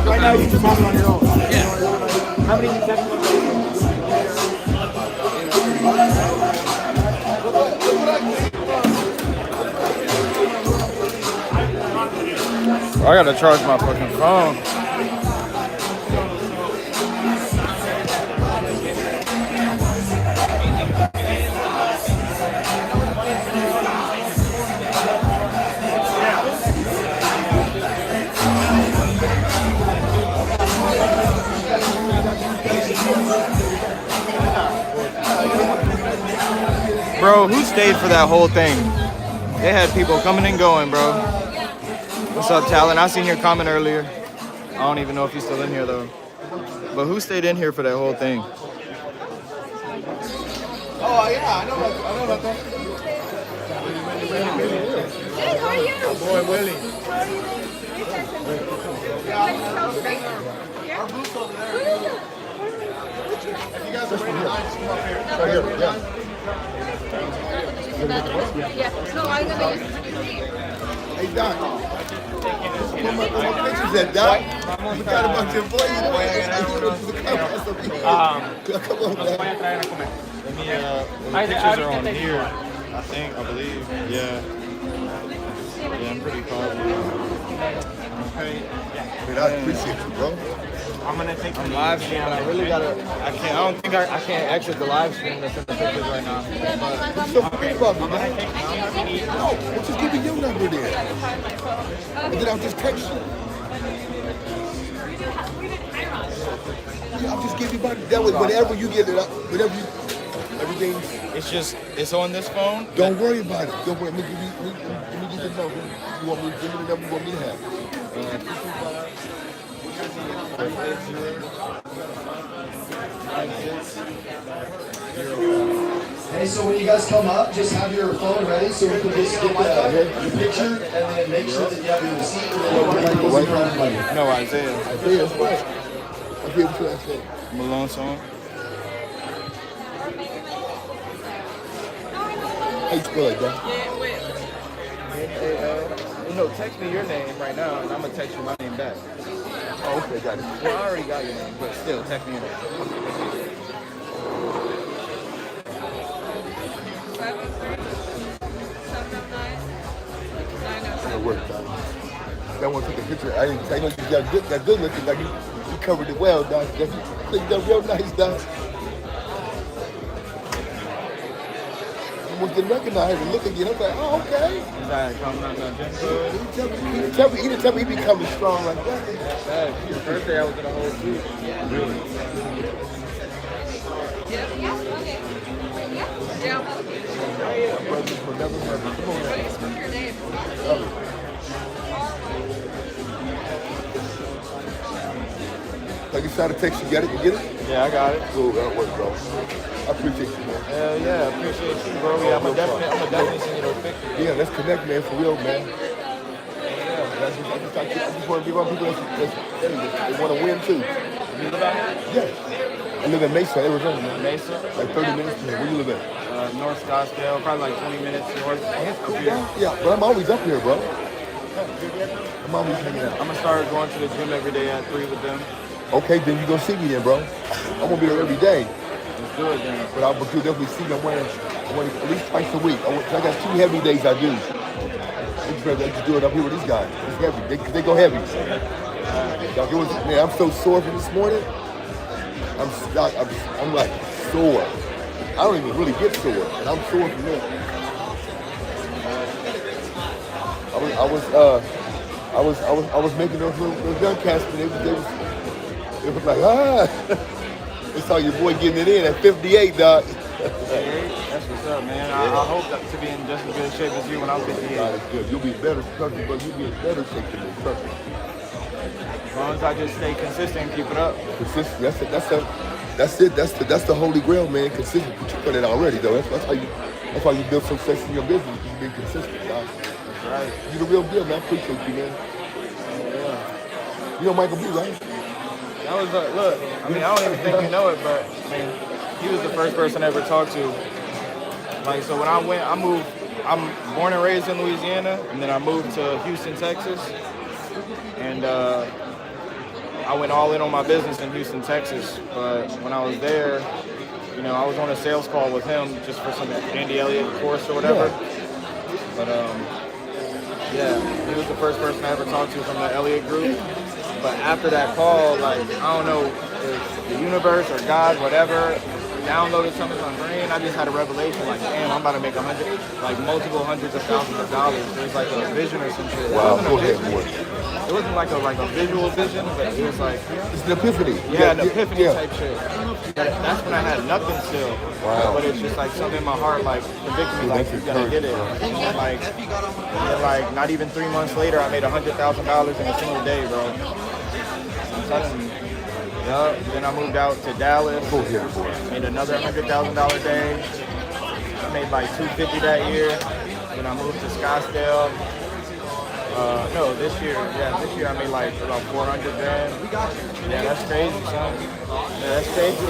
Speaker 7: Right now, you just have it on your own. Yeah. How many do you have? I gotta charge my fucking phone. Bro, who stayed for that whole thing? They had people coming and going, bro. What's up, Talon? I seen your comment earlier. I don't even know if he's still in here, though. But who stayed in here for that whole thing?
Speaker 10: Oh, yeah, I know about that.
Speaker 6: Good, how are you?
Speaker 10: Boy, Willie.
Speaker 6: Our booth's over there.
Speaker 10: If you guys are ready to just come up here. Right here, yeah.
Speaker 6: Yeah, no, I'm gonna use this.
Speaker 10: Hey, Doc. Where my pictures at, Doc? We got a bunch of employees. Come on, man.
Speaker 7: The pictures are on here, I believe. Yeah. Yeah, I'm pretty positive. Okay.
Speaker 10: Man, I appreciate you, bro.
Speaker 7: I'm live streaming. I really gotta. I don't think I can't exit the live stream to send the pictures right now.
Speaker 10: What's so great about me, man? No, well, just give me your number then. And then I'll just text you. Yeah, I'll just give you my. That way, whenever you get it up, whenever you. Everything.
Speaker 7: It's on this phone.
Speaker 10: Don't worry about it. Don't worry. Let me give you the number. You want me to give me the number you want me to have?
Speaker 2: Hey, so when you guys come up, just have your phone ready so we can just get the picture and then make sure that you have your receipt and then everybody.
Speaker 7: No, Isaiah.
Speaker 10: Isaiah's right. I'll give it to Isaiah.
Speaker 7: Malone song.
Speaker 10: How you spell it, Doc?
Speaker 7: No, text me your name right now, and I'm gonna text you my name back.
Speaker 10: Oh, okay, got it.
Speaker 7: Well, I already got your name, but still, text me your name.
Speaker 6: 709.
Speaker 10: That worked, Doc. I want to take a picture. I know you got good looking. Like you covered it well, Doc. You done real nice, Doc. I almost didn't recognize and look again. I'm like, oh, okay.
Speaker 7: Is that coming on the gym club?
Speaker 10: He didn't tell me he be coming strong like that.
Speaker 7: Your birthday, I was in a whole suit. Really?
Speaker 10: Brothers will never murder. Come on, man. Like you tried to text you, get it? You get it?
Speaker 7: Yeah, I got it.
Speaker 10: Cool, that worked, bro. I appreciate you, man.
Speaker 7: Hell yeah, I appreciate you, bro. Yeah, I'm gonna definitely send you those pictures.
Speaker 10: Yeah, let's connect, man, for real, man. I just want to give our people they want to win too.
Speaker 7: You live out here?
Speaker 10: Yeah. I live in Mesa, Arizona, man.
Speaker 7: Mesa?
Speaker 10: Like 30 minutes from here. Where you live at?
Speaker 7: North Scottsdale, probably like 20 minutes north.
Speaker 10: Yeah, but I'm always up here, bro. I'm always hanging out.
Speaker 7: I'm gonna start going to the gym every day at 3 with them.
Speaker 10: Okay, then you gonna see me then, bro. I'm gonna be there every day.
Speaker 7: Let's do it then.
Speaker 10: But you'll definitely see me. I'm wearing at least twice a week. I got 2 heavy days I do. I just do it up here with these guys. It's heavy. They go heavy. Man, I'm so sore from this morning. I'm like sore. I don't even really get sore, and I'm sore from this. I was making those young cats, and they was like, ah. They saw your boy getting it in at 58, dog.
Speaker 7: That's what's up, man. I hope to be in just as good shape as you when I'm 58.
Speaker 10: That's good. You'll be better, trust me, but you'll be in better shape than me, trust me.
Speaker 7: As long as I just stay consistent and keep it up.
Speaker 10: Consistent. That's it. That's the holy grail, man. Consistent. But you put it already, though. That's how you build success in your business. You be consistent, dog.
Speaker 7: That's right.
Speaker 10: You the real deal, man. I appreciate you, man.
Speaker 7: Yeah.
Speaker 10: You know Michael B, right?
Speaker 7: That was look. I mean, I don't even think you know it, but I mean, he was the first person I ever talked to. Like, so when I moved. I'm born and raised in Louisiana, and then I moved to Houston, Texas, and I went all in on my business in Houston, Texas. But when I was there, I was on a sales call with him just for some Andy Elliott course or whatever. But yeah, he was the first person I ever talked to from the Elliott group. But after that call, like, I don't know if the universe or God, whatever, downloaded something on my brain. I just had a revelation, like, damn, I'm about to make multiple hundreds of thousands of dollars. It was like a vision or some shit.
Speaker 10: Wow,
Speaker 7: It
Speaker 10: go
Speaker 7: wasn't a
Speaker 10: ahead,
Speaker 7: vision.
Speaker 10: boy.
Speaker 7: It wasn't like a visual vision, but it was like,
Speaker 10: It's an epiphany.
Speaker 7: yeah, an epiphany
Speaker 10: yeah.
Speaker 7: type shit. That's when I had nothing still.
Speaker 10: Wow.
Speaker 7: But it's just like something in my heart, like, convicted me, like, you're gonna get it. And like, not even 3 months later, I made $100,000 in a single day, bro. I'm telling you. Yup. Then I moved out to Dallas.
Speaker 10: Go ahead, boy.
Speaker 7: Made another $100,000 day. I made like $250 that year. Then I moved to Scottsdale. No, this year I made like about 400 grand. Yeah, that's crazy, son. Yeah, that's crazy.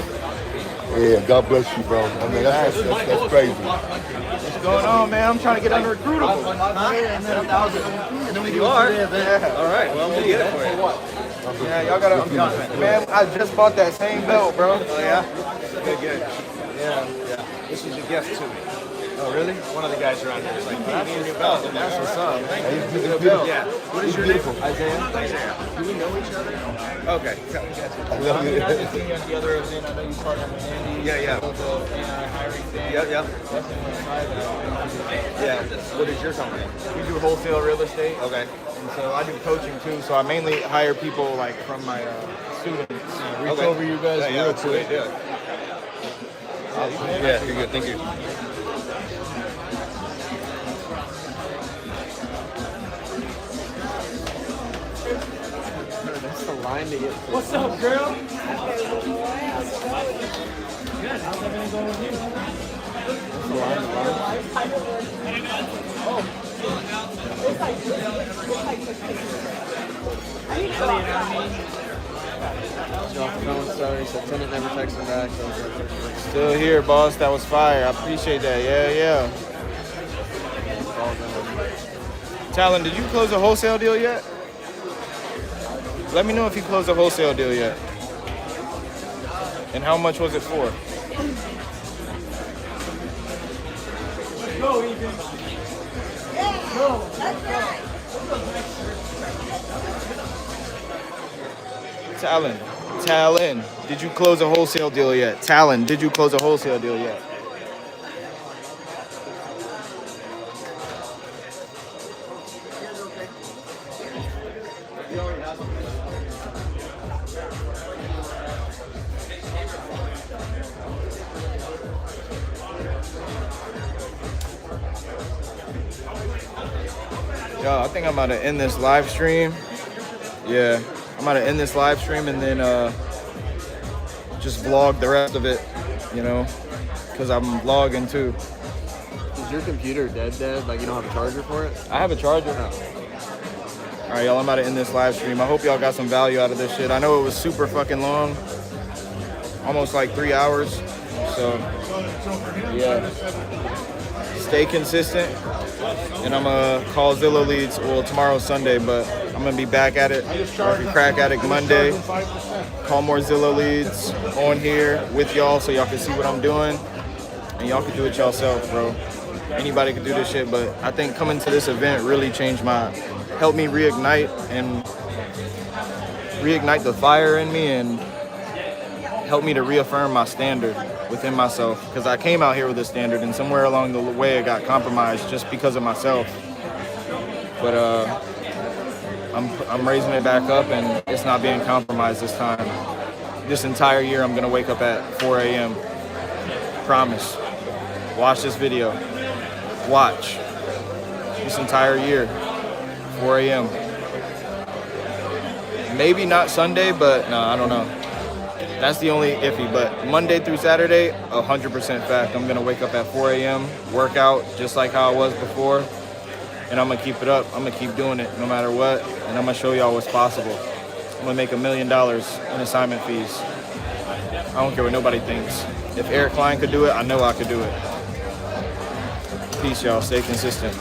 Speaker 10: Yeah, God bless you, bro. I mean, that's crazy.
Speaker 7: What's going on, man? I'm trying to get unrecruitable. You are? Yeah. All right. Well, I'm gonna get it for you. Yeah, y'all gotta. Man, I just bought that same belt, bro.
Speaker 11: Oh yeah? Good.
Speaker 7: Yeah.
Speaker 11: This is a gift to me.
Speaker 7: Oh, really?
Speaker 11: One of the guys around here is like,
Speaker 7: That's
Speaker 11: "Need a new
Speaker 7: what's
Speaker 11: belt."
Speaker 7: up. That's what's up. Thank you.
Speaker 10: He's
Speaker 7: Good
Speaker 10: beautiful.
Speaker 7: belt.
Speaker 11: Yeah. What is
Speaker 10: He's
Speaker 11: your
Speaker 10: beautiful.
Speaker 11: name?
Speaker 7: Isaiah.
Speaker 11: Isaiah. Do we know each other? Okay.
Speaker 10: I
Speaker 7: I
Speaker 10: love
Speaker 7: mean,
Speaker 10: you.
Speaker 7: I just seen you at the other event. I know you partnered with Andy.
Speaker 11: Yeah.
Speaker 7: The AI hiring thing.
Speaker 11: Yeah.
Speaker 7: Definitely want to try that.
Speaker 11: Yeah. What is your company?
Speaker 7: We do wholesale real estate.
Speaker 11: Okay.
Speaker 7: And so I do coaching too. So I mainly hire people like from my students. Reach
Speaker 11: Okay.
Speaker 7: over you guys
Speaker 11: Yeah,
Speaker 7: real
Speaker 11: that's the way
Speaker 7: quick.
Speaker 11: to do it. Yeah, you're good. Thank you.
Speaker 7: That's the line to get.
Speaker 6: What's up, girl?
Speaker 7: Tenant never texted me back. Still here, boss. That was fire. I appreciate that. Yeah. Talon, did you close a wholesale deal yet? Let me know if you closed a wholesale deal yet. And how much was it for? Talon, did you close a wholesale deal yet? Talon, did you close a wholesale deal yet? Yo, I think I'm about to end this live stream. Yeah, I'm about to end this live stream and then just vlog the rest of it, you know, because I'm vlogging too.
Speaker 11: Is your computer dead? Like you don't have a charger for it?
Speaker 7: I have a charger. All right, y'all, I'm about to end this live stream. I hope y'all got some value out of this shit. I know it was super fucking long, almost like 3 hours. So, yeah. Stay consistent. And I'm going to call Zillow leads. Well, tomorrow's Sunday, but I'm going to be back at it. Every Crack Addict Monday. Call more Zillow leads on here with y'all so y'all can see what I'm doing. And y'all can do it yourself, bro. Anybody can do this shit, but I think coming to this event really helped me reignite the fire in me and helped me to reaffirm my standard within myself, because I came out here with a standard and somewhere along the way it got compromised just because of myself. But I'm raising it back up and it's not being compromised this time. This entire year I'm gonna wake up at 4 a.m. Promise. Watch this video. Watch. This entire year, 4 a.m. Maybe not Sunday, but no, I don't know. That's the only iffy, but Monday through Saturday, 100% fact. I'm gonna wake up at 4 a.m., work out just like how I was before, and I'm gonna keep it up. I'm gonna keep doing it no matter what, and I'm gonna show y'all what's possible. I'm gonna make $1 million in assignment fees. I don't care what nobody thinks. If Eric Klein could do it, I know I could do it. Peace, y'all. Stay consistent.